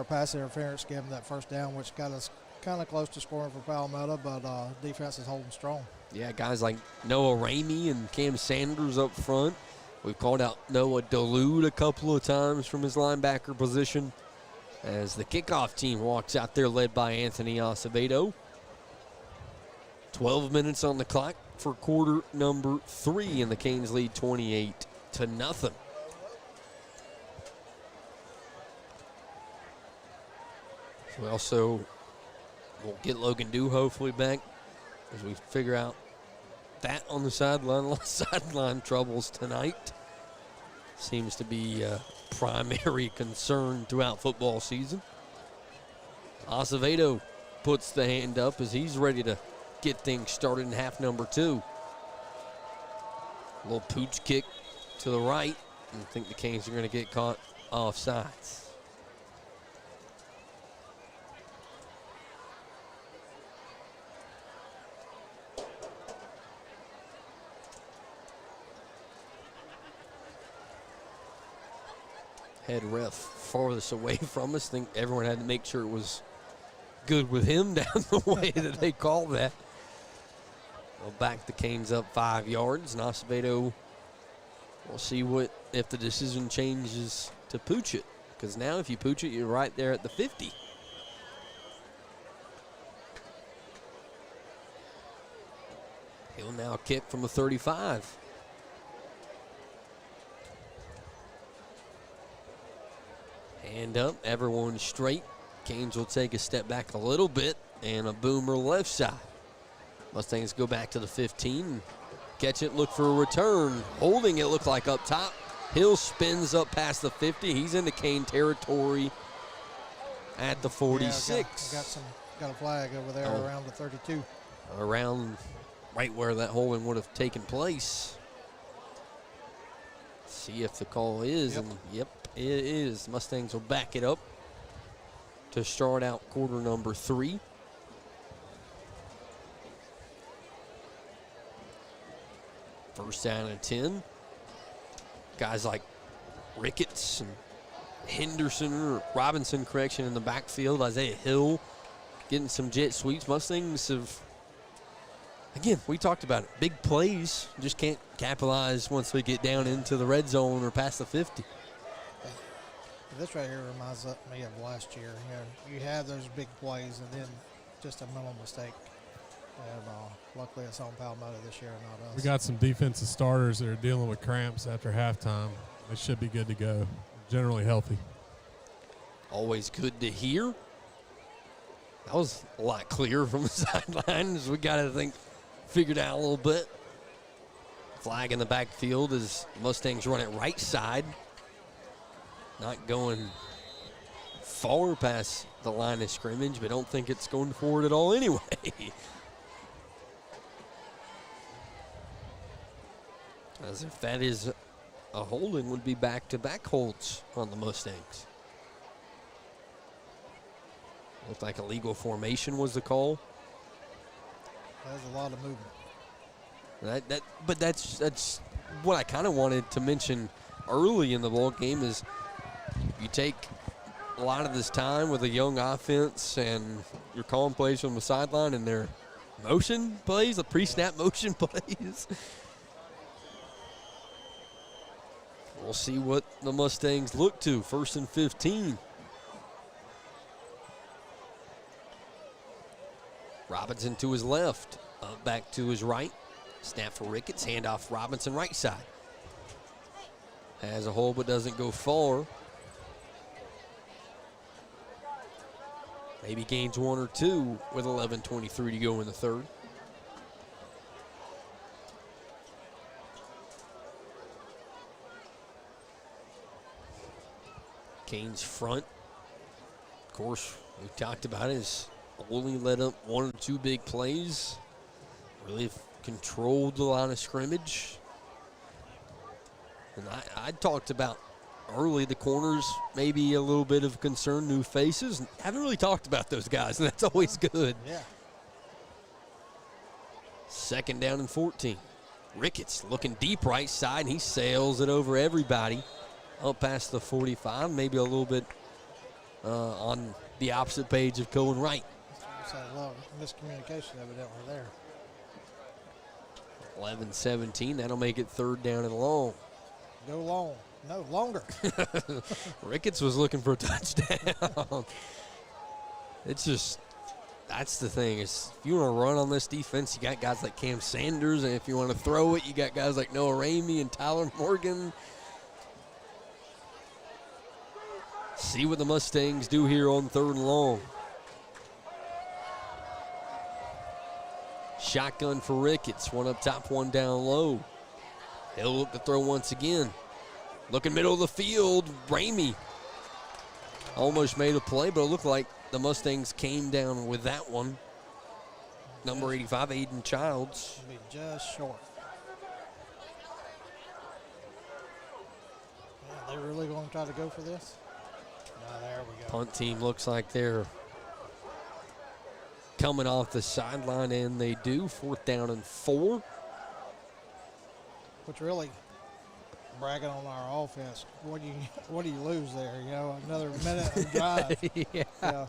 pass interference gave them that first down, which got us kind of close to scoring for Palmetto, but defense is holding strong. Yeah, guys like Noah Ramey and Cam Sanders up front. We've called out Noah Dulude a couple of times from his linebacker position as the kickoff team walks out there led by Anthony Acevedo. 12 minutes on the clock for quarter number 3, and the Canes lead 28-0. We also will get Logan Dew hopefully back as we figure out that on the sideline. A lot of sideline troubles tonight. Seems to be a primary concern throughout football season. Acevedo puts the hand up as he's ready to get things started in half number 2. A little pooch kick to the right. And I think the Canes are going to get caught offsides. Head ref farthest away from us. I think everyone had to make sure it was good with him down the way that they called that. They'll back the Canes up 5 yards, and Acevedo, we'll see if the decision changes to pooch it, because now if you pooch it, you're right there at the 50. He'll now kick from the 35. Hand up, everyone straight. Canes will take a step back a little bit, and a boomer left side. Mustangs go back to the 15. Catch it, look for a return. Holding it, look like up top. Hill spins up past the 50. He's into Cane territory at the 46. Yeah, got a flag over there around the 32. Around right where that holding would have taken place. See if the call is, and yep, it is. Mustangs will back it up to start out quarter number 3. First down and 10. Guys like Ricketts and Henderson, or Robinson, correction, in the backfield. Isaiah Hill getting some jet sweeps. Mustangs have, again, we talked about it. Big plays, just can't capitalize once we get down into the red zone or past the 50. This right here reminds me of last year. You have those big plays and then just a mental mistake. And luckily it's on Palmetto this year, not us. We got some defensive starters that are dealing with cramps after halftime. They should be good to go. Generally healthy. Always good to hear. That was a lot clearer from the sidelines. We got to figured out a little bit. Flag in the backfield as Mustangs run it right side. Not going far past the line of scrimmage, but don't think it's going forward at all anyway. As if that is a holding, would be back-to-back holds on the Mustangs. Looked like a legal formation was the call. There's a lot of movement. But that's what I kind of wanted to mention early in the ball game is you take a lot of this time with a young offense and you're calling plays from the sideline and they're motion plays, the pre-snap motion plays. We'll see what the Mustangs look to. 1st and 15. Robinson to his left, up back to his right. Snap for Ricketts, handoff Robinson right side. Has a hole but doesn't go far. Maybe gains 1 or 2 with 11:23 to go in the 3rd. Canes front, of course, we talked about it, is only let up 1 or 2 big plays. Really controlled the line of scrimmage. And I talked about early the corners, maybe a little bit of concern, new faces. Haven't really talked about those guys, and that's always good. Yeah. Second down and 14. Ricketts looking deep right side, and he sails it over everybody up past the 45, maybe a little bit on the opposite page of going right. So a lot of miscommunication evidently there. 11-17, that'll make it third down and long. Go long. No, longer. Ricketts was looking for a touchdown. It's just, that's the thing. Is if you want to run on this defense, you got guys like Cam Sanders, and if you want to throw it, you got guys like Noah Ramey and Tyler Morgan. See what the Mustangs do here on third and long. Shotgun for Ricketts. One up top, one down low. He'll look to throw once again. Looking middle of the field, Ramey almost made a play, but it looked like the Mustangs came down with that one. Number 85, Aiden Childs. Be just short. Yeah, they really going to try to go for this? No, there we go. Punt team looks like they're coming off the sideline, and they do. 4th down and 4. Which really, bragging on our offense, what do you lose there? You know, another minute of drive. Yeah.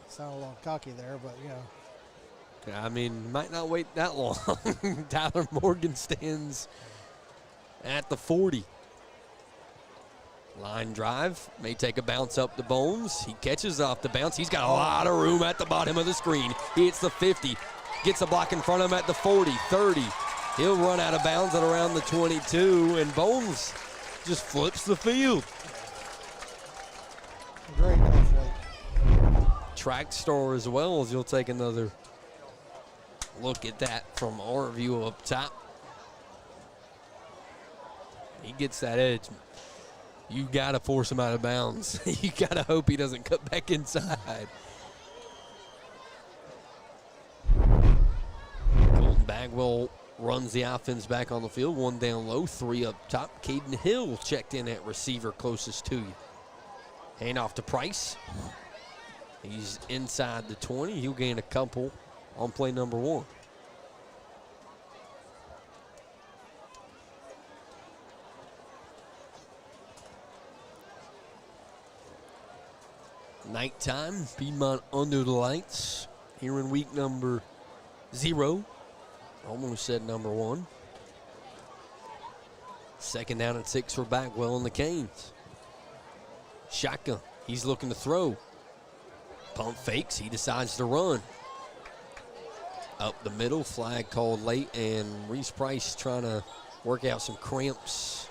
Sound a little cocky there, but you know. I mean, might not wait that long. Tyler Morgan stands at the 40. Line drive, may take a bounce up the Bones. He catches off the bounce. He's got a lot of room at the bottom of the screen. He hits the 50, gets a block in front of him at the 40, 30. He'll run out of bounds at around the 22, and Bones just flips the field. Great athlete. Track star as well, as you'll take another look at that from our view up top. He gets that edge. You got to force him out of bounds. You got to hope he doesn't cut back inside. Colton Bagwell runs the offense back on the field. 1 down low, 3 up top. Caden Hill checked in at receiver closest to you. Hand off to Price. He's inside the 20. He'll gain a couple on play number 1. Nighttime, Piedmont under the lights here in week number 0. Almost said number 1. 2nd down and 6 for Bagwell and the Canes. Shotgun, he's looking to throw. Pump fakes, he decides to run. Up the middle, flag called late, and Reese Price trying to work out some cramps.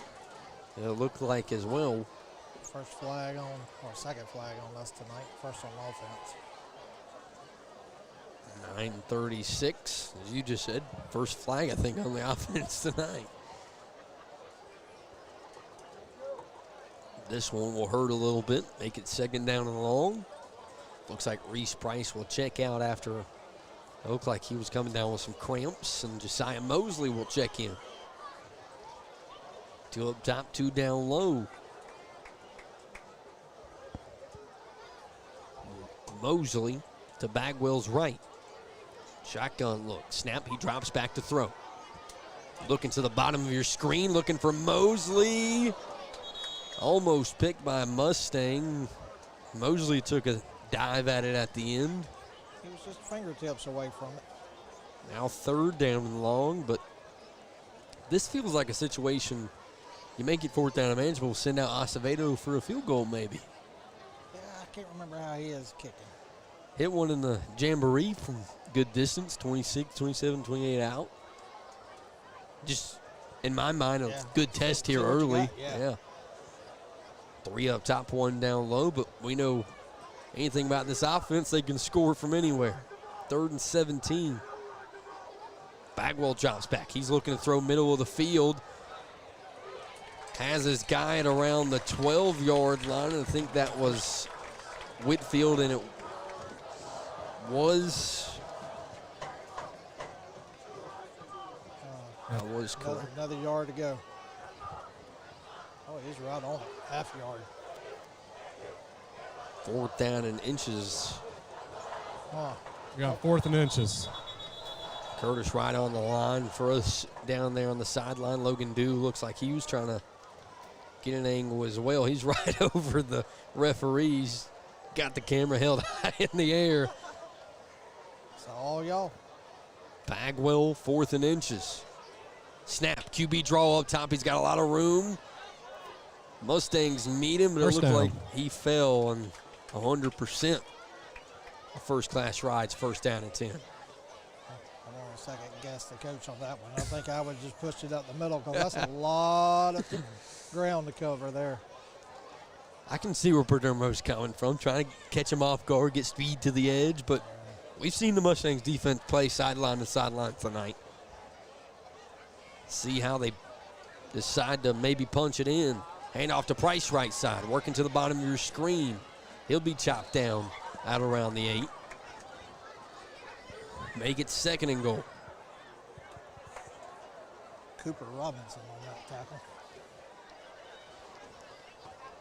It looked like as well. First flag on, or second flag on us tonight. First on offense. 9:36, as you just said. First flag, I think, on the offense tonight. This one will hurt a little bit. Make it 2nd down and long. Looks like Reese Price will check out after. It looked like he was coming down with some cramps, and Josiah Mosley will check in. 2 up top, 2 down low. Mosley to Bagwell's right. Shotgun look. Snap, he drops back to throw. Looking to the bottom of your screen, looking for Mosley. Almost picked by Mustang. Mosley took a dive at it at the end. He was just fingertips away from it. Now 3rd down and long, but this feels like a situation you make it 4th down and manageable, send out Acevedo for a field goal maybe. Yeah, I can't remember how he is kicking. Hit one in the jamboree from good distance, 26, 27, 28 out. Just, in my mind, a good test here early. Yeah. 3 up top, 1 down low, but we know anything about this offense, they can score from anywhere. 3rd and 17. Bagwell drops back. He's looking to throw middle of the field. Has his guy at around the 12-yard line. I think that was Whitfield, and it was correct. Another yard to go. Oh, he's right on it. Half yard. 4th down and inches. We got 4th and inches. Curtis right on the line for us down there on the sideline. Logan Dew looks like he was trying to get an angle as well. He's right over the referees. Got the camera held high in the air. So all y'all. Bagwell, 4th and inches. Snap, QB draw up top. He's got a lot of room. Mustangs meet him, but First it looked down. like he fell on 100%. First-class rides, 1st down and 10. I want to second guess the coach on that one. I think I would have just pushed it up the middle because that's a lot of ground to cover there. I can see where Perdermo's coming from, trying to catch him off guard, get speed to the edge, but we've seen the Mustangs defense play sideline to sideline tonight. See how they decide to maybe punch it in. Hand off to Price right side, working to the bottom of your screen. He'll be chopped down out around the 8. Make it 2nd and goal. Cooper Robinson on that tackle.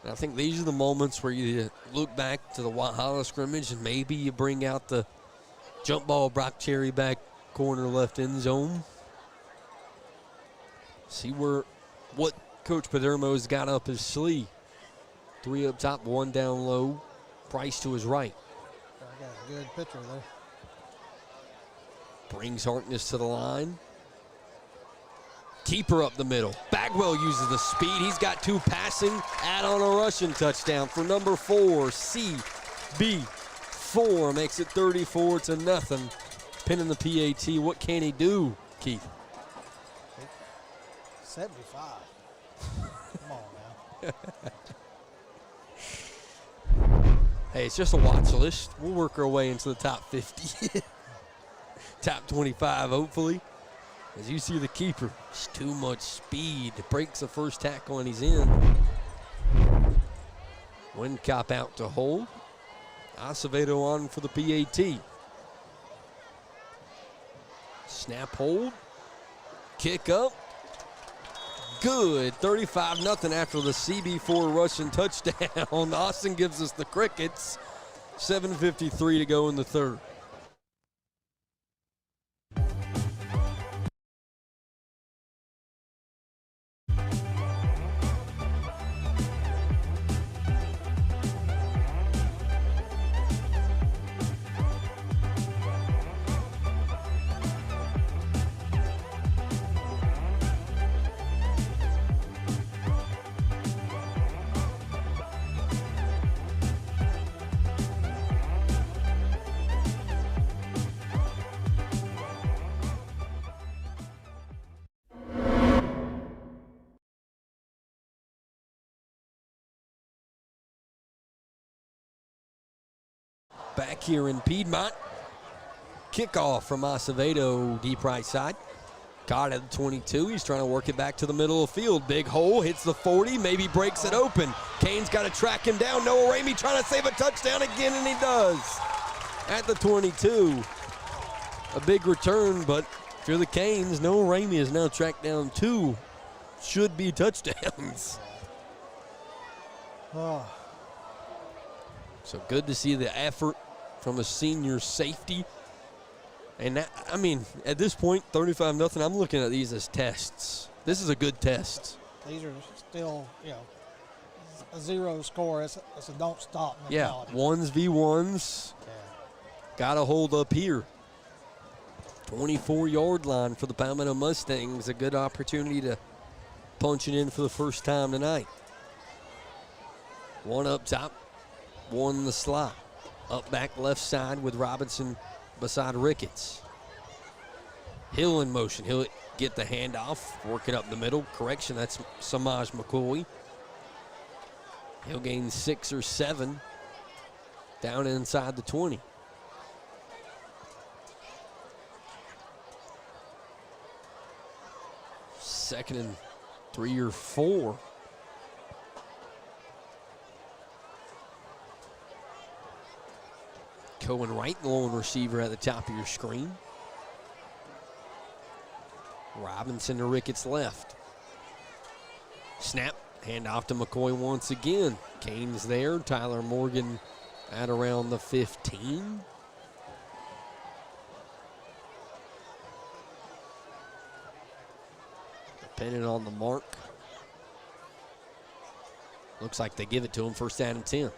And I think these are the moments where you look back to the Walhalla scrimmage and maybe you bring out the jump ball Brock Cherry back corner left end zone. See what Coach Padermo's got up his sleeve. 3 up top, 1 down low. Price to his right. I got a good picture there. Brings Harkness to the line. Keeper up the middle. Bagwell uses the speed. He's got 2 passing. Add on a rushing touchdown for number 4. CB4 makes it 34-0. Pinning the PAT. What can he do, Keith? 75. Come on now. Hey, it's just a watch list. We'll work our way into the top 50. Top 25, hopefully. As you see the keeper, it's too much speed. Breaks the first tackle and he's in. One cop out to hold. Acevedo on for the PAT. Snap hold. Kick up. Good. 35-0 after the CB4 rushing touchdown. Austin gives us the Crickets. 7:53 to go in the 3rd. Back here in Piedmont. Kickoff from Acevedo, deep right side. Caught at the 22. He's trying to work it back to the middle of the field. Big hole, hits the 40, maybe breaks it open. Kane's got to track him down. Noah Ramey trying to save a touchdown again, and he does. At the 22. A big return, but if you're the Canes, Noah Ramey has now tracked down 2 should-be touchdowns. Oh. So good to see the effort from a senior safety. And that, I mean, at this point, 35-0, I'm looking at these as tests. This is a good test. These are still, a 0 score. It's a don't stop Yeah, mentality. 1s v 1s. Got to hold up here. 24-yard line for the Palmetto Mustangs. A good opportunity to punch it in for the first time tonight. 1 up top, 1 in the slot. Up back left side with Robinson beside Ricketts. Hill in motion. He'll get the handoff, work it up the middle. Correction, that's Samaj McCoy. He'll gain 6 or 7 down inside the 20. Second and 3 or 4. Cohen Wright, the lone receiver at the top of your screen. Robinson to Ricketts left. Snap, hand off to McCoy once again. Kane's there, Tyler Morgan at around the 15. Pinning on the mark. Looks like they give it to him, 1st down and 10.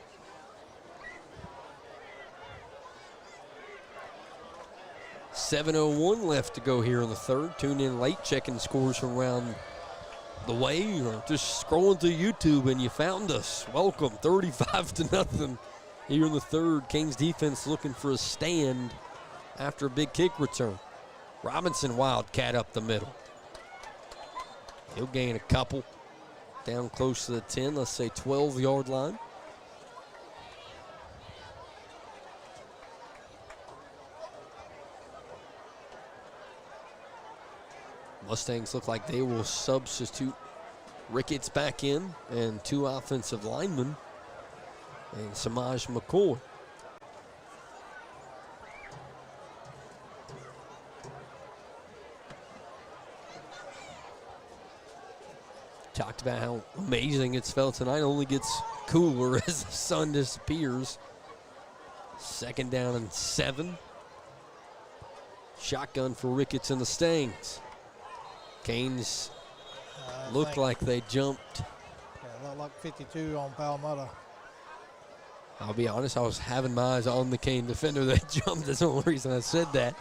.701 left to go here in the third. Tune in late, checking scores from around the way, or just scrolling through YouTube and you found us. Welcome, 35-0 here in the third. Kings defense looking for a stand after a big kick return. Robinson Wildcat up the middle. He'll gain a couple. Down close to the 10, let's say 12-yard line. Mustangs look like they will substitute Ricketts back in and 2 offensive linemen and Samaj McCoy. Talked about how amazing it's felt tonight. Only gets cooler as the sun disappears. 2nd down and 7. Shotgun for Ricketts and the Stangs. Canes looked like they jumped. Yeah, looked like 52 on Palmetto. I'll be honest, I was having my eyes on the Cane defender that jumped. That's the only reason I said that.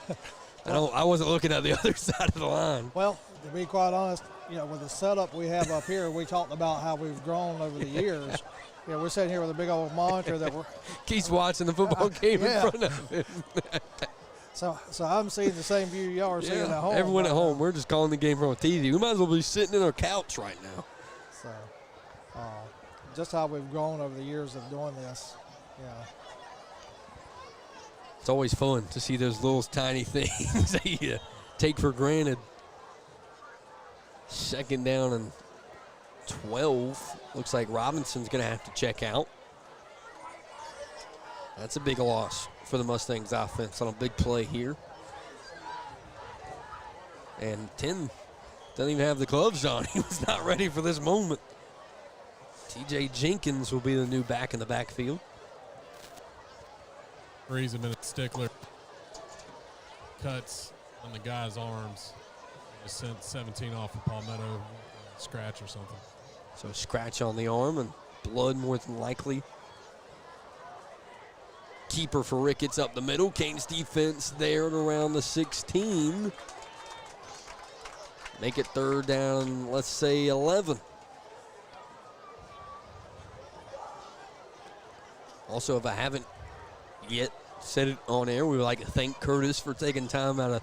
I wasn't looking at the other side of the line. Well, to be quite honest, with the setup we have up here, we talked about how we've grown over the years. We're sitting here with a big old monitor that we're Keith's watching the football game in front of him. So I'm seeing the same view y'all are seeing at home. Everyone at home, we're just calling the game from a TV. We might as well be sitting in our couch right now. So, just how we've grown over the years of doing this. It's always fun to see those little tiny things that you take for granted. 2nd down and 12. Looks like Robinson's going to have to check out. That's a big loss for the Mustangs offense on a big play here. And 10 doesn't even have the gloves on. He was not ready for this moment. TJ Jenkins will be the new back in the backfield. Freeze a minute, Stickler. Cuts on the guy's arms. Just sent 17 off of Palmetto, scratch or something. So scratch on the arm and blood more than likely. Keeper for Ricketts up the middle. Canes defense there at around the 16. Make it 3rd down, let's say 11. Also, if I haven't yet said it on air, we would like to thank Curtis for taking time out of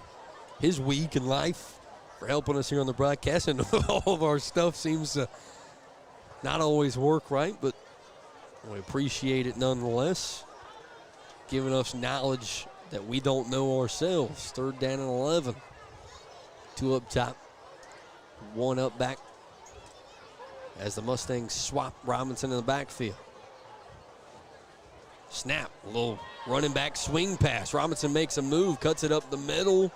his week and life for helping us here on the broadcast. And all of our stuff seems to not always work right, but we appreciate it nonetheless. Giving us knowledge that we don't know ourselves. 3rd down and 11. 2 up top, 1 up back as the Mustangs swap Robinson in the backfield. Snap, a little running back swing pass. Robinson makes a move, cuts it up the middle,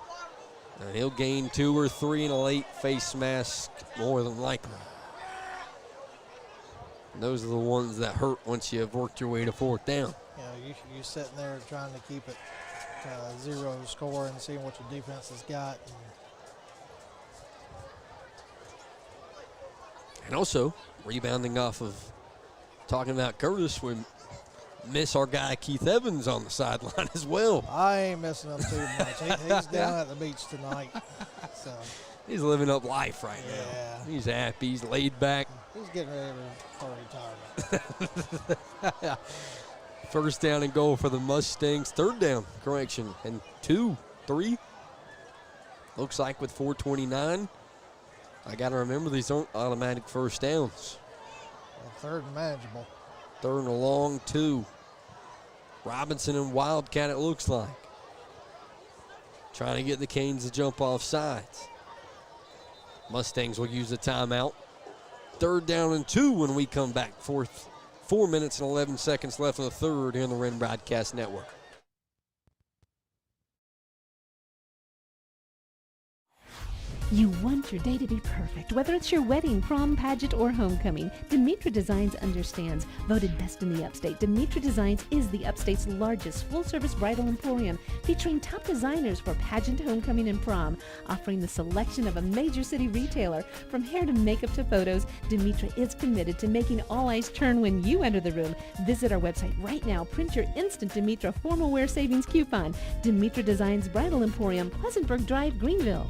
and he'll gain 2 or 3 in a late face mask, more than likely. And those are the ones that hurt once you have worked your way to 4th down. You're sitting there trying to keep it 0 score and seeing what your defense has got. And also, rebounding off of talking about Curtis, we miss our guy Keith Evans on the sideline as well. I ain't missing him too much. He's down at the beach tonight. So he's living up life right now. He's happy. He's laid back. He's getting ready for retirement. 1st down and goal for the Mustangs. 3rd down, correction, and 2, 3. Looks like with 4:29. I got to remember these aren't automatic 1st downs. 3rd and manageable. 3rd and a long 2. Robinson and Wildcat, it looks like. Trying to get the Canes to jump off sides. Mustangs will use the timeout. 3rd down and 2 when we come back. 4 minutes and 11 seconds left in the third here on the Wren Broadcast Network. You want your day to be perfect, whether it's your wedding, prom, pageant, or homecoming. Demetra Designs understands. Voted best in the Upstate, Demetra Designs is the Upstate's largest full-service bridal emporium, featuring top designers for pageant, homecoming, and prom, offering the selection of a major city retailer. From hair to makeup to photos, Demetra is committed to making all eyes turn when you enter the room. Visit our website right now. Print your instant Demetra formal wear savings coupon. Demetra Designs Bridal Emporium, Pleasantburg Drive, Greenville.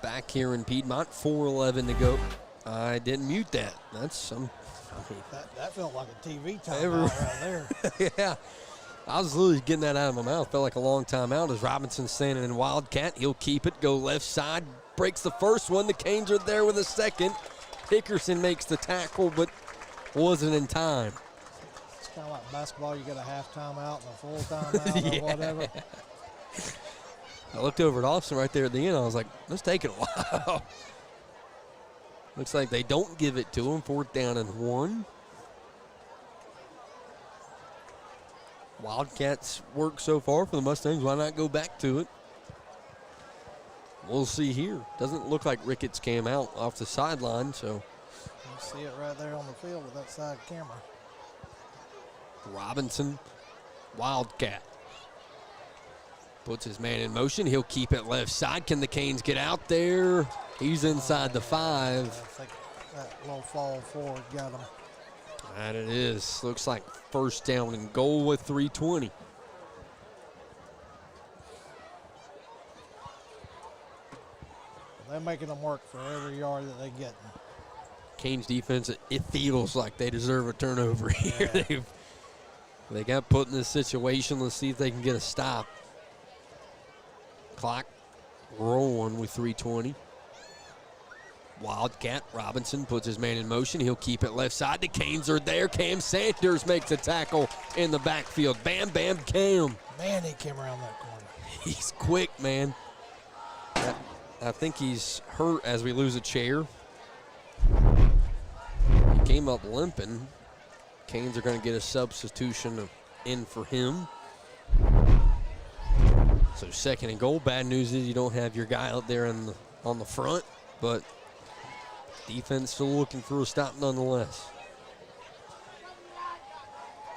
Back here in Piedmont, 4:11 to go. I didn't mute that. That's some. That felt like a TV timeout right there. Yeah. I was literally getting that out of my mouth. Felt like a long time out as Robinson standing in Wildcat. He'll keep it, go left side, breaks the first one. The Canes are there with a second. Hickerson makes the tackle, but wasn't in time. It's kind of like basketball. You get a half timeout and a full timeout or whatever. I looked over at Austin right there at the end. I was like, let's take it a while. Looks like they don't give it to him. 4th down and 1. Wildcats work so far for the Mustangs. Why not go back to it? We'll see here. Doesn't look like Ricketts came out off the sideline, so. You see it right there on the field with that side camera. Robinson, Wildcat. Puts his man in motion. He'll keep it left side. Can the Canes get out there? He's inside the 5. I think that little fall forward got him. And it is. Looks like 1st down and goal with 3:20. They're making them work for every yard that they get. Canes defense, it feels like they deserve a turnover here. Yeah. They got put in this situation. Let's see if they can get a stop. Clock rolling with 3:20. Wildcat, Robinson puts his man in motion. He'll keep it left side. The Canes are there. Cam Sanders makes a tackle in the backfield. Bam, bam, Cam. Man, he came around that corner. He's quick, man. I think he's hurt as we lose a chair. He came up limping. Canes are going to get a substitution in for him. So 2nd and goal. Bad news is you don't have your guy out there on the front, but defense still looking for a stop nonetheless.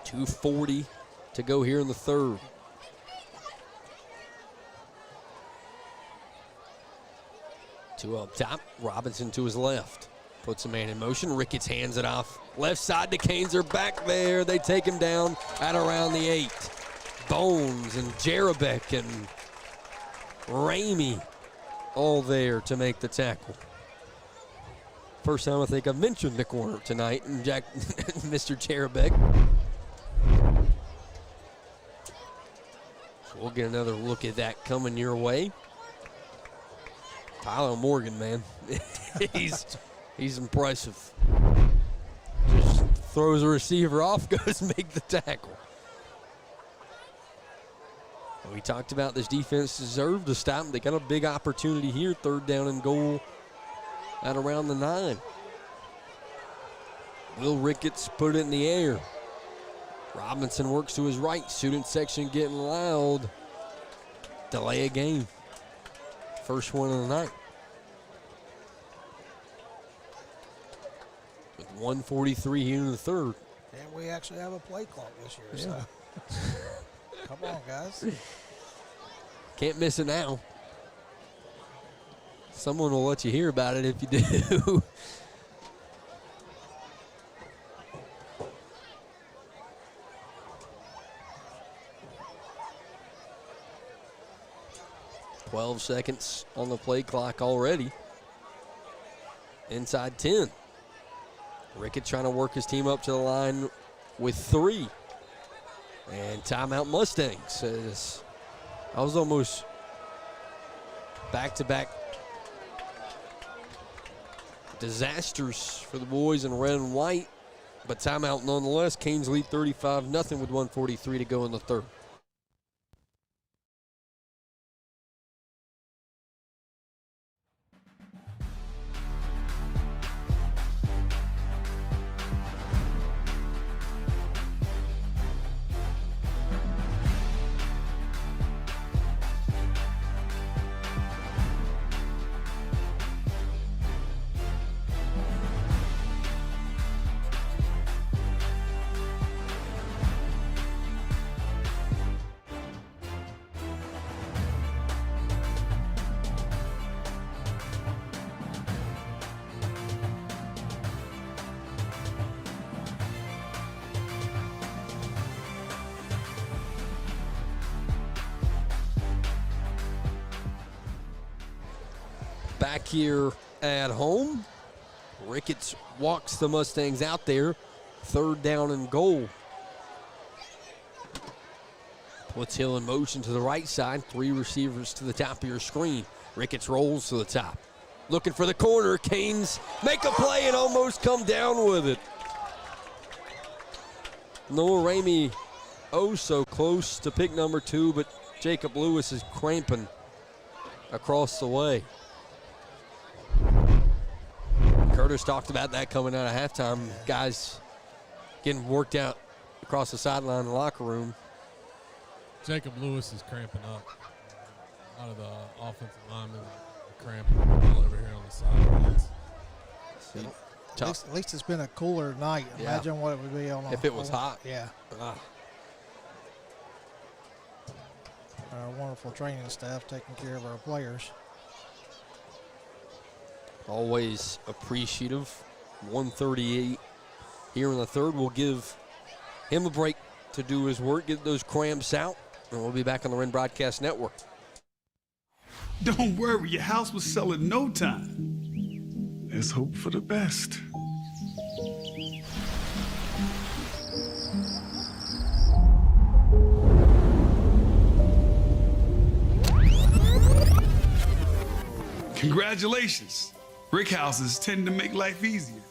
2:40 to go here in the 3rd. Two up top. Robinson to his left. Puts a man in motion. Ricketts hands it off. Left side, the Canes are back there. They take him down at around the 8. Bones and Jarabek and Ramey all there to make the tackle. First time I think I've mentioned the corner tonight, and Mr. Jarabek. So we'll get another look at that coming your way. Tyler Morgan, man, he's impressive. Just throws a receiver off, goes make the tackle. We talked about this defense deserved to stop. They got a big opportunity here, 3rd down and goal at around the 9. Will Ricketts put it in the air. Robinson works to his right. Student section getting loud. Delay a game. First one of the night. With 1:43 here in the 3rd. And we actually have a play clock this year, so come on, guys. Can't miss it now. Someone will let you hear about it if you do. $12 seconds on the play clock already. Inside 10. Rickett trying to work his team up to the line with 3. And timeout Mustangs says, I was almost back-to-back disasters for the boys in red and white, but timeout nonetheless. Canes lead 35-0 with 1:43 to go in the 3rd. Back here at home, Ricketts walks the Mustangs out there. 3rd down and goal. Puts Hill in motion to the right side. 3 receivers to the top of your screen. Ricketts rolls to the top. Looking for the corner. Canes make a play and almost come down with it. Noah Ramey, oh so close to pick number 2, but Jacob Lewis is cramping across the way. Curtis talked about that coming out of halftime. Guys getting worked out across the sideline in the locker room. Jacob Lewis is cramping up. A lot of the offensive linemen are cramping all over here on the sidelines. At least it's been a cooler night. Imagine what it would be on if it was hot. Yeah. Our wonderful training staff taking care of our players. Always appreciative. 138 here in the 3rd. We'll give him a break to do his work, get those cramps out, and we'll be back on the Wren Broadcast Network. Don't worry, your house will sell in no time. Let's hope for the best. Congratulations. Brick houses tend to make life easier.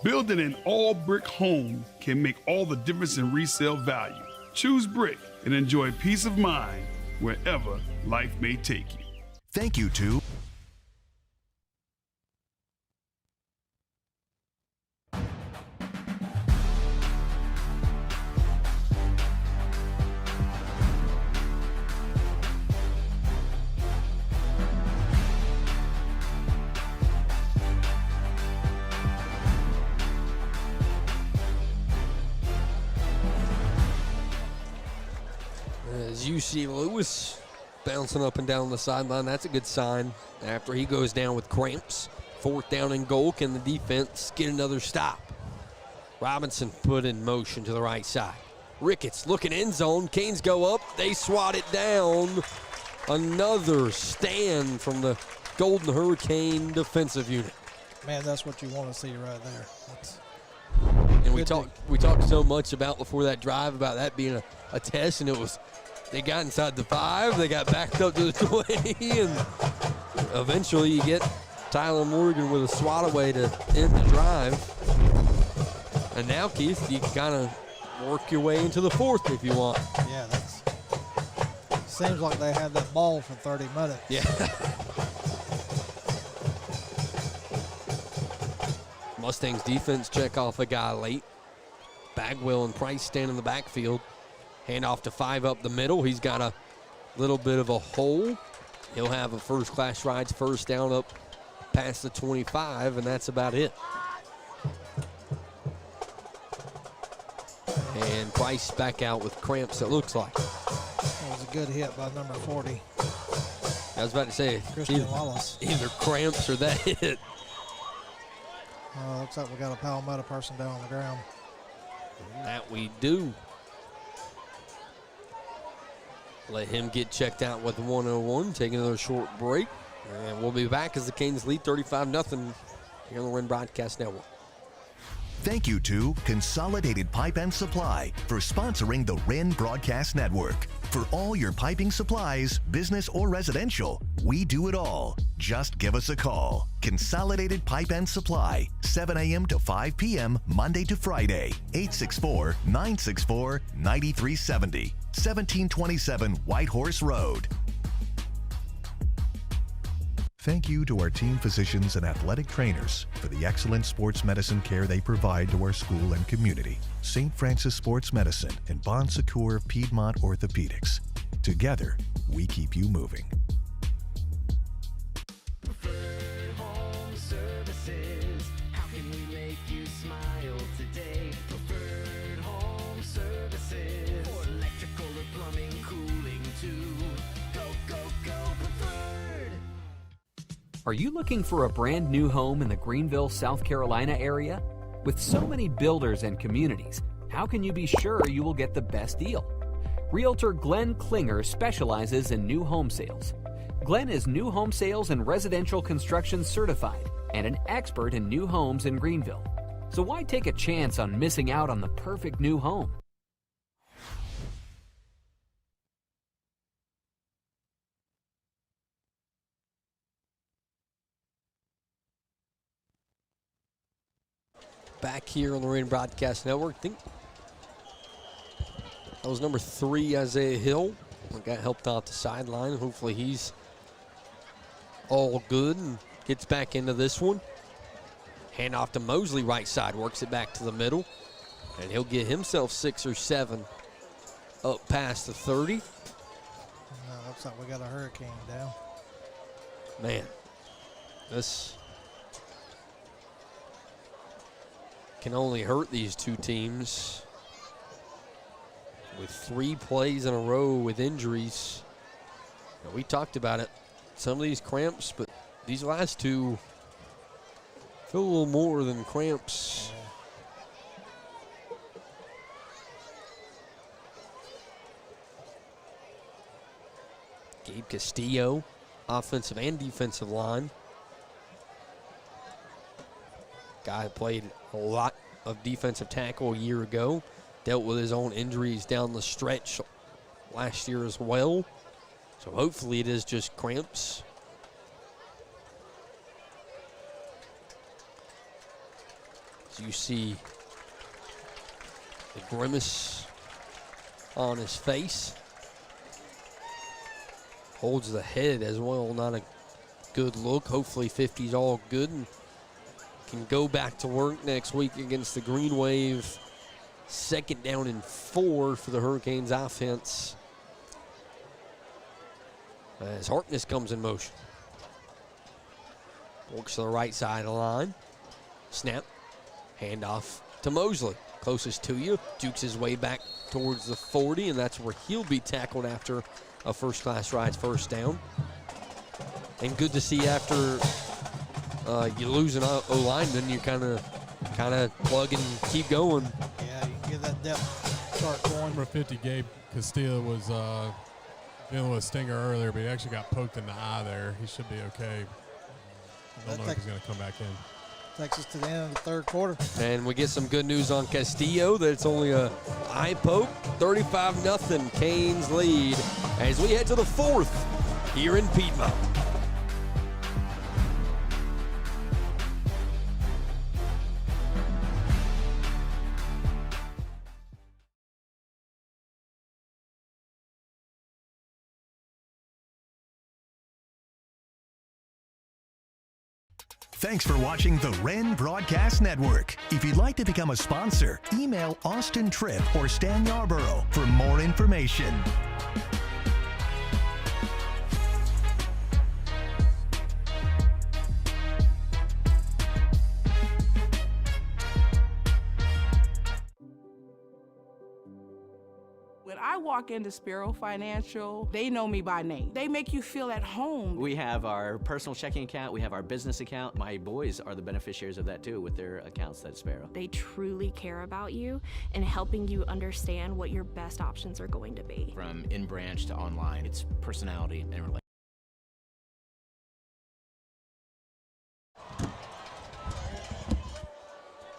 Building an all-brick home can make all the difference in resale value. Choose brick and enjoy peace of mind wherever life may take you. Thank you to As you see Lewis bouncing up and down the sideline, that's a good sign after he goes down with cramps. 4th down and goal. Can the defense get another stop? Robinson put in motion to the right side. Ricketts looking end zone. Canes go up. They swat it down. Another stand from the Golden Hurricane defensive unit. Man, that's what you want to see right there. And we talked so much about before that drive about that being a test, and it was they got inside the 5, they got backed up to the 20, and eventually you get Tyler Morgan with a swat away to end the drive. And now, Keith, you can kind of work your way into the 4th if you want. Yeah, that's Seems like they had that ball for 30 minutes. Yeah. Mustangs defense check off a guy late. Bagwell and Price stand in the backfield. Hand off to 5 up the middle. He's got a little bit of a hole. He'll have a first-class rides first down up past the 25, and that's about it. And Price back out with cramps, it looks like. That was a good hit by number 40. I was about to say, Christian Wallace. Either cramps or that hit. Looks like we got a Palmetto person down on the ground. That we do. Let him get checked out with 101. Take another short break. And we'll be back as the Canes lead 35-0 here on the Wren Broadcast Network. Thank you to Consolidated Pipe and Supply for sponsoring the Wren Broadcast Network. For all your piping supplies, business or residential, we do it all. Just give us a call. Consolidated Pipe and Supply, 7 a.m. to 5 p.m. Monday to Friday, 864-964-9370, 1727 White Horse Road. Thank you to our team physicians and athletic trainers for the excellent sports medicine care they provide to our school and community. St. Francis Sports Medicine and Bon Secours Piedmont Orthopedics. Together, we keep you moving. Home services. How can we make you smile today? Preferred home services. For electrical or plumbing, cooling too. Go, go, go, Preferred. Are you looking for a brand new home in the Greenville, South Carolina area? With so many builders and communities, how can you be sure you will get the best deal? Realtor Glenn Klinger specializes in new home sales. Glenn is new home sales and residential construction certified and an expert in new homes in Greenville. So why take a chance on missing out on the perfect new home? Back here on the Wren Broadcast Network. I think that was number 3, Isaiah Hill. Got helped off the sideline. Hopefully he's all good and gets back into this one. Hand off to Mosley, right side, works it back to the middle. And he'll get himself 6 or 7 up past the 30. Looks like we got a hurricane down. Man, this can only hurt these two teams with 3 plays in a row with injuries. Now, we talked about it, some of these cramps, but these last 2 feel a little more than cramps. Gabe Castillo, offensive and defensive line. Guy played a lot of defensive tackle a year ago. Dealt with his own injuries down the stretch last year as well. So hopefully it is just cramps. As you see the grimace on his face. Holds the head as well, not a good look. Hopefully 50's all good and can go back to work next week against the Green Wave. 2nd down and 4 for the Hurricanes offense as Harkness comes in motion. Works to the right side of the line. Snap. Handoff to Mosley. Closest to you. Jukes his way back towards the 40, and that's where he'll be tackled after a first-class rides first down. And good to see after you lose an O-lineman, you kind of plug and keep going. Yeah, you can get that depth start going. Number 50, Gabe Castillo, was dealing with a stinger earlier, but he actually got poked in the eye there. He should be okay. I don't know if he's going to come back in. Takes us to the end of the 3rd quarter. And we get some good news on Castillo that it's only a eye poke. 35-0 Canes lead as we head to the 4th here in Piedmont. Thanks for watching the Wren Broadcast Network. If you'd like to become a sponsor, email Austin Tripp or Stan Yarborough for more information. When I walk into Spiro Financial, they know me by name. They make you feel at home. We have our personal checking account. We have our business account. My boys are the beneficiaries of that too with their accounts at Sparrow. They truly care about you and helping you understand what your best options are going to be. From in-branch to online, it's personality and relationship.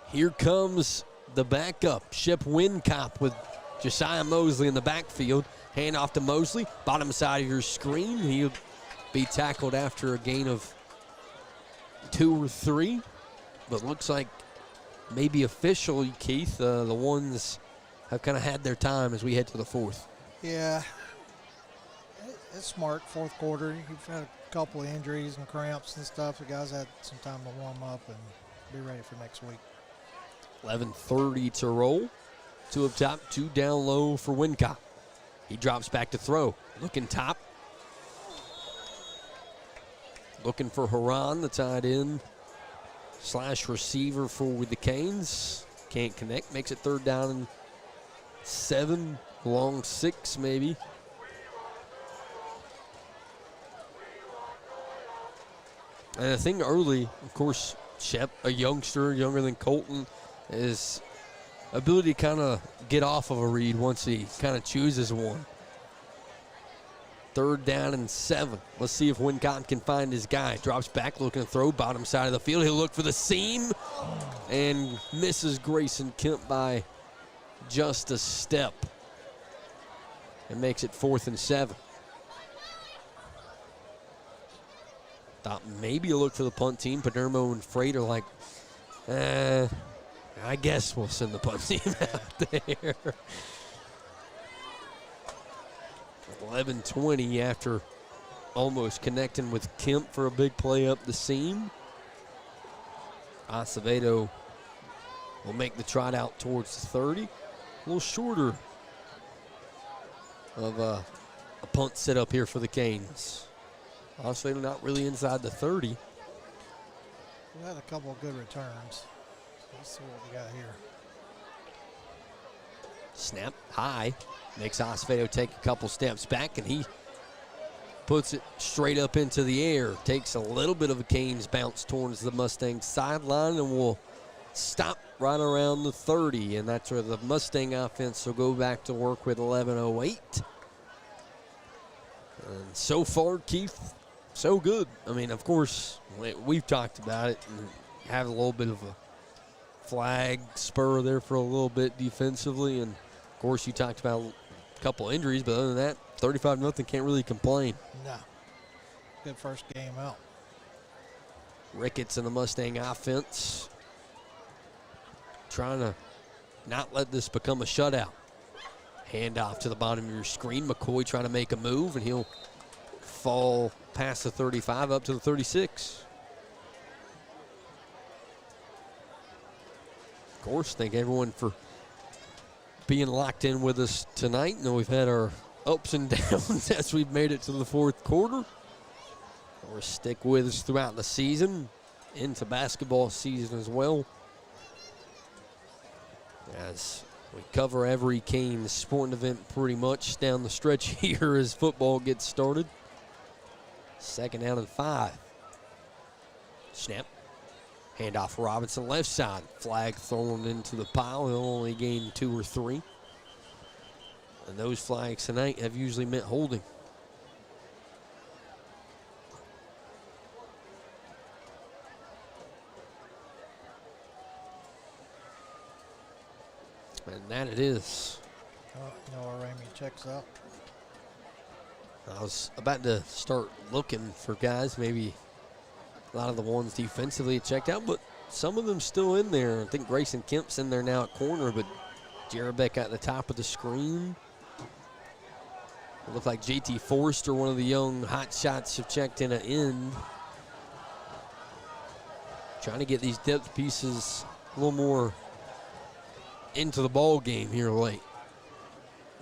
Here comes the backup, Shep Wincop with Josiah Mosley in the backfield. Hand off to Mosley, bottom side of your screen. He'll be tackled after a gain of 2 or 3, but looks like maybe official, Keith. The ones have kind of had their time as we head to the 4th. Yeah, it's smart. 4th quarter, you've had a couple of injuries and cramps and stuff. The guys had some time to warm up and be ready for next week. 11:30 to roll. 2 up top, 2 down low for Wincop. He drops back to throw. Looking top. Looking for Haran, the tight end / receiver for the Canes. Can't connect. Makes it 3rd down and 7. Long 6 maybe. And I think early, of course, Shep, a youngster, younger than Colton, is ability to kind of get off of a read once he kind of chooses one. 3rd down and 7. Let's see if Wincott can find his guy. Drops back, looking to throw, bottom side of the field. He'll look for the seam and misses Grayson Kemp by just a step. And makes it 4th and 7. Thought maybe a look for the punt team. Padermo and Freight are like, I guess we'll send the punt team out there. 11:20 after almost connecting with Kemp for a big play up the seam. Acevedo will make the trot out towards the 30. A little shorter of a punt set up here for the Canes. Acevedo not really inside the 30. We had a couple of good returns. Let's see what we got here. Snap high. Makes Acevedo take a couple steps back, and he puts it straight up into the air. Takes a little bit of a Canes bounce towards the Mustang sideline and will stop right around the 30. And that's where the Mustang offense will go back to work with 11:08. And so far, Keith, so good. I mean, of course, we've talked about it and have a little bit of a flag spur there for a little bit defensively. And, of course, you talked about a couple injuries, but other than that, 35-0, can't really complain. No. Good first game out. Ricketts and the Mustang offense trying to not let this become a shutout. Handoff to the bottom of your screen. McCoy trying to make a move, and he'll fall past the 35 up to the 36. Of course, thank everyone for being locked in with us tonight. Now we've had our ups and downs as we've made it to the 4th quarter. Or stick with us throughout the season, into basketball season as well, as we cover every Canes sporting event pretty much down the stretch here as football gets started. 2nd down and 5. Snap. Handoff Robinson left side. Flag thrown into the pile. He'll only gain 2 or 3. And those flags tonight have usually meant holding. And that it is. Noah Ramey checks out. I was about to start looking for guys, maybe a lot of the ones defensively checked out, but some of them still in there. I think Grayson Kemp's in there now at corner, but Jarabek at the top of the screen. It looked like JT Forrester, one of the young hot shots, have checked in at end. trying to get these depth pieces a little more into the ball game here late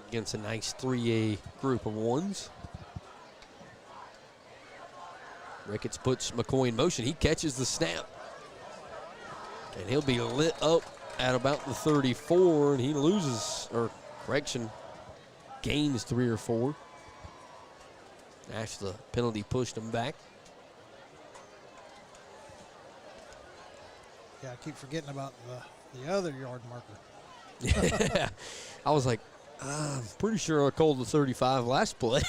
against a nice 3A group of ones. Ricketts puts McCoy in motion. He catches the snap. And he'll be lit up at about the 34, and he loses, or correction, gains 3 or 4. Actually, the penalty pushed him back. Yeah, I keep forgetting about the other yard marker. Yeah, I was like, I'm pretty sure I called the 35 last play.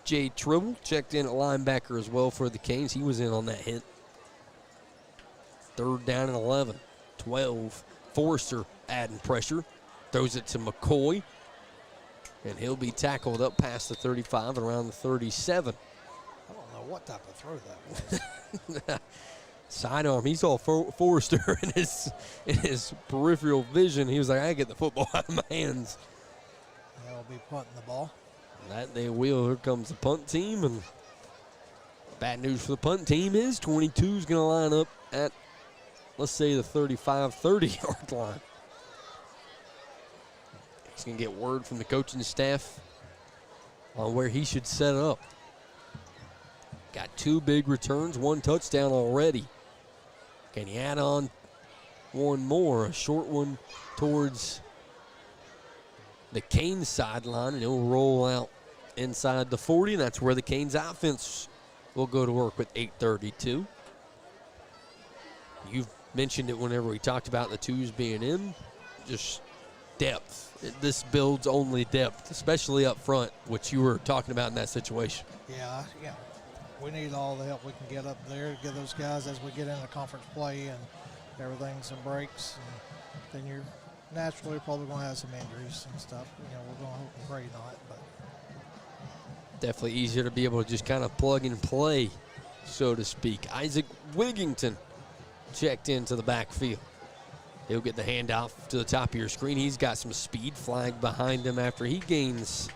Jay Tribble checked in at linebacker as well for the Canes. He was in on that hit. 3rd down and 11. 12. Forrester adding pressure. Throws it to McCoy. And he'll be tackled up past the 35 and around the 37. I don't know what type of throw that was. Sidearm. He saw Forrester in his peripheral vision. He was like, I get the football out of my hands. They'll be punting the ball. That they will. Here comes the punt team. And bad news for the punt team is 22 is going to line up at, let's say, the 35-30 yard line. He's going to get word from the coaching staff on where he should set up. Got 2 big returns, 1 touchdown already. Can he add on one more? A short one towards the Canes sideline, and he'll roll out inside the 40, and that's where the Canes offense will go to work with 8:32. You've mentioned it whenever we talked about the 2s being in, just depth. This builds only depth, especially up front, which you were talking about in that situation. Yeah. We need all the help we can get up there to get those guys as we get into conference play and everything's in breaks. And then you're naturally probably going to have some injuries and stuff. We're going to hope and pray not. But definitely easier to be able to just kind of plug and play, so to speak. Isaac Wigington checked into the backfield. He'll get the handoff to the top of your screen. He's got some speed. Flag behind him after he gains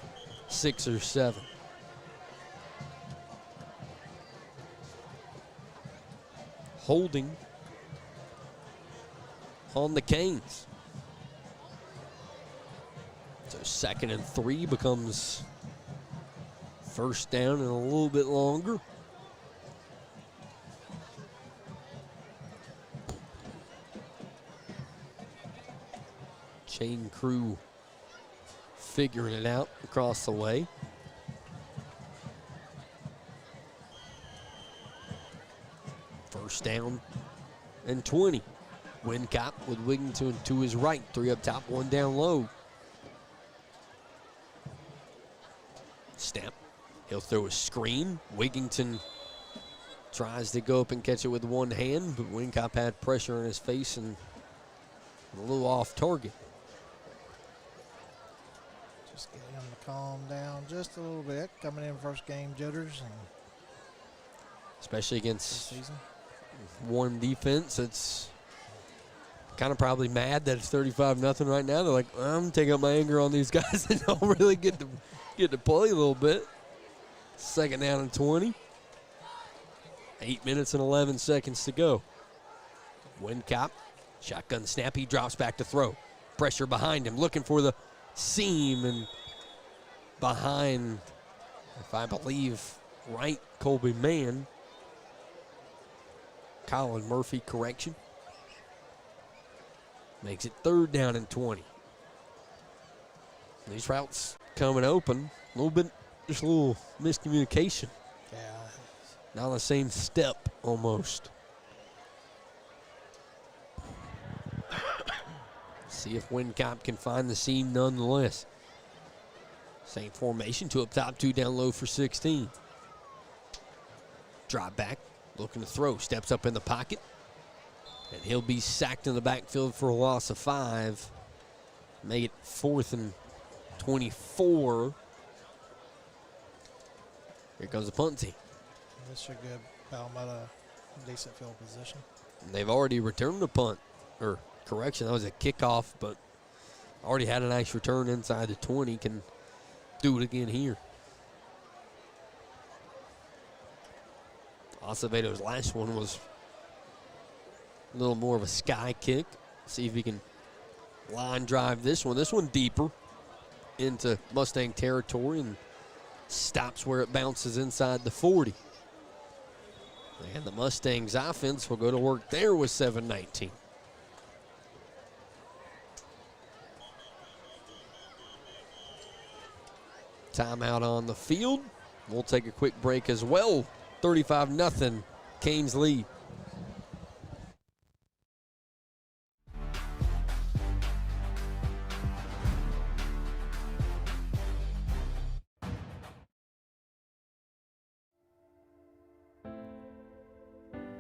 6 or 7. Holding on the Canes. So 2nd and 3 becomes 1st down and a little bit longer. Chain crew figuring it out across the way. First down and 20. Wincott with Wigington to his right. 3 up top, 1 down low. Snap. He'll throw a screen. Wigington tries to go up and catch it with one hand, but Wincott had pressure on his face and a little off target. Just get him to calm down just a little bit. Coming in first game jitters. And especially against one defense, it's kind of probably mad that it's 35-0 right now. They're like, I'm taking out my anger on these guys that don't really get to play a little bit. 2nd down and 20. 8 minutes and 11 seconds to go. Wincott, shotgun snap. He drops back to throw. Pressure behind him, looking for the seam, and behind, if I believe right, Colby Mann. Colin Murphy, correction. Makes it 3rd down and 20. These routes coming open. Just a little miscommunication. Yeah. Not on the same step, almost. See if Wincott can find the seam nonetheless. Same formation, 2 up top, 2 down low for 16. Drop back. Looking to throw, steps up in the pocket, and he'll be sacked in the backfield for a loss of 5. Make it 4th and 24. Here comes the punt team. This should give Palmetto a decent field position. And they've already returned the punt, or correction, that was a kickoff, but already had a nice return inside the 20. Can do it again here. Acevedo's last one was a little more of a sky kick. See if he can line drive this one. This one deeper into Mustang territory and stops where it bounces inside the 40. And the Mustangs offense will go to work there with 7:19. Timeout on the field. We'll take a quick break as well. 35-0, Canes lead.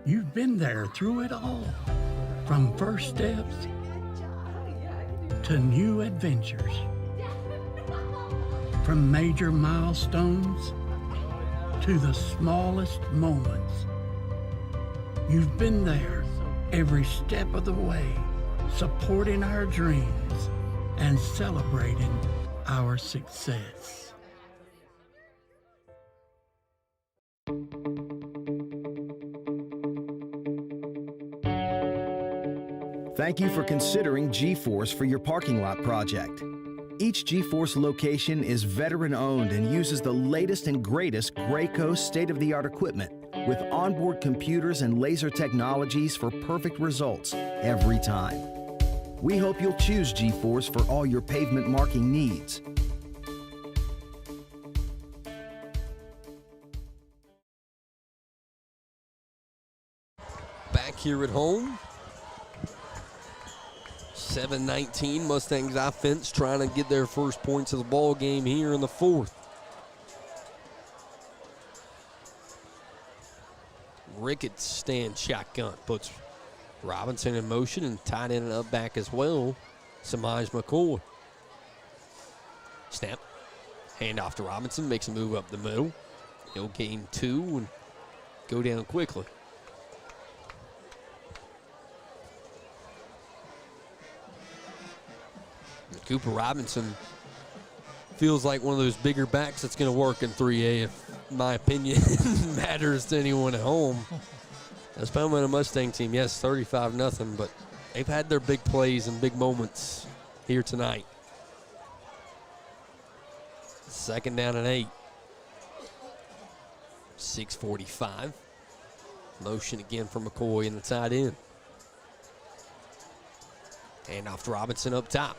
You've been there through it all, from first steps to new adventures, from major milestones to the smallest moments. You've been there every step of the way, supporting our dreams and celebrating our success. Thank you for considering G-Force for your parking lot project. Each G-Force location is veteran-owned and uses the latest and greatest Graco state-of-the-art equipment with onboard computers and laser technologies for perfect results every time. We hope you'll choose G-Force for all your pavement marking needs. Back here at home. 7:19, Mustangs offense trying to get their first points of the ball game here in the fourth. Ricketts stand shotgun, puts Robinson in motion and tight end and up back as well. Samaj McCoy. Snap, hand off to Robinson, makes a move up the middle. He'll gain 2 and go down quickly. Cooper Robinson feels like one of those bigger backs that's going to work in 3A, if my opinion matters to anyone at home. That's Palmetto Mustang team, yes, 35-0, but they've had their big plays and big moments here tonight. 2nd down and 8. 6:45. Motion again for McCoy in the tight end. Hand off to Robinson up top.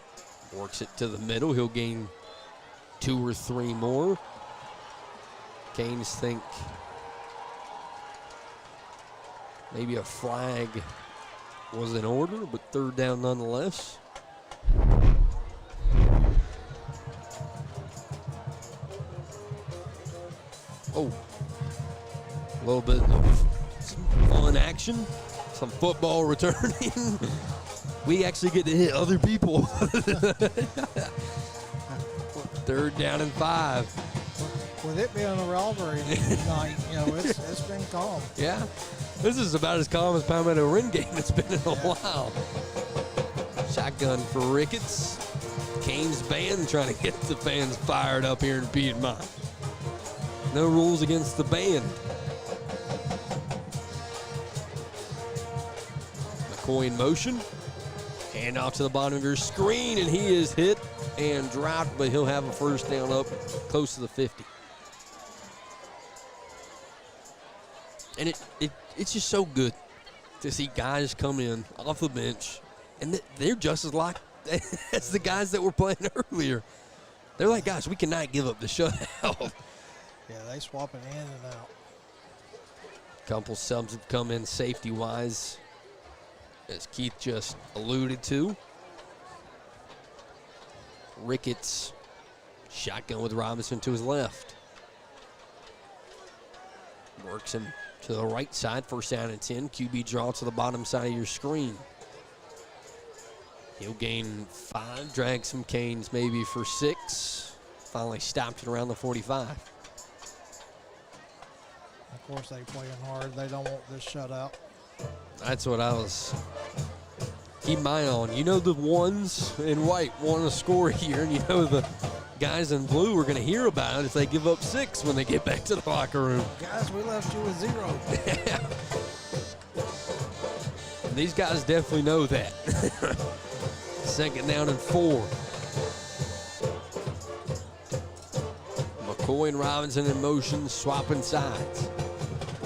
Works it to the middle. He'll gain 2 or 3 more. Canes think maybe a flag was in order, but 3rd down nonetheless. Oh, a little bit of some fun action, some football returning. We actually get to hit other people. 3rd down and 5. With it being a rivalry night, it's been calm. Yeah, this is about as calm as Palmetto Wren game it's been in a while. Shotgun for Ricketts. Canes band trying to get the fans fired up here in Piedmont. No rules against the band. McCoy in motion. Hand off to the bottom of your screen, and he is hit and dropped, but he'll have a 1st down up close to the 50. And it's just so good to see guys come in off the bench, and they're just as locked as the guys that were playing earlier. They're like, guys, we cannot give up the shutout. Yeah, they swap it in and out. Couple subs have come in safety-wise, as Keith just alluded to. Ricketts, shotgun with Robinson to his left. Works him to the right side, 1st down and 10. QB draw to the bottom side of your screen. He'll gain 5, drag some Canes maybe for 6. Finally stopped it around the 45. Of course, they playing hard. They don't want this shutout. That's what I was keep my eye on. You know the ones in white want to score here, and you know the guys in blue are going to hear about it if they give up 6 when they get back to the locker room. Guys, we left you with 0. And these guys definitely know that. 2nd down and 4. McCoy and Robinson in motion, swapping sides.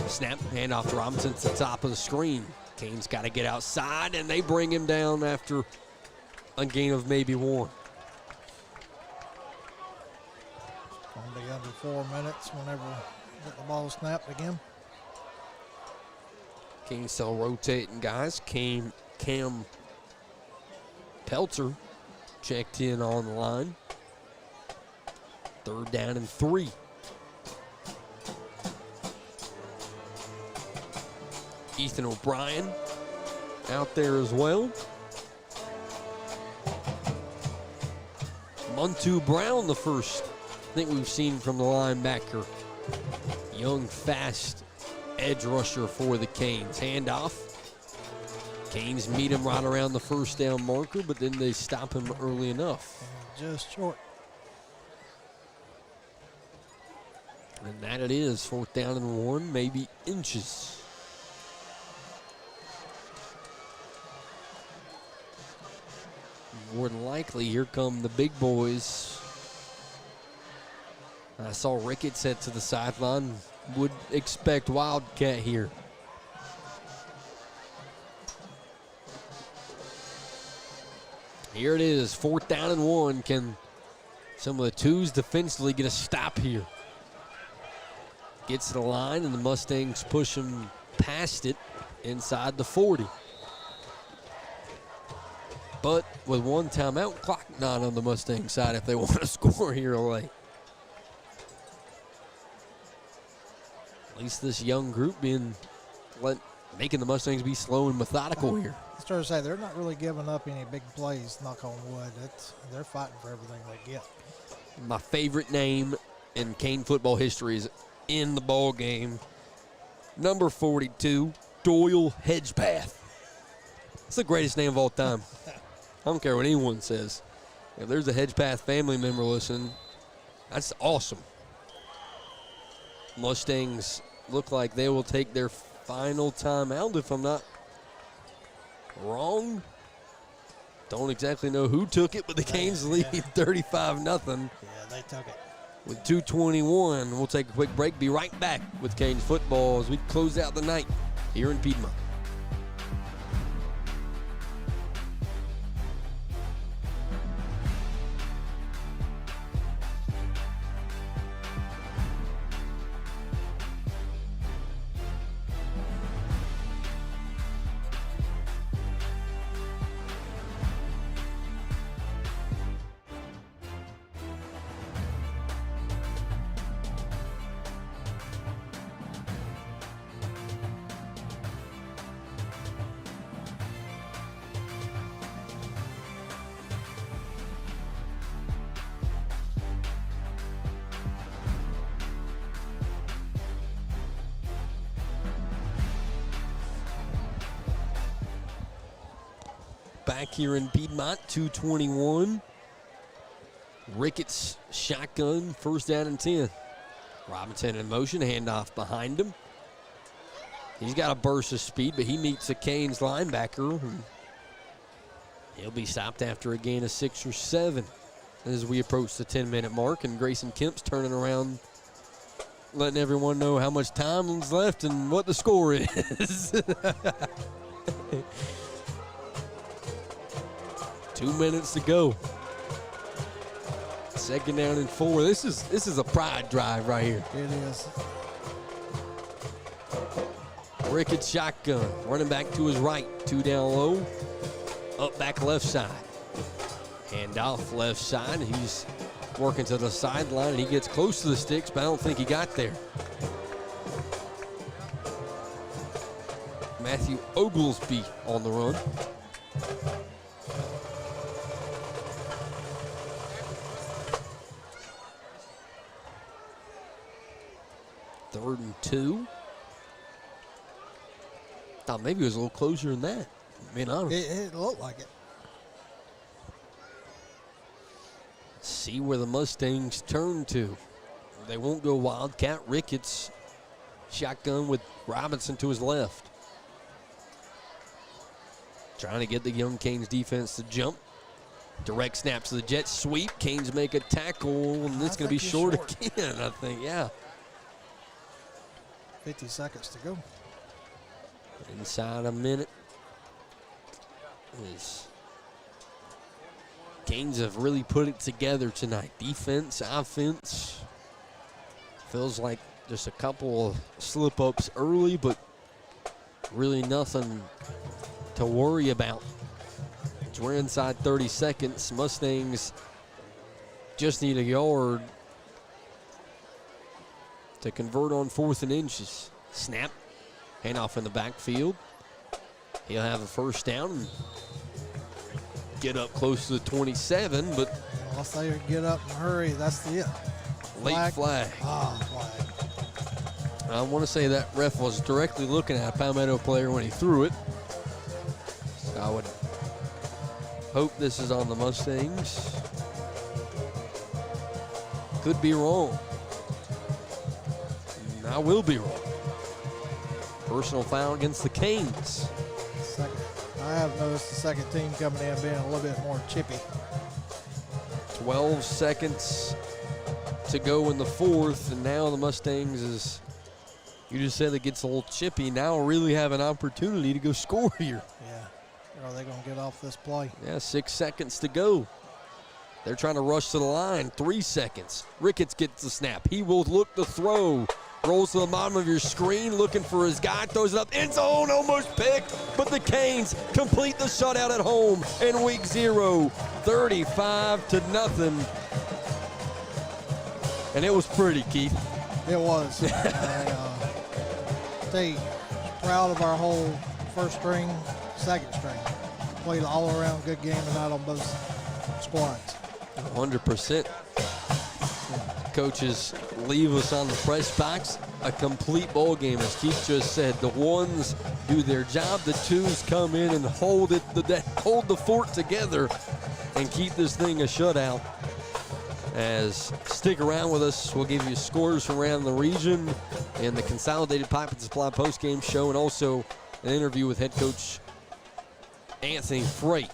Snap, handoff to Robinson to the top of the screen. Kane's got to get outside, and they bring him down after a gain of maybe 1. Going to be under 4 minutes whenever we get the ball snapped again. King still rotating guys. Cam Pelter checked in on the line. 3rd down and 3. Ethan O'Brien out there as well. Muntu Brown, the first thing we've seen from the linebacker. Young, fast edge rusher for the Canes. Handoff. Canes meet him right around the 1st down marker, but then they stop him early enough. Just short. And that it is, 4th down and 1, maybe inches. More than likely, here come the big boys. I saw Ricketts head to the sideline. Would expect Wildcat here. Here it is, 4th down and 1. Can some of the 2s defensively get a stop here? Gets to the line, and the Mustangs push him past it inside the 40. But with 1 timeout, clock not on the Mustang side if they want to score here late. At least this young group making the Mustangs be slow and methodical here. I started to say they're not really giving up any big plays, knock on wood. They're fighting for everything they get. My favorite name in Cane football history is in the ball game. Number 42, Doyle Hedgepath. It's the greatest name of all time. I don't care what anyone says. If there's a Hedgepath family member listening, that's awesome. Mustangs look like they will take their final timeout, if I'm not wrong. Don't exactly know who took it, but the Canes lead 35-0. Yeah, they took it. With 2:21, we'll take a quick break. Be right back with Canes football as we close out the night here in Piedmont. Back here in Piedmont, 2:21. Ricketts shotgun, 1st down and 10. Robinson in motion, handoff behind him. He's got a burst of speed, but he meets a Canes linebacker. He'll be stopped after a gain of 6 or 7 as we approach the 10-minute mark, and Grayson Kemp's turning around, letting everyone know how much time is left and what the score is. 2 minutes to go. 2nd down and 4. This is a pride drive right here. It is. Ricketts shotgun, running back to his right, 2 down low, up back left side. Hand off left side. He's working to the sideline, and he gets close to the sticks, but I don't think he got there. Matthew Oglesby on the run. Third and 2. Thought maybe it was a little closer than that. Being honest. It looked like it. see where the Mustangs turn to. They won't go Wildcat. Ricketts shotgun with Robinson to his left. Trying to get the young Canes defense to jump. Direct snap to the Jets. Sweep. Canes make a tackle, and it's going to be short again, I think. Yeah. 50 seconds to go. Inside a minute. Canes have really put it together tonight. Defense, offense. Feels like just a couple of slip-ups early, but really nothing to worry about. We're inside 30 seconds. Mustangs just need a yard to convert on 4th and inches. Snap. Handoff in the backfield. He'll have a first down and get up close to the 27, but unless they get up in a hurry, that's the it. Late flag. Flag. I want to say that ref was directly looking at a Palmetto player when he threw it. I would hope this is on the Mustangs. Could be wrong. I will be wrong. Personal foul against the Canes. I have noticed the second team coming in being a little bit more chippy. 12 seconds to go in the 4th, and now the Mustangs, as you just said, it gets a little chippy. Now really have an opportunity to go score here. Yeah. Are they going to get off this play? Yeah, 6 seconds to go. They're trying to rush to the line. 3 seconds. Ricketts gets the snap. He will look to throw. Rolls to the bottom of your screen, looking for his guy, throws it up, end zone, almost picked, but the Canes complete the shutout at home in week 0, 35-0. And it was pretty, Keith. It was. Stay proud of our whole first string, second string. Played an all-around good game tonight on both squads. 100%. Coaches leave us on the press box. A complete ball game, as Keith just said. The ones do their job. The twos come in and hold the fort together and keep this thing a shutout. As stick around with us, we'll give you scores from around the region and the Consolidated Pipe and Supply postgame show, and also an interview with head coach Anthony Freight.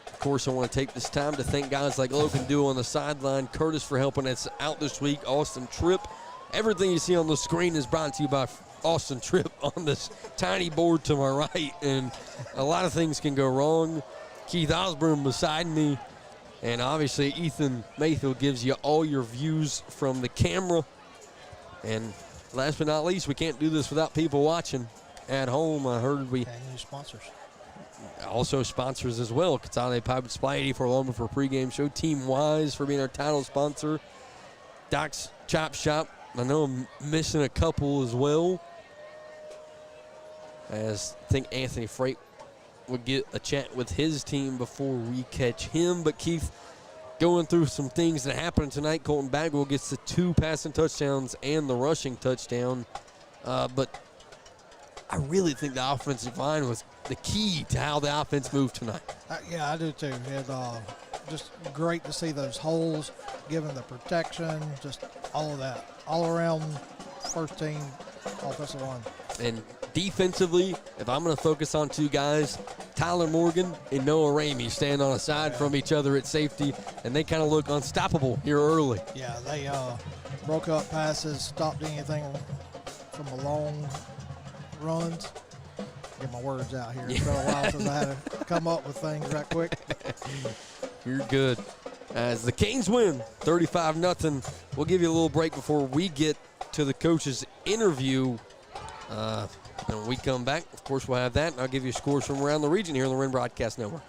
Of course, I want to take this time to thank guys like Logan Dew on the sideline, Curtis for helping us out this week, Austin Tripp. Everything you see on the screen is brought to you by Austin Tripp on this tiny board to my right, and a lot of things can go wrong. Keith Ausburn beside me, and obviously Ethan Mayfield gives you all your views from the camera. And last but not least, we can't do this without people watching at home. I heard we... And new sponsors. Also sponsors as well. Consolidated Pipe and Supply, 84 Lumber for pregame show. Team Wise for being our title sponsor. Doc's Chop Shop. I know I'm missing a couple as well, as I think Anthony Freight would get a chat with his team before we catch him. But Keith, going through some things that happened tonight, Colton Bagwell gets the 2 passing touchdowns and the rushing touchdown. But I really think the offensive line was the key to how the offense moved tonight. Yeah, I do too. And just great to see those holes, given the protection, just all of that. All around first team offensive line. And defensively, if I'm going to focus on 2 guys, Tyler Morgan and Noah Ramey stand on a side from each other at safety, and they kind of look unstoppable here early. Yeah, they broke up passes, stopped anything from the long runs. Get my words out here. It's been a while since I had to come up with things right quick. You're good. As the Canes win 35-0, we'll give you a little break before we get to the coach's interview. And when we come back, of course, we'll have that, and I'll give you scores from around the region here on the Wren Broadcast Network.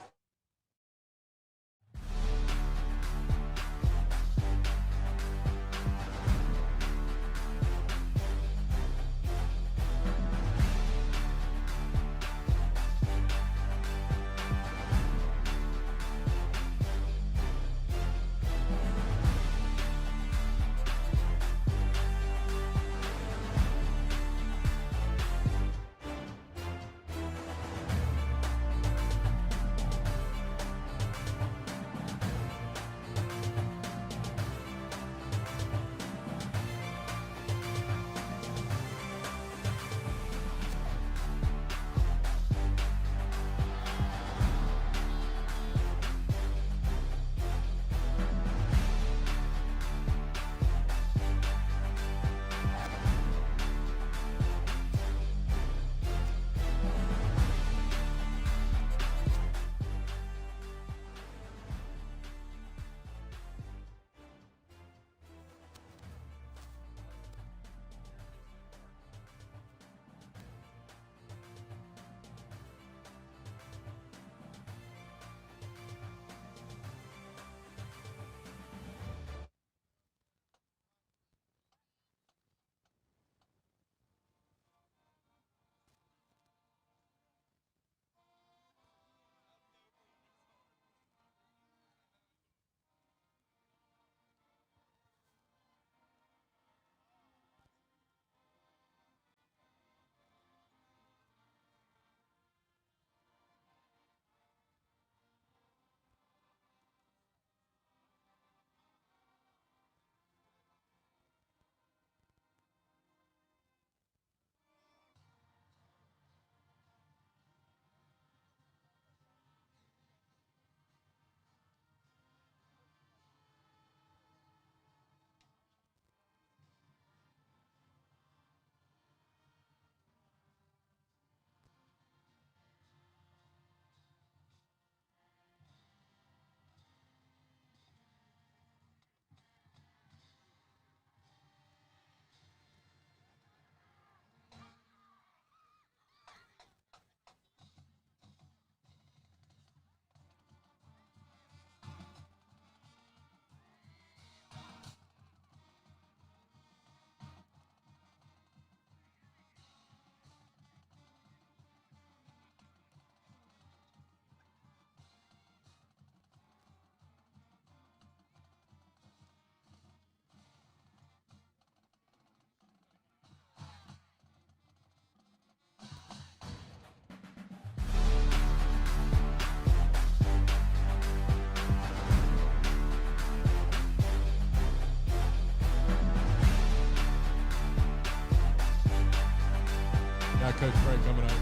Got Coach Craig coming up.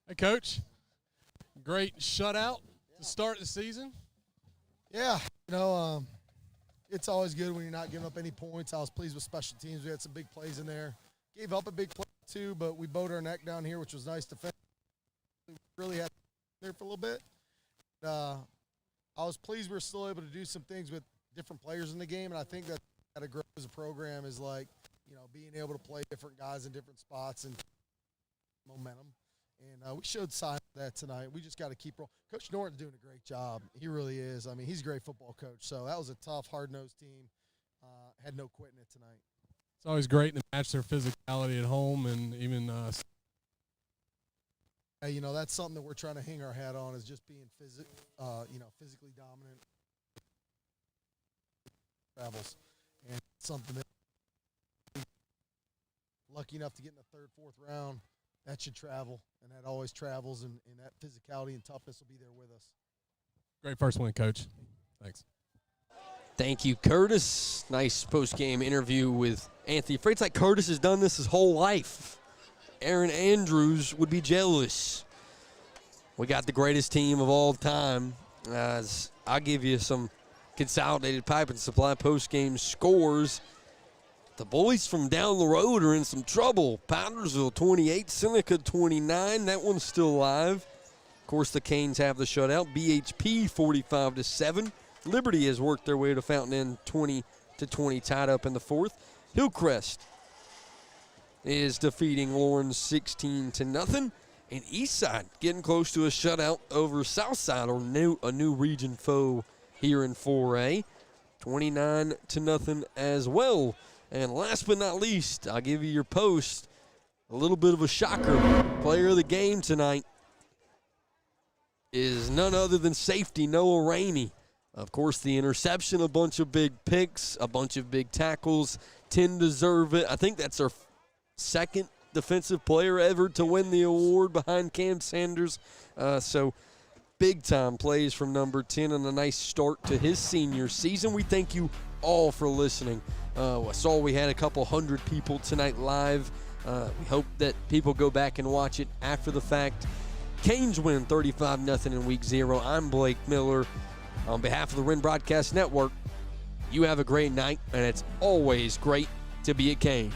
Hey, Coach. Great shutout to start the season. Yeah, it's always good when you're not giving up any points. I was pleased with special teams. We had some big plays in there. Gave up a big play, too, but we bowed our neck down here, which was nice defense. We really had there for a little bit. I was pleased we were still able to do some things with different players in the game, and I think that to grow as a program is like, being able to play different guys in different spots and momentum. And we showed signs of that tonight. We just got to keep rolling. Coach Norton's doing a great job. He really is. I mean, he's a great football coach. So that was a tough, hard-nosed team. Had no quitting it tonight. It's always great to match their physicality at home and even that's something that we're trying to hang our hat on is just being physically dominant. Travels. And something that lucky enough to get in the third, fourth round, that should travel, and that always travels, and that physicality and toughness will be there with us. Great first win, Coach. Thanks. Thank you, Curtis. Nice post-game interview with Anthony Frey. It's like Curtis has done this his whole life. Aaron Andrews would be jealous. We got the greatest team of all time. I'll give you some Consolidated Pipe and Supply post-game scores. The boys from down the road are in some trouble. Powdersville 28, Seneca 29. That one's still alive. Of course, the Canes have the shutout. BHP 45-7. Liberty has worked their way to Fountain Inn 20-20, tied up in the fourth. Hillcrest is defeating Lawrence 16-0. And Eastside getting close to a shutout over Southside, or a new region foe here in 4A. 29-0 as well. And last but not least, I'll give you your post. A little bit of a shocker. Player of the game tonight is none other than safety Noah Ramey. Of course, the interception, a bunch of big picks, a bunch of big tackles. 10 deserve it. I think that's our second defensive player ever to win the award behind Cam Sanders. So big-time plays from number 10 and a nice start to his senior season. We thank you all for listening. I saw we had a couple hundred people tonight live. We hope that people go back and watch it after the fact. Canes win 35-0 in Week 0. I'm Blake Miller. On behalf of the Wren Broadcast Network, you have a great night, and it's always great to be a Cane.